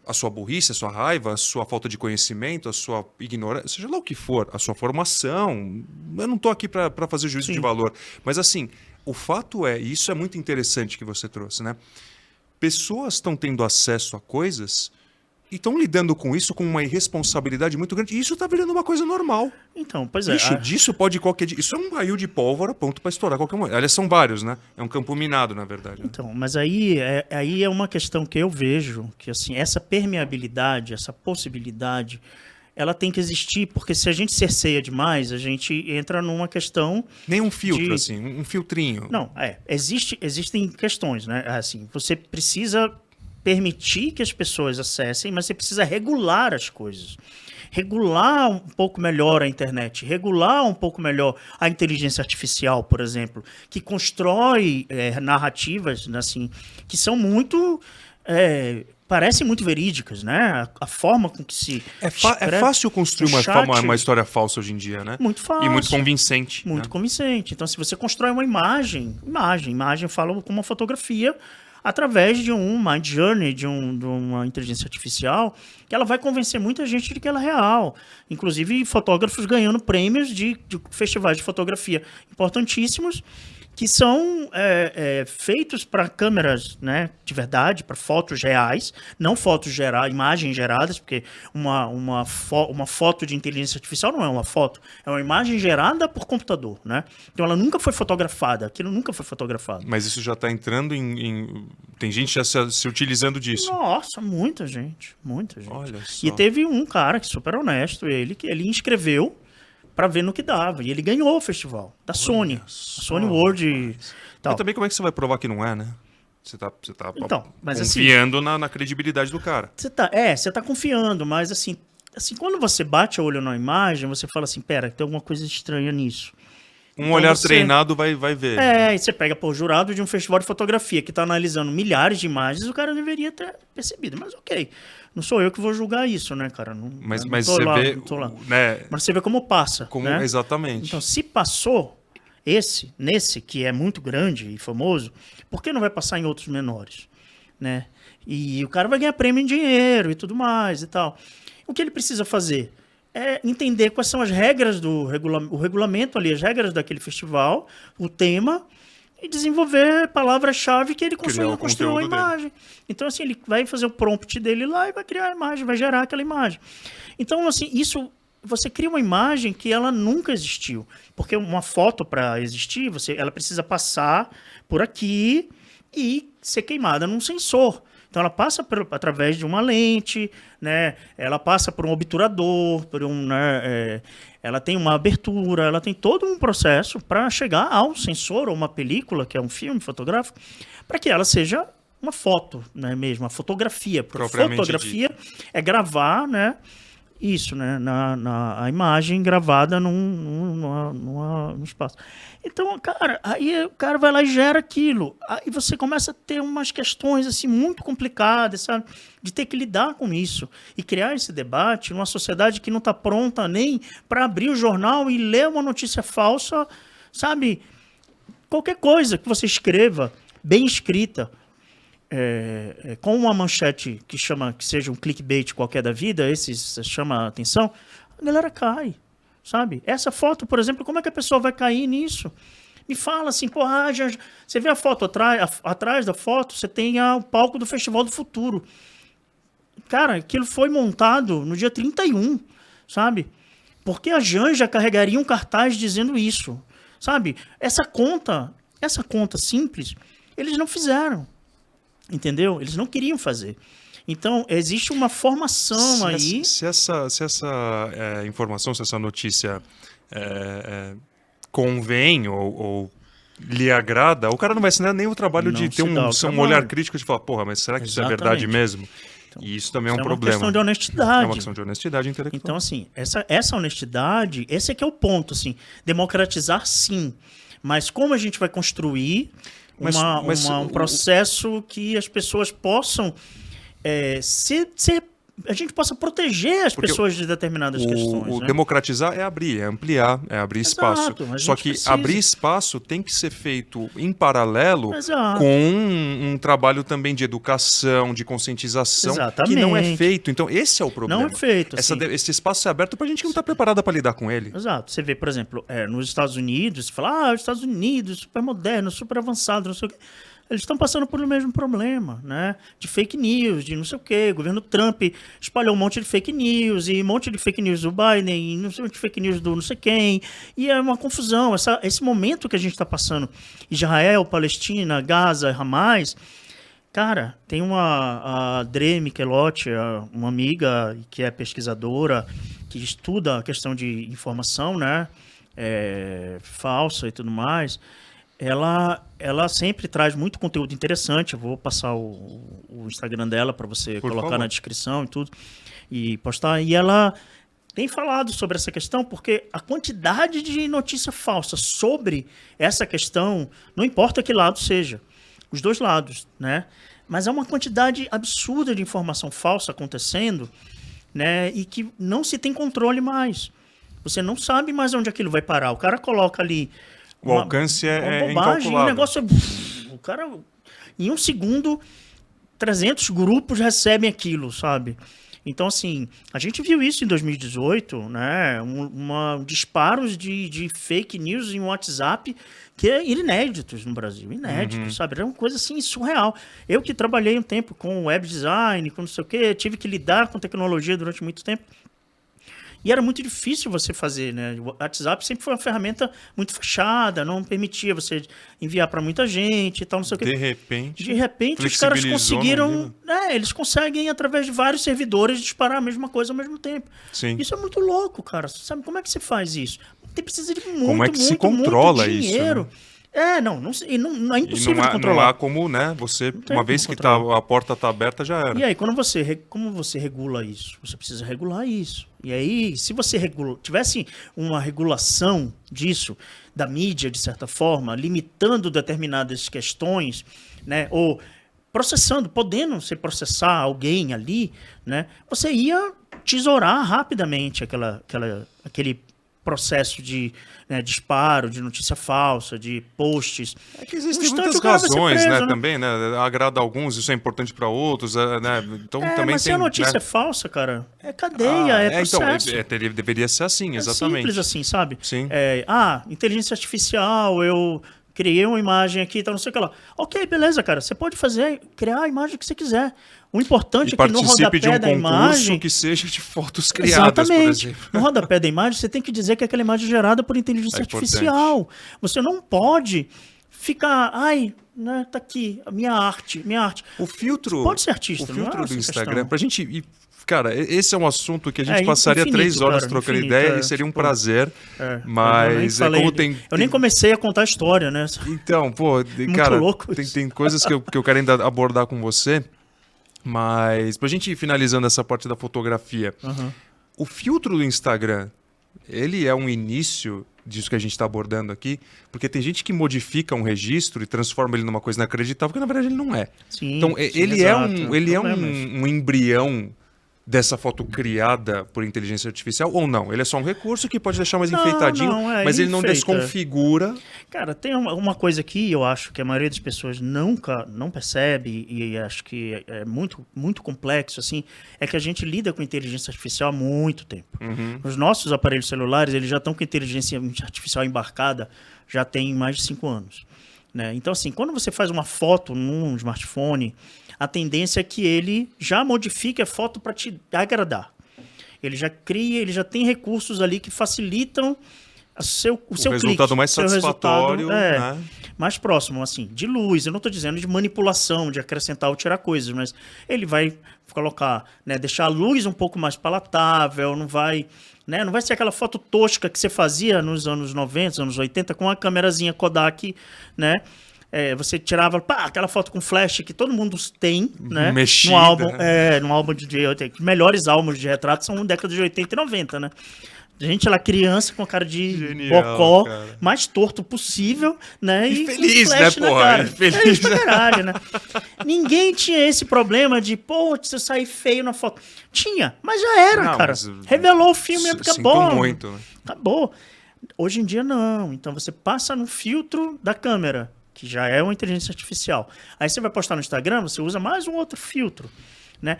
S1: A sua burrice, a sua raiva, a sua falta de conhecimento, a sua ignorância, seja lá o que for, a sua formação. Eu não estou aqui para fazer juízo de valor. Mas assim, o fato e isso é muito interessante que você trouxe, né? Pessoas estão tendo acesso a coisas e estão lidando com isso com uma irresponsabilidade muito grande. E isso está virando uma coisa normal.
S2: Então, pois é.
S1: Bicho, disso pode qualquer dia. Isso é um barril de pólvora, ponto para estourar qualquer momento. Aliás, são vários, né? É um campo minado, na verdade. Né?
S2: Então, mas aí é uma questão que eu vejo, que assim, essa permeabilidade, essa possibilidade, ela tem que existir, porque se a gente cerceia demais, a gente entra numa questão...
S1: Nem um filtro, assim, um filtrinho.
S2: Não, existem questões, né? Assim, você precisa permitir que as pessoas acessem, mas você precisa regular as coisas. Regular um pouco melhor a internet, regular um pouco melhor a inteligência artificial, por exemplo, que constrói narrativas assim, que são muito... parecem muito verídicas, né? A forma com que se...
S1: É fácil construir uma história falsa hoje em dia, né?
S2: Muito fácil.
S1: E muito convincente.
S2: Muito convincente. Então, se você constrói uma imagem fala com uma fotografia, através de um Mind Journey, de uma inteligência artificial, que ela vai convencer muita gente de que ela é real. Inclusive fotógrafos ganhando prêmios de festivais de fotografia importantíssimos, que são feitos para câmeras, né, de verdade, para fotos reais, não fotos imagens geradas, porque uma foto de inteligência artificial não é uma foto, é uma imagem gerada por computador, né? Então ela nunca foi fotografada, aquilo nunca foi fotografado.
S1: Mas isso já está entrando Tem gente já se utilizando disso.
S2: Nossa, muita gente, muita gente.
S1: Olha só.
S2: E teve um cara que super honesto, que ele inscreveu para ver no que dava. E ele ganhou o festival da Sony. A Sony World.
S1: Mas também como é que você vai provar que não é, né? Você tá
S2: então, mas
S1: confiando na credibilidade do cara.
S2: Você tá confiando, mas assim, quando você bate o olho na imagem, você fala assim, pera, tem alguma coisa estranha nisso.
S1: Um então olhar treinado vai ver.
S2: E você pega por jurado de um festival de fotografia que está analisando milhares de imagens, o cara deveria ter percebido. Mas ok, não sou eu que vou julgar isso, né, cara?
S1: Mas você vê... Né?
S2: Mas você vê como passa. Né?
S1: Exatamente.
S2: Então, se passou nesse que é muito grande e famoso, por que não vai passar em outros menores? Né? E o cara vai ganhar prêmio em dinheiro e tudo mais e tal. O que ele precisa fazer? É entender quais são as regras o regulamento ali, as regras daquele festival, o tema, e desenvolver palavras-chave que ele construiu a imagem. Dele. Então, assim, ele vai fazer o prompt dele lá e vai criar a imagem, vai gerar aquela imagem. Então, assim, você cria uma imagem que ela nunca existiu. Porque uma foto, para existir, ela precisa passar por aqui e ser queimada num sensor. Então, ela passa através de uma lente, né? Ela passa por um obturador, ela tem uma abertura, ela tem todo um processo para chegar ao sensor ou uma película, que é um filme fotográfico, para que ela seja uma foto, né, mesmo, uma fotografia. Fotografia é gravar, né, isso, né, a imagem gravada num espaço. Então, cara, aí o cara vai lá e gera aquilo. Aí você começa a ter umas questões assim, muito complicadas, sabe? De ter que lidar com isso. E criar esse debate numa sociedade que não está pronta nem para abrir o jornal e ler uma notícia falsa, sabe? Qualquer coisa que você escreva, bem escrita, com uma manchete que seja um clickbait qualquer da vida, esse chama a atenção, a galera cai. Sabe? Essa foto, por exemplo, como é que a pessoa vai cair nisso? Me fala assim, porra, você vê a foto atrás da foto, você tem o palco do Festival do Futuro. Cara, aquilo foi montado no dia 31, sabe? Porque a Janja carregaria um cartaz dizendo isso, sabe? Essa conta simples, eles não fizeram, entendeu? Eles não queriam fazer. Então, existe uma formação aí...
S1: Se essa informação, se essa notícia convém ou lhe agrada, o cara não vai assinar nem o trabalho de ter um olhar crítico de falar, porra, mas será que isso é verdade mesmo? Então, e isso também é um problema.
S2: É uma questão de honestidade.
S1: É uma questão de honestidade intelectual.
S2: Então, assim, essa honestidade, esse é que é o ponto, assim, democratizar sim, mas como a gente vai construir um processo que as pessoas possam... a gente possa proteger as pessoas de determinadas questões. Né?
S1: Democratizar é abrir, é ampliar, é abrir espaço. Só que abrir espaço tem que ser feito em paralelo com um trabalho também de educação, de conscientização, que não é feito. Então, esse é o problema.
S2: Não é feito.
S1: Esse espaço é aberto para a gente que não está preparada para lidar com ele.
S2: Exato. Você vê, por exemplo, nos Estados Unidos, você fala, os Estados Unidos, super moderno, super avançado, não sei o quê. Eles estão passando por o mesmo problema, né? De fake news, de não sei o quê. O governo Trump espalhou um monte de fake news, e um monte de fake news do Biden, e não sei de fake news do não sei quem. E é uma confusão. Esse momento que a gente está passando, Israel, Palestina, Gaza, Hamas... Cara, tem a Dre Michelotti, uma amiga que é pesquisadora, que estuda a questão de informação, né? Falsa e tudo mais. Ela sempre traz muito conteúdo interessante. Eu vou passar o Instagram dela para você colocar na descrição e tudo, e postar. E ela tem falado sobre essa questão, porque a quantidade de notícia falsa sobre essa questão, não importa que lado seja, os dois lados, né? Mas é uma quantidade absurda de informação falsa acontecendo, né? E que não se tem controle mais. Você não sabe mais onde aquilo vai parar. O cara coloca ali...
S1: O alcance é
S2: bobagem,
S1: incalculável.
S2: O negócio o cara... em um segundo, 300 grupos recebem aquilo, sabe? Então, assim, a gente viu isso em 2018, né? Disparos de fake news em WhatsApp que é inéditos no Brasil, inéditos, sabe? Era uma coisa assim surreal. Eu que trabalhei um tempo com web design, com não sei o quê, tive que lidar com tecnologia durante muito tempo. E era muito difícil você fazer, né? O WhatsApp sempre foi uma ferramenta muito fechada, não permitia você enviar para muita gente e tal, não sei o quê.
S1: De
S2: repente os caras conseguiram... eles conseguem, através de vários servidores, disparar a mesma coisa ao mesmo tempo.
S1: Sim.
S2: Isso é muito louco, cara. Você sabe como é que você faz isso? Você precisa de muito,
S1: como é que
S2: muito,
S1: se controla
S2: muito dinheiro.
S1: Isso, né?
S2: Não é impossível de controlar.
S1: Não há como, né? Você, uma vez que a porta está aberta, já era.
S2: E aí, como você regula isso? Você precisa regular isso. E aí, se você tivesse uma regulação disso, da mídia, de certa forma, limitando determinadas questões, né? Ou podendo você processar alguém ali, né? Você ia tesourar rapidamente aquele processo de disparo, de notícia falsa, de posts.
S1: É que existem muitas razões, preso, né? Também, né? Agrada a alguns, isso é importante para outros, né? Então também
S2: mas
S1: tem,
S2: se a notícia é falsa, cara, é cadeia, é processo.
S1: Então, deveria ser assim, exatamente.
S2: É simples assim, sabe?
S1: Sim.
S2: Inteligência artificial, eu criei uma imagem aqui, tá, não sei o que lá. Ok, beleza, cara, você pode criar a imagem que você quiser. O importante é que no rodapé da imagem...
S1: que seja de fotos criadas, por exemplo.
S2: No rodapé da imagem, você tem que dizer que aquela imagem é gerada por inteligência artificial. Você não pode ficar... né, tá aqui, a minha arte.
S1: O filtro...
S2: Você pode ser artista,
S1: o filtro do Instagram,
S2: questão.
S1: Pra gente... Cara, esse é um assunto que a gente passaria
S2: infinito,
S1: 3 horas trocando ideia e seria um prazer. Mas
S2: eu nem comecei a contar a história, né?
S1: Então, cara, tem coisas que eu quero ainda abordar com você. Mas pra gente ir finalizando essa parte da fotografia, o filtro do Instagram, ele é um início disso que a gente está abordando aqui, porque tem gente que modifica um registro e transforma ele numa coisa inacreditável, que na verdade ele não é.
S2: Sim,
S1: então, ele
S2: exato.
S1: é um embrião dessa foto criada por inteligência artificial ou não? Ele é só um recurso que pode deixar mais enfeitadinho, mas ele não desconfigura.
S2: Cara, tem uma coisa que eu acho que a maioria das pessoas não percebe, e acho que é muito, muito complexo, assim, é que a gente lida com inteligência artificial há muito tempo. Os nossos aparelhos celulares, eles já estão com inteligência artificial embarcada já tem mais de 5 anos. Né? Então, assim, quando você faz uma foto num smartphone, a tendência é que ele já modifique a foto para te agradar. Ele já tem recursos ali que facilitam o seu
S1: resultado
S2: clique,
S1: mais satisfatório, né?
S2: Mais próximo, assim, de luz. Eu não estou dizendo de manipulação, de acrescentar ou tirar coisas, mas ele vai colocar, né, deixar a luz um pouco mais palatável, não vai ser aquela foto tosca que você fazia nos anos 90, anos 80, com a câmerazinha Kodak, né? Você tirava aquela foto com flash que todo mundo tem, né?
S1: Mexida.
S2: No álbum de melhores álbuns de retrato são década de 80 e 90, né? Gente lá criança com a cara de bocó, mais torto possível, né?
S1: E feliz, né, porra?
S2: Feliz pra caralho, né? Ninguém tinha esse problema de, se eu sair feio na foto. Tinha, mas já era, cara. Revelou o filme, acabou.
S1: Muito, né?
S2: Acabou. Hoje em dia, não. Então, você passa no filtro da câmera, que já é uma inteligência artificial. Aí você vai postar no Instagram, você usa mais um outro filtro. Né?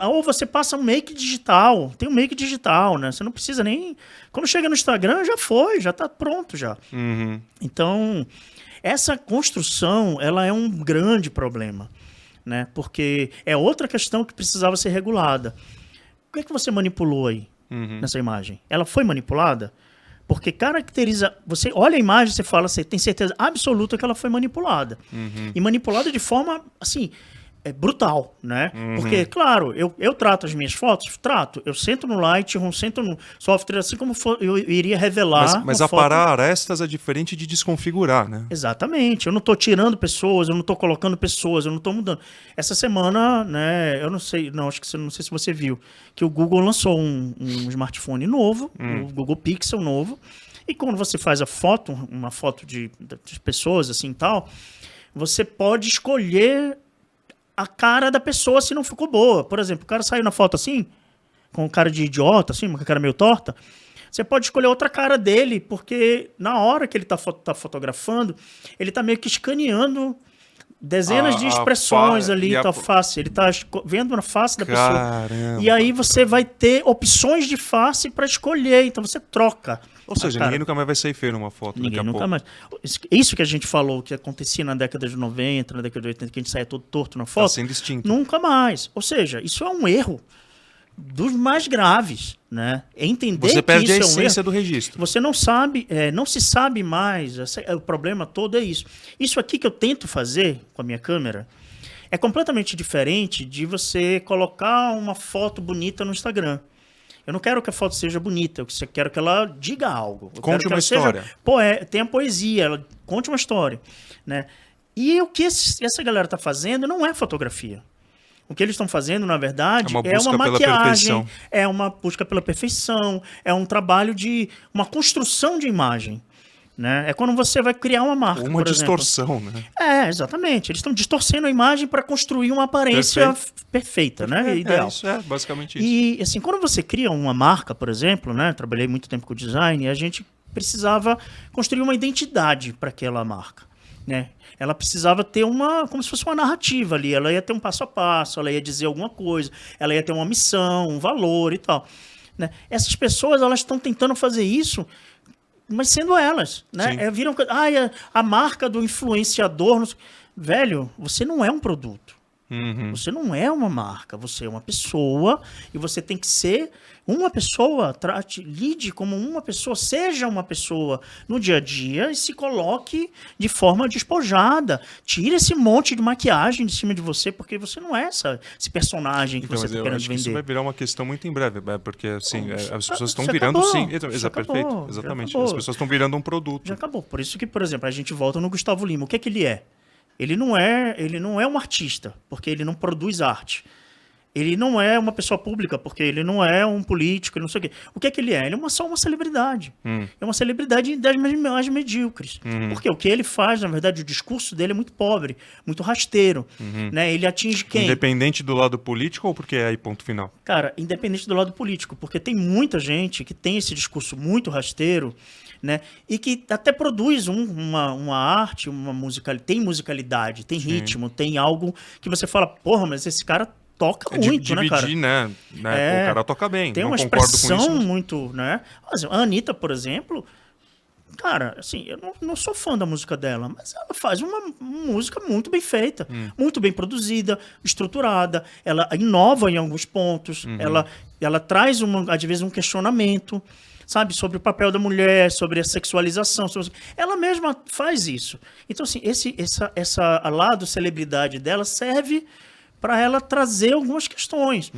S2: Ou você passa um make digital, tem um make digital, né? Você não precisa nem... Quando chega no Instagram, já está pronto já. Então, essa construção, ela é um grande problema, né? Porque é outra questão que precisava ser regulada. O que é que você manipulou aí nessa imagem? Ela foi manipulada? Porque caracteriza... Você olha a imagem, você fala, você tem certeza absoluta que ela foi manipulada. E manipulada de forma, assim... brutal, né? Porque, claro, eu trato as minhas fotos, eu sento no Lightroom, sento no software, assim como eu iria revelar.
S1: Mas aparar arestas é diferente de desconfigurar, né?
S2: Exatamente. Eu não estou tirando pessoas, eu não estou colocando pessoas, eu não estou mudando. Essa semana, né, eu não sei se você viu, que o Google lançou um smartphone novo, o Google Pixel novo, e quando você faz uma foto de pessoas, assim, tal, você pode escolher a cara da pessoa se não ficou boa. Por exemplo, o cara saiu na foto assim, com cara de idiota, assim, uma cara meio torta. Você pode escolher outra cara dele, porque na hora que ele tá fotografando, ele tá meio que escaneando dezenas de expressões ali, tua face. Ele tá vendo na face da pessoa. E aí você vai ter opções de face para escolher. Então você troca.
S1: Ou seja, ninguém nunca mais vai sair feio numa foto.
S2: Ninguém nunca mais. Isso que a gente falou, que acontecia na década de 90, na década de 80, que a gente saia todo torto na foto.
S1: Tá sendo extinto.
S2: Nunca mais. Ou seja, isso é um erro dos mais graves, né? É entender
S1: você perde
S2: que isso
S1: a essência
S2: é um erro.
S1: Do registro.
S2: Você não sabe, não se sabe mais. O problema todo é isso. Isso aqui que eu tento fazer com a minha câmera é completamente diferente de você colocar uma foto bonita no Instagram. Eu não quero que a foto seja bonita, eu quero que ela diga algo.
S1: Conte uma história.
S2: Tenha poesia, ela conte uma história, né? E o que essa galera está fazendo não é fotografia. O que eles estão fazendo, na verdade, é uma maquiagem, é uma busca pela perfeição, é um trabalho de uma construção de imagem. Né? É quando você vai criar uma marca.
S1: Uma distorção, né?
S2: Exatamente. Eles estão distorcendo a imagem para construir uma aparência perfeita, né? Ideal.
S1: Isso, basicamente isso.
S2: E assim, quando você cria uma marca, por exemplo, né? Trabalhei muito tempo com design, e a gente precisava construir uma identidade para aquela marca. Né? Ela precisava ter como se fosse uma narrativa ali. Ela ia ter um passo a passo, ela ia dizer alguma coisa, ela ia ter uma missão, um valor e tal. Né? Essas pessoas, elas estão tentando fazer isso, mas sendo elas, né? Viram a marca do influenciador. Velho, você não é um produto. Uhum. Você não é uma marca, você é uma pessoa e você tem que ser uma pessoa, lide como uma pessoa, seja uma pessoa no dia a dia e se coloque de forma despojada. Tire esse monte de maquiagem de cima de você, porque você não é esse personagem que você está querendo vender.
S1: Isso vai virar uma questão muito em breve, porque assim, as pessoas estão virando perfeito, exatamente. As pessoas estão virando um produto.
S2: Já acabou. Por isso que, por exemplo, a gente volta no Gustavo Lima. O que é que ele é? Ele não é um artista, porque ele não produz arte. Ele não é uma pessoa pública, porque ele não é um político, não sei o quê. O que é que ele é? Ele é só uma celebridade. É uma celebridade das mais medíocres. Porque o que ele faz, na verdade, o discurso dele é muito pobre, muito rasteiro. Né? Ele atinge quem?
S1: Independente do lado político ou porque é aí ponto final?
S2: Cara, independente do lado político, porque tem muita gente que tem esse discurso muito rasteiro, né? E que até produz uma arte, tem musicalidade, tem ritmo, tem algo que você fala, porra, mas esse cara toca muito, né, cara?
S1: Né? O cara toca bem.
S2: Tem uma expressão muito, né? A Anitta, por exemplo, cara, assim, eu não sou fã da música dela, mas ela faz uma música muito bem feita, muito bem produzida, estruturada, ela inova em alguns pontos, ela traz, às vezes, um questionamento, sabe, sobre o papel da mulher, sobre a sexualização. Ela mesma faz isso. Então, assim, essa lado celebridade dela serve para ela trazer algumas questões.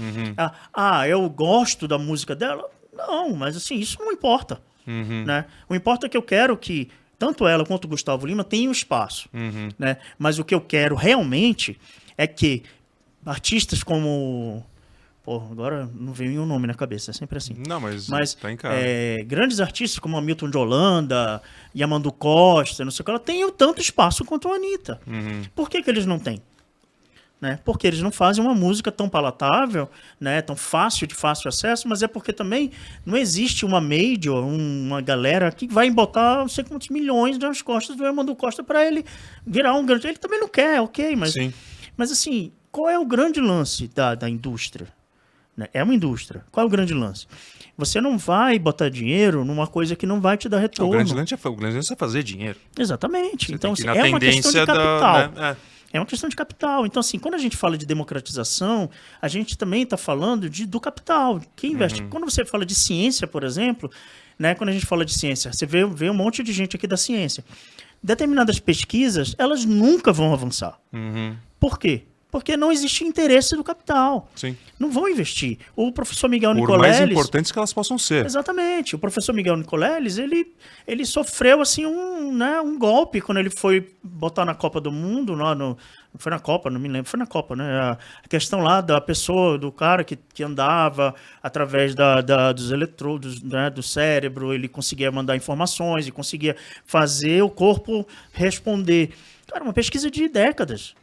S2: Eu gosto da música dela? Não, mas assim, isso não importa. Né? O importa é que eu quero que tanto ela quanto o Gustavo Lima tenham espaço. Né? Mas o que eu quero realmente é que artistas como... Pô, agora não veio nenhum nome na cabeça, é sempre assim.
S1: Não, mas tá em casa.
S2: Grandes artistas como Hamilton de Holanda, Yamandu Costa, não sei o que, ela tem tanto espaço quanto a Anitta. Por que eles não têm? Né? Porque eles não fazem uma música tão palatável, né? Tão fácil acesso, mas é porque também não existe uma major, uma galera que vai botar não sei quantos milhões nas costas do Yamandu Costa para ele virar um grande... Ele também não quer, ok, mas assim, qual é o grande lance da indústria? É uma indústria. Qual é o grande lance? Você não vai botar dinheiro numa coisa que não vai te dar retorno.
S1: O grande lance é fazer dinheiro.
S2: Exatamente.
S1: Você
S2: então, assim, é uma questão de capital. É uma questão de capital. Então, assim, quando a gente fala de democratização, a gente também está falando do capital. Quem investe? Quando você fala de ciência, por exemplo, né, quando a gente fala de ciência, você vê um monte de gente aqui da ciência. Determinadas pesquisas, elas nunca vão avançar. Por quê? Porque não existe interesse do capital.
S1: Sim.
S2: Não vão investir. O professor Miguel Nicoleles...
S1: Por mais importantes que elas possam ser.
S2: Exatamente. O professor Miguel Nicoleles, ele sofreu assim, um golpe quando ele foi botar na Copa do Mundo, não foi na Copa, não me lembro, foi na Copa, né? A questão lá da pessoa, do cara que andava através dos eletrodos, né, do cérebro, ele conseguia mandar informações e conseguia fazer o corpo responder. Cara, uma pesquisa de décadas.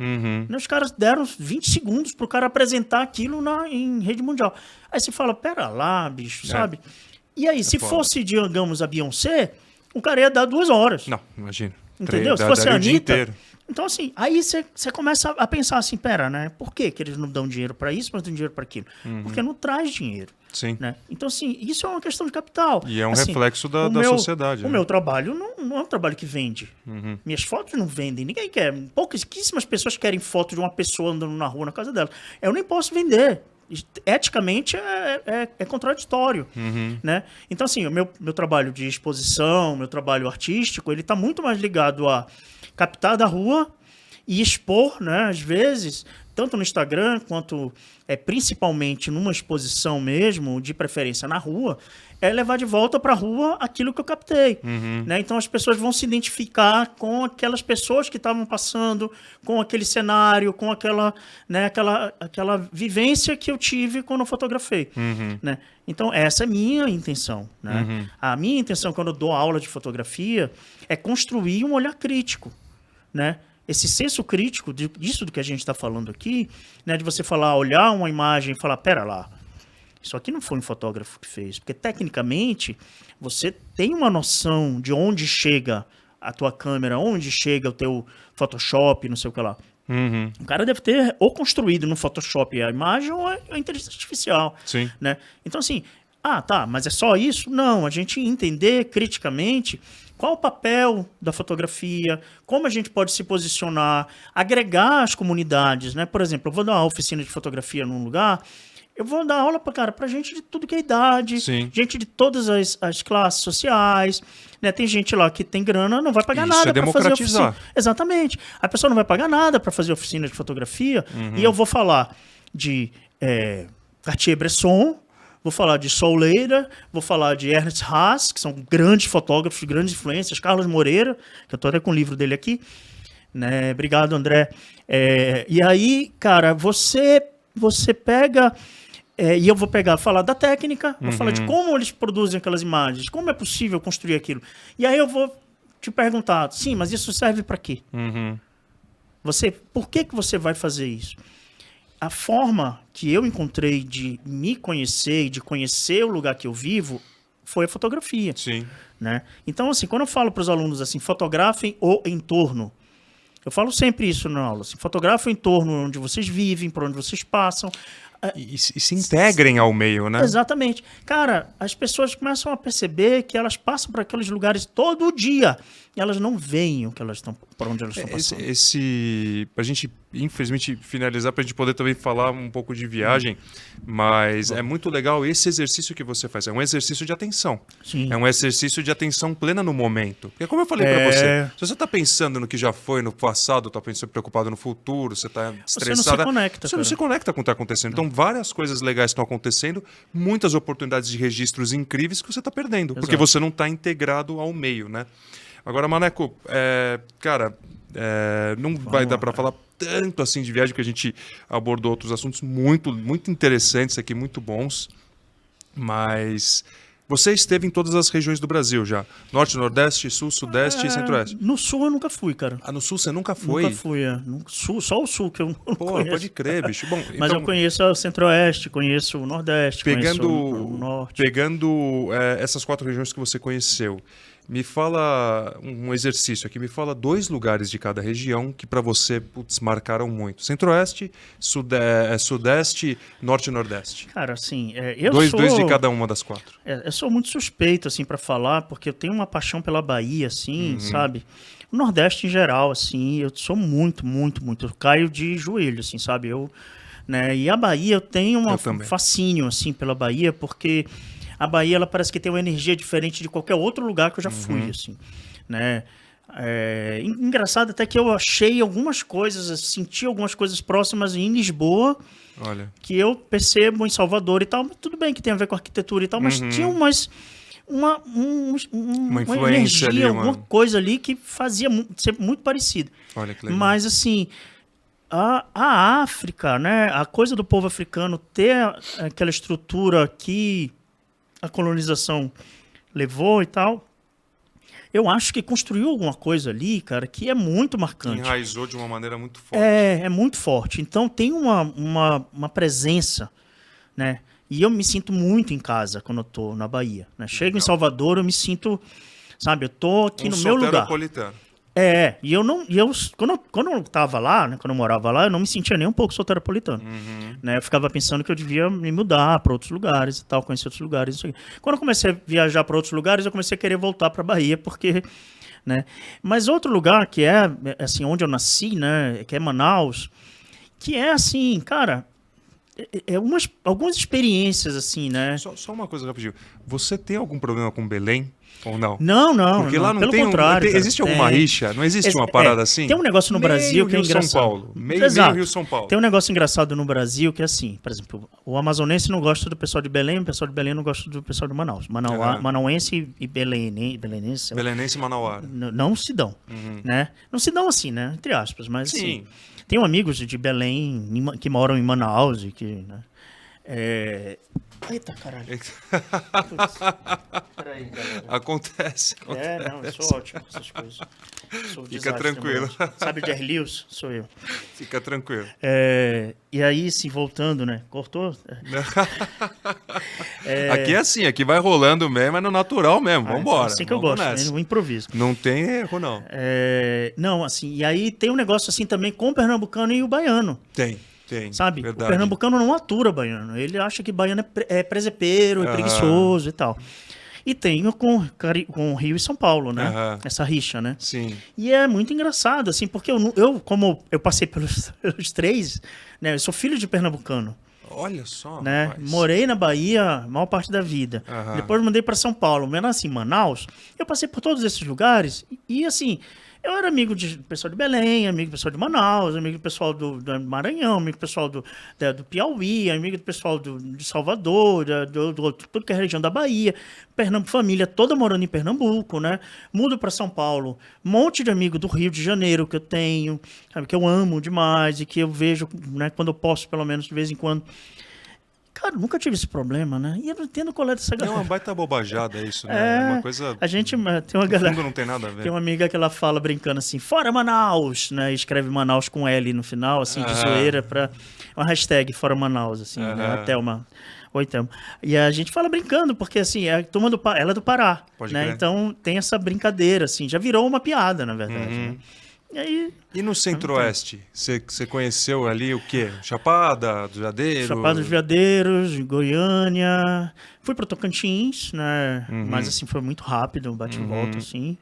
S2: Os caras deram 20 segundos pro cara apresentar aquilo em rede mundial. Aí você fala, pera lá, bicho, sabe? E aí, se fosse, digamos, a Beyoncé, o cara ia dar 2 horas.
S1: Não, imagina.
S2: Entendeu? Se fosse a Anitta, Então, assim, aí você começa a pensar assim, pera, né? Por que eles não dão dinheiro para isso, mas dão dinheiro para aquilo? Porque não traz dinheiro.
S1: Sim.
S2: Né? Então, assim, isso é uma questão de capital.
S1: E é um
S2: assim,
S1: reflexo da sociedade.
S2: O meu trabalho não é um trabalho que vende. Minhas fotos não vendem, ninguém quer. Pouquíssimas pessoas querem foto de uma pessoa andando na rua, na casa dela. Eu nem posso vender. Eticamente é contraditório. Né? Então, assim, o meu trabalho de exposição, meu trabalho artístico, ele está muito mais ligado a captar da rua e expor, né, às vezes, tanto no Instagram quanto principalmente numa exposição mesmo, de preferência na rua, é levar de volta para a rua aquilo que eu captei. Né? Então as pessoas vão se identificar com aquelas pessoas que estavam passando, com aquele cenário, com aquela vivência que eu tive quando eu fotografei. Né? Então essa é a minha intenção. Né? A minha intenção quando eu dou aula de fotografia é construir um olhar crítico. Né? Esse senso crítico disso do que a gente está falando aqui, né, de você olhar uma imagem e falar, pera lá, isso aqui não foi um fotógrafo que fez, porque tecnicamente você tem uma noção de onde chega a tua câmera, onde chega o teu Photoshop, não sei o que lá. O cara deve ter ou construído no Photoshop a imagem ou a inteligência artificial.
S1: Sim.
S2: Né? Então assim, tá, mas é só isso? Não, a gente entender criticamente qual o papel da fotografia, como a gente pode se posicionar, agregar as comunidades, né? Por exemplo, eu vou dar uma oficina de fotografia num lugar, eu vou dar aula para gente de tudo que é idade,
S1: Sim.
S2: gente de todas as classes sociais, né? Tem gente lá que tem grana, não vai pagar nada para fazer oficina. Exatamente. A pessoa não vai pagar nada para fazer oficina de fotografia, e eu vou falar de Cartier-Bresson, vou falar de Souleira, vou falar de Ernest Haas, que são grandes fotógrafos, grandes influências, Carlos Moreira, que eu estou até com o livro dele aqui. Né? Obrigado, André. E aí, cara, você pega... e eu vou falar da técnica, vou falar de como eles produzem aquelas imagens, como é possível construir aquilo. E aí eu vou te perguntar, sim, mas isso serve para quê? Por que você vai fazer isso? A forma que eu encontrei de me conhecer e de conhecer o lugar que eu vivo foi a fotografia.
S1: Sim.
S2: Né? Então, assim, quando eu falo para os alunos assim, fotografem o entorno, eu falo sempre isso na aula. Assim, fotografem o entorno onde vocês vivem, por onde vocês passam.
S1: E se integrem ao meio, né?
S2: Exatamente. Cara, as pessoas começam a perceber que elas passam por aqueles lugares todo dia e elas não veem o que elas estão, por onde elas estão passando.
S1: Pra gente, infelizmente, finalizar, pra gente poder também falar um pouco de viagem, mas é muito legal esse exercício que você faz. É um exercício de atenção.
S2: Sim.
S1: É um exercício de atenção plena no momento. Porque como eu falei pra você, se você tá pensando no que já foi, no passado, tá pensando preocupado no futuro, você tá estressado.
S2: Você não se conecta.
S1: Você não se conecta com o que tá acontecendo. Então, várias coisas legais estão acontecendo, muitas oportunidades de registros incríveis que você tá perdendo.
S2: Exato.
S1: Porque você não tá integrado ao meio, né? Agora, Maneco, não vai dar para falar tanto assim de viagem, que a gente abordou outros assuntos muito, muito interessantes aqui, muito bons. Mas você esteve em todas as regiões do Brasil já? Norte, Nordeste, Sul, Sudeste e Centro-Oeste?
S2: No Sul eu nunca fui, cara.
S1: No Sul você nunca foi?
S2: Nunca fui, Sul, só o Sul que eu não conheço.
S1: Pode crer, bicho. Bom,
S2: mas
S1: então,
S2: eu conheço o Centro-Oeste, conheço o Nordeste, conheço o Norte.
S1: Pegando essas 4 regiões que você conheceu, me fala um exercício aqui, me fala 2 lugares de cada região que para você, marcaram muito. Centro-Oeste, Sudeste, Norte e Nordeste.
S2: Cara, assim,
S1: dois de cada uma das 4.
S2: Eu sou muito suspeito, assim, para falar, porque eu tenho uma paixão pela Bahia, assim, sabe? O Nordeste em geral, assim, eu sou muito, muito, muito. Eu caio de joelho, assim, sabe? E a Bahia, eu tenho um fascínio, assim, pela Bahia, porque a Bahia, ela parece que tem uma energia diferente de qualquer outro lugar que eu já fui, assim, né? Engraçado até que eu achei algumas coisas, senti algumas coisas próximas em Lisboa,
S1: olha,
S2: que eu percebo em Salvador e tal, mas tudo bem que tem a ver com arquitetura e tal, mas tinha uma
S1: influência
S2: energia,
S1: ali,
S2: alguma coisa ali que fazia ser muito parecido.
S1: Olha que legal.
S2: Mas assim, a África, né, a coisa do povo africano ter aquela estrutura que a colonização levou e tal, eu acho que construiu alguma coisa ali, cara, que é muito marcante.
S1: Enraizou de uma maneira muito forte.
S2: É muito forte. Então tem uma presença, né? E eu me sinto muito em casa quando eu tô na Bahia, né? Chego em Salvador, eu me sinto, sabe, eu tô aqui no meu lugar. E eu não. Quando eu tava lá, né, quando eu morava lá, eu não me sentia nem um pouco soteropolitano. Né? Eu ficava pensando que eu devia me mudar para outros lugares e tal, conhecer outros lugares. Isso aqui. Quando eu comecei a viajar para outros lugares, eu comecei a querer voltar para Bahia, porque. Né? Mas outro lugar que é, assim, onde eu nasci, né, que é Manaus, que é assim, cara. Algumas experiências, assim, né?
S1: Só uma coisa rapidinho. Você tem algum problema com Belém ou não?
S2: Não.
S1: Porque lá não
S2: pelo
S1: tem
S2: contrário.
S1: existe alguma rixa? Não existe uma parada assim?
S2: Tem um negócio no Brasil que é engraçado.
S1: São Paulo. Meio Rio São Paulo.
S2: Tem um negócio engraçado no Brasil que é assim, por exemplo, o amazonense não gosta do pessoal de Belém, o pessoal de Belém não gosta do pessoal de Manaus. Manauense e belenense.
S1: Belenense e manauara.
S2: Não se dão, né? Não se dão assim, né? Entre aspas, mas sim. Assim, tenho amigos de Belém que moram em Manaus e que... Né? Eita, caralho. Peraí, galera.
S1: Acontece.
S2: Não, eu sou ótimo com essas coisas.
S1: Fica tranquilo.
S2: Sabe o Jerry Lewis? Sou eu.
S1: Fica tranquilo.
S2: E aí, se voltando, né? Cortou?
S1: Aqui é assim, aqui vai rolando mesmo, é no natural mesmo. Vambora.
S2: Assim que eu gosto, né? No improviso.
S1: Não tem erro, não.
S2: Não, assim, e aí tem um negócio assim também com o pernambucano e o baiano.
S1: Tem.
S2: Sabe?
S1: Verdade.
S2: O pernambucano não atura baiano. Ele acha que baiano é presepeiro, é preguiçoso e tal. E tem com Rio e São Paulo, né? Essa rixa, né?
S1: Sim.
S2: E é muito engraçado, assim, porque como eu passei pelos três, né? Eu sou filho de pernambucano.
S1: Olha só,
S2: né?
S1: rapaz.
S2: Morei na Bahia a maior parte da vida. Depois mudei para São Paulo. Mas assim, Manaus, eu passei por todos esses lugares e assim... Eu era amigo do pessoal de Belém, amigo do pessoal de Manaus, amigo do pessoal do Maranhão, amigo do pessoal do Piauí, amigo do pessoal de Salvador, tudo que é região da Bahia, família toda morando em Pernambuco, né? Mudo para São Paulo, um monte de amigo do Rio de Janeiro que eu tenho, sabe, que eu amo demais e que eu vejo, né, quando eu posso, pelo menos de vez em quando. Cara, nunca tive esse problema, né? E eu não entendo qual é dessa galera.
S1: É uma baita bobajada isso, né? Uma coisa...
S2: A gente tem uma galera...
S1: No fundo não tem nada a ver.
S2: Tem uma amiga que ela fala brincando assim, fora Manaus, né? Escreve Manaus com L no final, assim, de zoeira, pra... Uma hashtag fora Manaus, assim, né? A Thelma. Oi, Thelma. E a gente fala brincando, porque assim, a turma ela é do Pará,
S1: Pode
S2: né?
S1: crer.
S2: Então tem essa brincadeira, assim, já virou uma piada, na verdade, né?
S1: E no Centro-Oeste? Você conheceu ali o quê? Chapada, dos Veadeiros?
S2: Chapada dos Veadeiros, Goiânia. Fui para Tocantins, né? Mas assim, foi muito rápido, bate e volta, assim.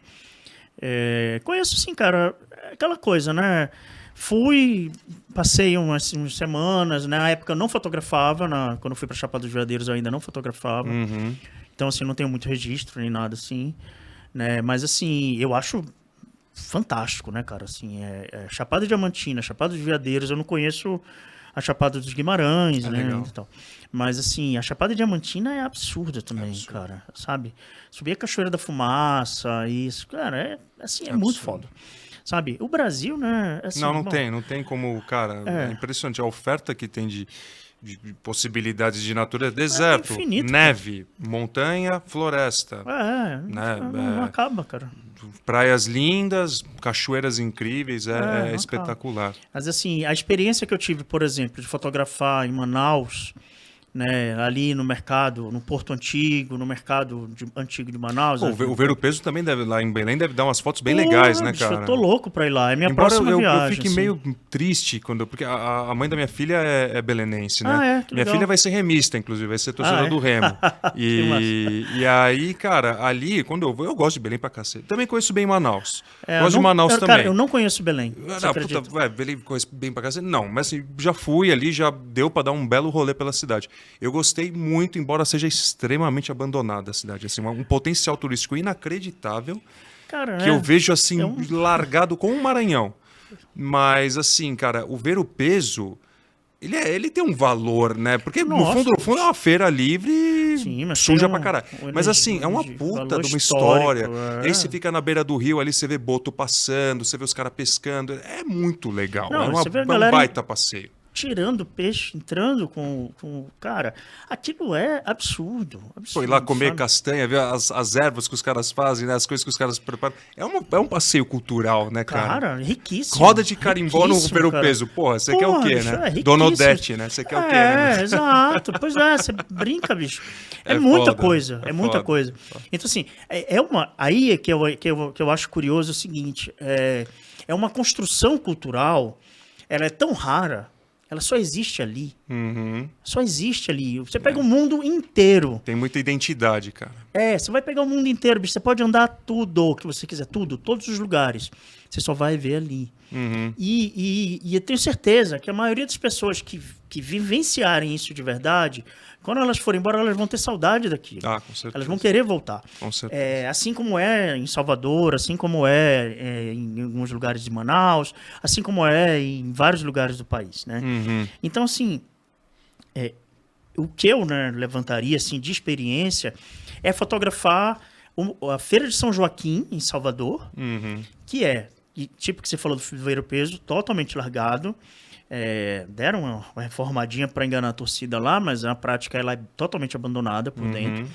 S2: Conheço, sim, cara, aquela coisa, né? Passei umas semanas, né? Na época eu não fotografava, quando eu fui para Chapada dos Veadeiros eu ainda não fotografava. Então, assim, não tenho muito registro nem nada assim, né? Mas, assim, eu acho... fantástico, né, cara? Assim, Chapada Diamantina, Chapada dos Veadeiros, eu não conheço a Chapada dos Guimarães, né?
S1: Legal.
S2: Então. Mas, assim, a Chapada Diamantina é absurda também, cara, sabe? Subir a Cachoeira da Fumaça, isso, cara, é muito foda. Sabe? O Brasil, né? Assim,
S1: não tem como, cara, é impressionante. A oferta que tem de possibilidades de natureza, deserto,
S2: infinito,
S1: neve, montanha, floresta. Né?
S2: Não acaba, cara.
S1: Praias lindas, cachoeiras incríveis, é espetacular.
S2: Mas assim, a experiência que eu tive, por exemplo, de fotografar em Manaus, né, ali no mercado, no Porto Antigo, no mercado antigo de Manaus.
S1: O Ver o Peso também lá em Belém deve dar umas fotos bem legais, né, cara?
S2: Eu tô louco pra ir lá, é minha
S1: Embora
S2: próxima viagem.
S1: Eu fique
S2: assim.
S1: meio triste, porque a mãe da minha filha é belenense, né? Minha filha vai ser remista, inclusive, vai ser torcedora do Remo. E aí, cara, ali, quando eu gosto de Belém pra cacete. Também conheço bem Manaus. Gosto de Manaus também.
S2: Cara, eu não conheço Belém.
S1: Belém conheço bem pra cacete? Não, mas assim, já fui ali, já deu pra dar um belo rolê pela cidade. Eu gostei muito, embora seja extremamente abandonada a cidade. Assim, um potencial turístico inacreditável, cara, que eu vejo assim, largado com o Maranhão. Mas assim, cara, o Ver o Peso, ele tem um valor, né? Porque no fundo é uma feira livre, suja pra caralho. Mas assim, é uma puta de uma história. E aí você fica na beira do rio ali, você vê boto passando, você vê os caras pescando. É muito legal. É um baita passeio.
S2: tirando peixe, entrando com... Cara, aquilo é absurdo.
S1: Foi lá comer
S2: sabe?
S1: castanha, ver as ervas que os caras fazem, né? As coisas que os caras preparam. É um passeio cultural, né, cara?
S2: Cara, riquíssimo.
S1: Roda de carimbó no
S2: riquíssimo, cara.
S1: Peso. Porra, você quer o quê,
S2: bicho,
S1: né?
S2: riquíssimo.
S1: Dona Odete, né? Você quer o quê, né?
S2: Exato. Pois é, você brinca, bicho. É
S1: É
S2: muita
S1: foda,
S2: coisa,
S1: é
S2: é muita
S1: foda.
S2: coisa. Então, assim, aí é que eu acho curioso o seguinte, é uma construção cultural, ela é tão rara, ela só existe ali.
S1: Uhum.
S2: Só existe ali. Você pega o mundo inteiro.
S1: Tem muita identidade, cara.
S2: Você vai pegar o mundo inteiro, bicho. Você pode andar tudo o que você quiser, tudo, todos os lugares. Você só vai ver ali.
S1: Uhum.
S2: E eu tenho certeza que a maioria das pessoas que vivenciarem isso de verdade, quando elas forem embora, elas vão ter saudade daquilo.
S1: Ah, com certeza.
S2: Elas vão querer voltar.
S1: Com certeza.
S2: Assim como é em Salvador, assim como em alguns lugares de Manaus, assim como é em vários lugares do país, né?
S1: Uhum.
S2: Então, assim, o que eu, né, levantaria assim, de experiência é fotografar a Feira de São Joaquim, em Salvador,
S1: Uhum.
S2: que tipo que você falou do Ver o Peso, totalmente largado. Deram uma reformadinha para enganar a torcida lá, mas na prática ela é totalmente abandonada por dentro.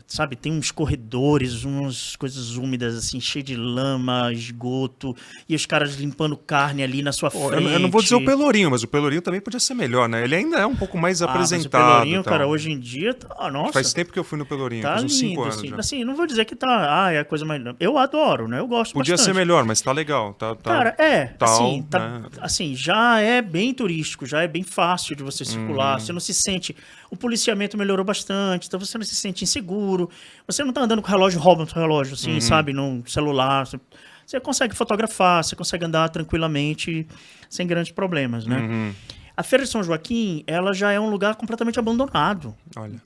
S2: Sabe, tem uns corredores, umas coisas úmidas, assim, cheio de lama, esgoto, e os caras limpando carne ali na sua
S1: Pô,
S2: frente.
S1: eu não vou dizer o Pelourinho, mas o Pelourinho também podia ser melhor, né? Ele ainda é um pouco mais
S2: Mas o
S1: apresentado.
S2: Pelourinho,
S1: e tal.
S2: cara, hoje em dia, nossa,
S1: Faz tempo que eu fui no Pelourinho,
S2: tá
S1: faz uns 5
S2: lindo,
S1: anos
S2: assim.
S1: já.
S2: Assim, não vou dizer que é a coisa mais... Eu adoro, né? Eu gosto
S1: Podia
S2: bastante.
S1: ser melhor, mas tá legal.
S2: Cara,
S1: tal,
S2: né? Assim, já é bem turístico, já é bem fácil de você circular, você não se sente... O policiamento melhorou bastante, então você não se sente inseguro, você não tá andando com o relógio, roubam o seu relógio, assim, sabe, no celular, você consegue fotografar, você consegue andar tranquilamente, sem grandes problemas, né? A Feira de São Joaquim, ela já é um lugar completamente abandonado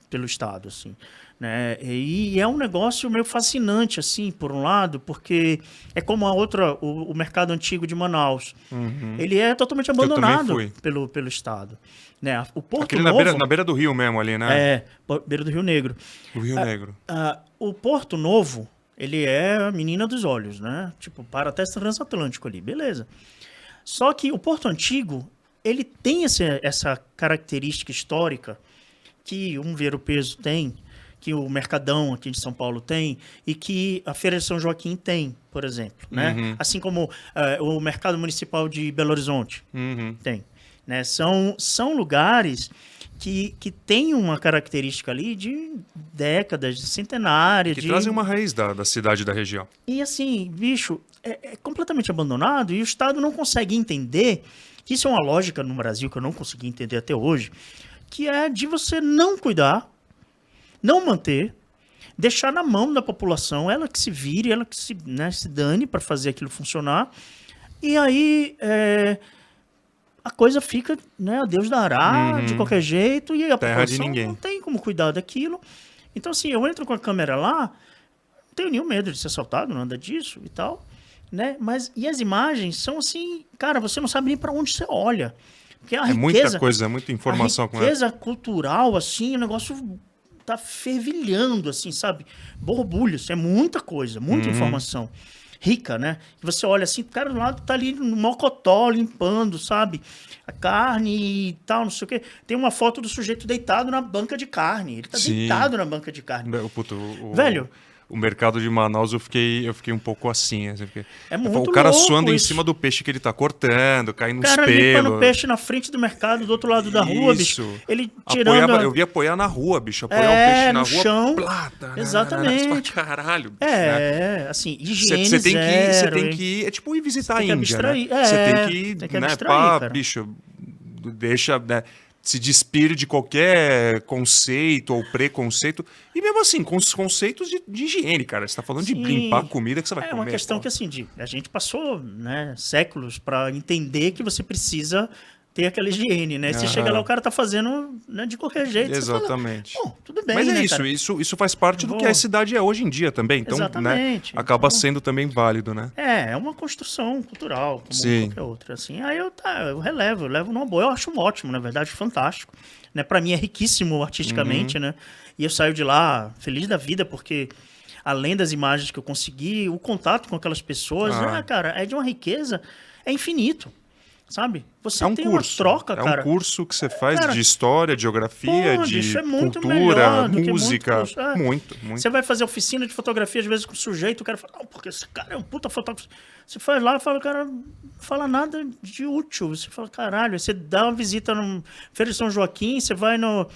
S2: pelo Estado, assim, né? E é um negócio meio fascinante, assim, por um lado, porque é como o mercado antigo de Manaus. Ele é totalmente abandonado pelo Estado. Né? O Porto
S1: Aquele
S2: Novo...
S1: na beira do rio mesmo ali, né?
S2: Beira do Rio Negro.
S1: O Rio Negro.
S2: O Porto Novo, ele é a menina dos olhos, né? Tipo, para até transatlântico ali, beleza. Só que o Porto Antigo, ele tem essa característica histórica que um Ver o Peso tem, que o Mercadão aqui de São Paulo tem e que a Feira de São Joaquim tem, por exemplo, né? Assim como o Mercado Municipal de Belo Horizonte tem, né? São lugares que tem uma característica ali de décadas, de centenária.
S1: Que trazem uma raiz da cidade e da região.
S2: E assim, bicho, é completamente abandonado e o Estado não consegue entender, que isso é uma lógica no Brasil que eu não consegui entender até hoje, que é de você não cuidar, não manter, deixar na mão da população, ela que se vire, ela que se dane para fazer aquilo funcionar. E aí a coisa fica, né, a Deus dará, de qualquer jeito, e a
S1: Terra de
S2: população
S1: ninguém.
S2: não tem como cuidar daquilo. Então, assim, eu entro com a câmera lá, não tenho nenhum medo de ser assaltado, nada disso e tal, né? E as imagens são assim, cara, você não sabe nem para onde você olha. Porque a riqueza,
S1: muita coisa, muita informação com ela.
S2: A riqueza cultural, assim, o negócio tá fervilhando, assim, sabe? Borbulhos, é muita coisa, muita informação. Rica, né? E você olha assim, o cara do lado tá ali no mocotó, limpando, sabe? A carne e tal, não sei o quê. Tem uma foto do sujeito deitado na banca de carne. Ele tá deitado na banca de carne. Velho...
S1: O mercado de Manaus eu fiquei um pouco assim.
S2: É muito
S1: o cara
S2: louco
S1: suando
S2: isso.
S1: em cima do peixe que ele tá cortando, caindo nos
S2: O cara
S1: pelos.
S2: limpando peixe na frente do mercado, do outro lado da rua, bicho. Ele tirando...
S1: Eu vi apoiar na rua, bicho. Apoiar o peixe na
S2: no
S1: rua.
S2: chão.
S1: Plata,
S2: Exatamente.
S1: Caralho. Bicho, né?
S2: Assim, higiene
S1: Você
S2: zero,
S1: tem que ir... É tipo ir visitar a
S2: tem que
S1: Índia,
S2: abstrair.
S1: né? Você tem que ir,
S2: tem que
S1: né?
S2: abstrair, cara.
S1: Bicho, deixa... Né? Se despir de qualquer conceito ou preconceito. E mesmo assim, com os conceitos de higiene, cara. Você tá falando de limpar a comida que você vai comer.
S2: É uma questão que, assim, a gente passou, né, séculos para entender que você precisa ter aquela higiene, né? Você chega lá, o cara tá fazendo, né, de qualquer jeito.
S1: Exatamente.
S2: Você fala, tudo bem,
S1: mas é
S2: né,
S1: isso,
S2: cara?
S1: isso faz parte do que a cidade é hoje em dia também. Então,
S2: Exatamente.
S1: Né, acaba sendo também válido, né?
S2: É uma construção cultural, como
S1: Sim.
S2: qualquer outra. Assim. Aí eu levo numa boa. Eu acho ótimo, na verdade, fantástico. Né? Para mim é riquíssimo artisticamente, né? E eu saio de lá feliz da vida, porque além das imagens que eu consegui, o contato com aquelas pessoas, cara, é de uma riqueza, é infinito. sabe? Você
S1: É um
S2: tem
S1: curso.
S2: uma troca, cara.
S1: É um curso que você faz
S2: Cara,
S1: de história, de geografia, de
S2: isso é muito
S1: cultura,
S2: melhor do que
S1: música.
S2: muito curso.
S1: Muito.
S2: Você vai fazer oficina de fotografia, às vezes, com o sujeito, o cara fala, não, porque esse cara é um puta fotógrafo. Você faz lá e fala, cara, não fala nada de útil. Você fala, caralho, você dá uma visita no Feira de São Joaquim, você vai no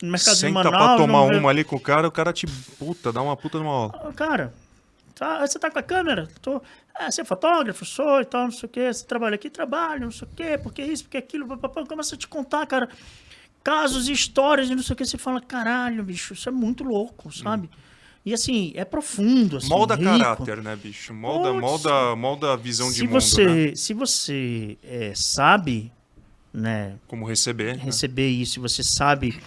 S2: mercado de
S1: Senta
S2: Manaus...
S1: pra tomar
S2: no...
S1: uma ali com o cara te dá uma puta numa aula.
S2: Cara, você tá com a câmera? Você é fotógrafo? Sou e tal, não sei o quê. Você trabalha aqui? Trabalho, não sei o quê. Porque isso, porque aquilo. Papapá. Começa a te contar, cara, casos e histórias e não sei o quê. Você fala, caralho, bicho, isso é muito louco, sabe? E assim, é profundo, assim,
S1: Molda
S2: rico.
S1: caráter, né, bicho? Molda a visão de mundo, né?
S2: Se você sabe, né,
S1: Como receber.
S2: receber isso, você sabe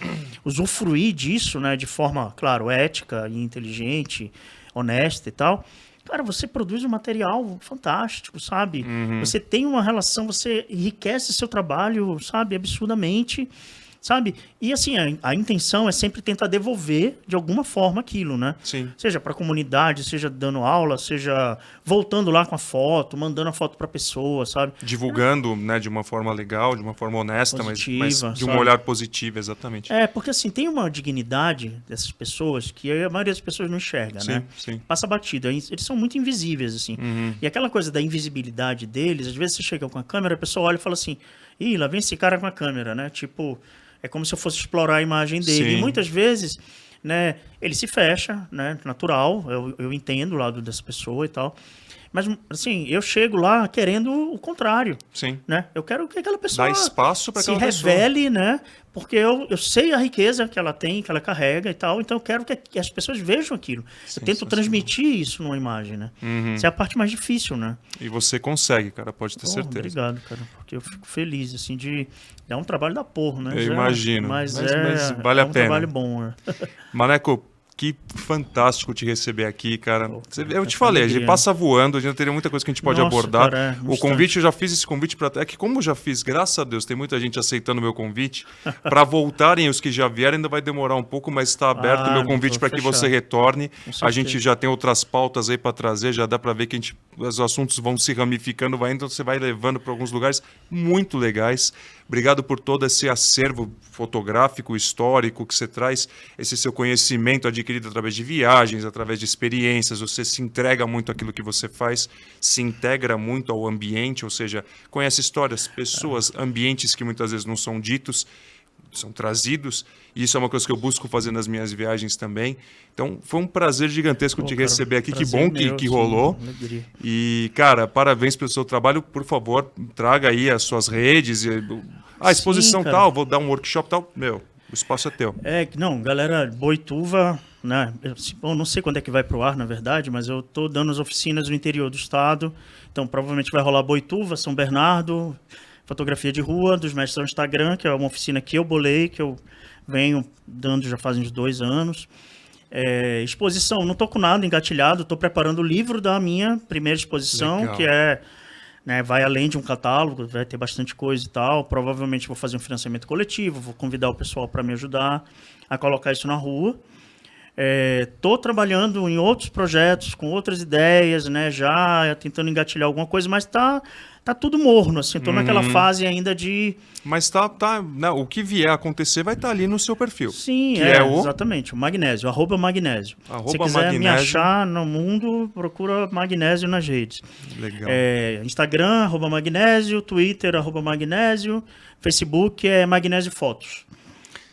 S2: usufruir disso, né, de forma, claro, ética e inteligente, honesta e tal, cara, você produz um material fantástico, sabe? Você tem uma relação, você enriquece seu trabalho, sabe, absurdamente, sabe? E assim, a intenção é sempre tentar devolver de alguma forma aquilo, né?
S1: Sim.
S2: Seja para a comunidade, seja dando aula, seja voltando lá com a foto, mandando a foto para a pessoa, sabe?
S1: Divulgando, né, de uma forma legal, de uma forma honesta, mas
S2: Positiva,
S1: de um
S2: sabe?
S1: olhar positivo, exatamente.
S2: Porque assim, tem uma dignidade dessas pessoas que a maioria das pessoas não enxerga,
S1: Sim,
S2: né?
S1: sim.
S2: Passa batido. Eles são muito invisíveis, assim. E aquela coisa da invisibilidade deles, às vezes você chega com a câmera, a pessoa olha e fala assim, ih, lá vem esse cara com a câmera, né? Tipo, é como se eu fosse explorar a imagem dele.
S1: Sim.
S2: E muitas vezes, né, ele se fecha, né? Natural, eu entendo o lado dessa pessoa e tal. Mas, assim, eu chego lá querendo o contrário.
S1: Sim.
S2: Né? Eu quero que aquela pessoa
S1: Dá espaço para
S2: se
S1: aquela pessoa.
S2: revele, né? Porque eu sei a riqueza que ela tem, que ela carrega e tal, então eu quero que as pessoas vejam aquilo. Eu tento transmitir isso numa imagem, né? Essa é a parte mais difícil, né?
S1: E você consegue, cara, pode ter certeza.
S2: Obrigado, cara, porque eu fico feliz, assim, de dar um trabalho da porra, né?
S1: Eu imagino,
S2: Mas
S1: vale a
S2: um
S1: pena.
S2: trabalho bom, né?
S1: Maneco, que fantástico te receber aqui, cara. Eu te
S2: que
S1: falei, a
S2: alegria.
S1: gente passa voando, a gente teria muita coisa que a gente pode
S2: Nossa,
S1: abordar.
S2: cara,
S1: O convite, eu já fiz esse convite para. É que, como eu já fiz, graças a Deus, tem muita gente aceitando o meu convite. Para voltarem os que já vieram, ainda vai demorar um pouco, mas está aberto o meu convite para que você retorne. A gente já tem outras pautas aí para trazer, já dá para ver que os assuntos vão se ramificando, então você vai levando para alguns lugares muito legais. Obrigado por todo esse acervo fotográfico, histórico que você traz, esse seu conhecimento adquirido através de viagens, através de experiências, você se entrega muito àquilo que você faz, se integra muito ao ambiente, ou seja, conhece histórias, pessoas, ambientes que muitas vezes não são ditos, são trazidos, e isso é uma coisa que eu busco fazer nas minhas viagens também. Então, foi um prazer gigantesco te receber aqui, que bom que rolou.
S2: Alegria.
S1: E, cara, parabéns pelo seu trabalho, por favor, traga aí as suas redes, a exposição
S2: Sim,
S1: tal, vou dar um workshop tal, o espaço é teu.
S2: Não, galera, Boituva, né? Eu não sei quando é que vai pro ar, na verdade, mas eu tô dando as oficinas no interior do estado, então provavelmente vai rolar Boituva, São Bernardo, fotografia de rua, dos mestres do Instagram, que é uma oficina que eu bolei, que eu venho dando já faz uns 2 anos. Exposição, não tô com nada engatilhado, tô preparando o livro da minha primeira exposição,
S1: Legal.
S2: que é... Né, vai além de um catálogo, vai ter bastante coisa e tal. Provavelmente vou fazer um financiamento coletivo, vou convidar o pessoal para me ajudar a colocar isso na rua. Estou trabalhando em outros projetos, com outras ideias, né, já tentando engatilhar alguma coisa, mas tá tudo morno, assim. Estou naquela fase ainda de...
S1: Mas né, o que vier a acontecer vai estar ali no seu perfil.
S2: Sim,
S1: que
S2: exatamente, o Magnésio, @Magnésio. Se quiser me achar no mundo, procura Magnésio nas redes.
S1: Legal.
S2: Instagram, @Magnésio, Twitter, @Magnésio, Facebook é Magnésio Fotos.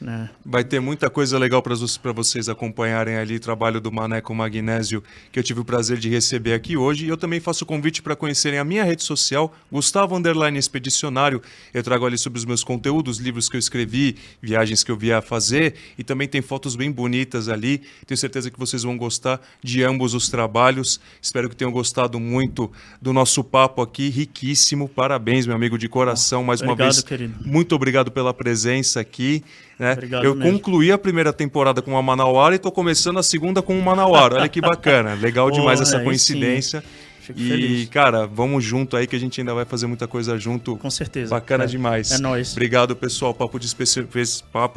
S2: Né?
S1: Vai ter muita coisa legal para vocês acompanharem ali o trabalho do Maneco Magnésio, que eu tive o prazer de receber aqui hoje. E eu também faço o convite para conhecerem a minha rede social, Gustavo Expedicionário. Eu trago ali sobre os meus conteúdos, livros que eu escrevi, viagens que eu vier a fazer, e também tem fotos bem bonitas ali. Tenho certeza que vocês vão gostar de ambos os trabalhos. Espero que tenham gostado muito do nosso papo aqui, riquíssimo. Parabéns, meu amigo, de coração, mais uma vez.
S2: Querido.
S1: Muito obrigado pela presença aqui. Né?
S2: Obrigado
S1: Eu
S2: mesmo.
S1: concluí a primeira temporada com uma Manauara e estou começando a segunda com um Manauara. Olha que bacana. Legal demais essa coincidência.
S2: Fico
S1: E,
S2: feliz.
S1: cara, vamos junto aí que a gente ainda vai fazer muita coisa junto.
S2: Com certeza.
S1: Bacana demais.
S2: É nóis.
S1: Obrigado, pessoal. Papo de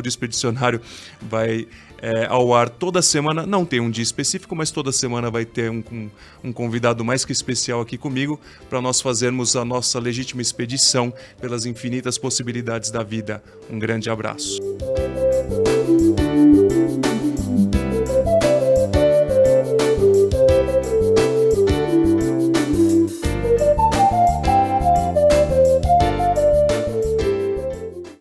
S1: Expedicionário vai ao ar toda semana. Não tem um dia específico, mas toda semana vai ter um convidado mais que especial aqui comigo para nós fazermos a nossa legítima expedição pelas infinitas possibilidades da vida. Um grande abraço.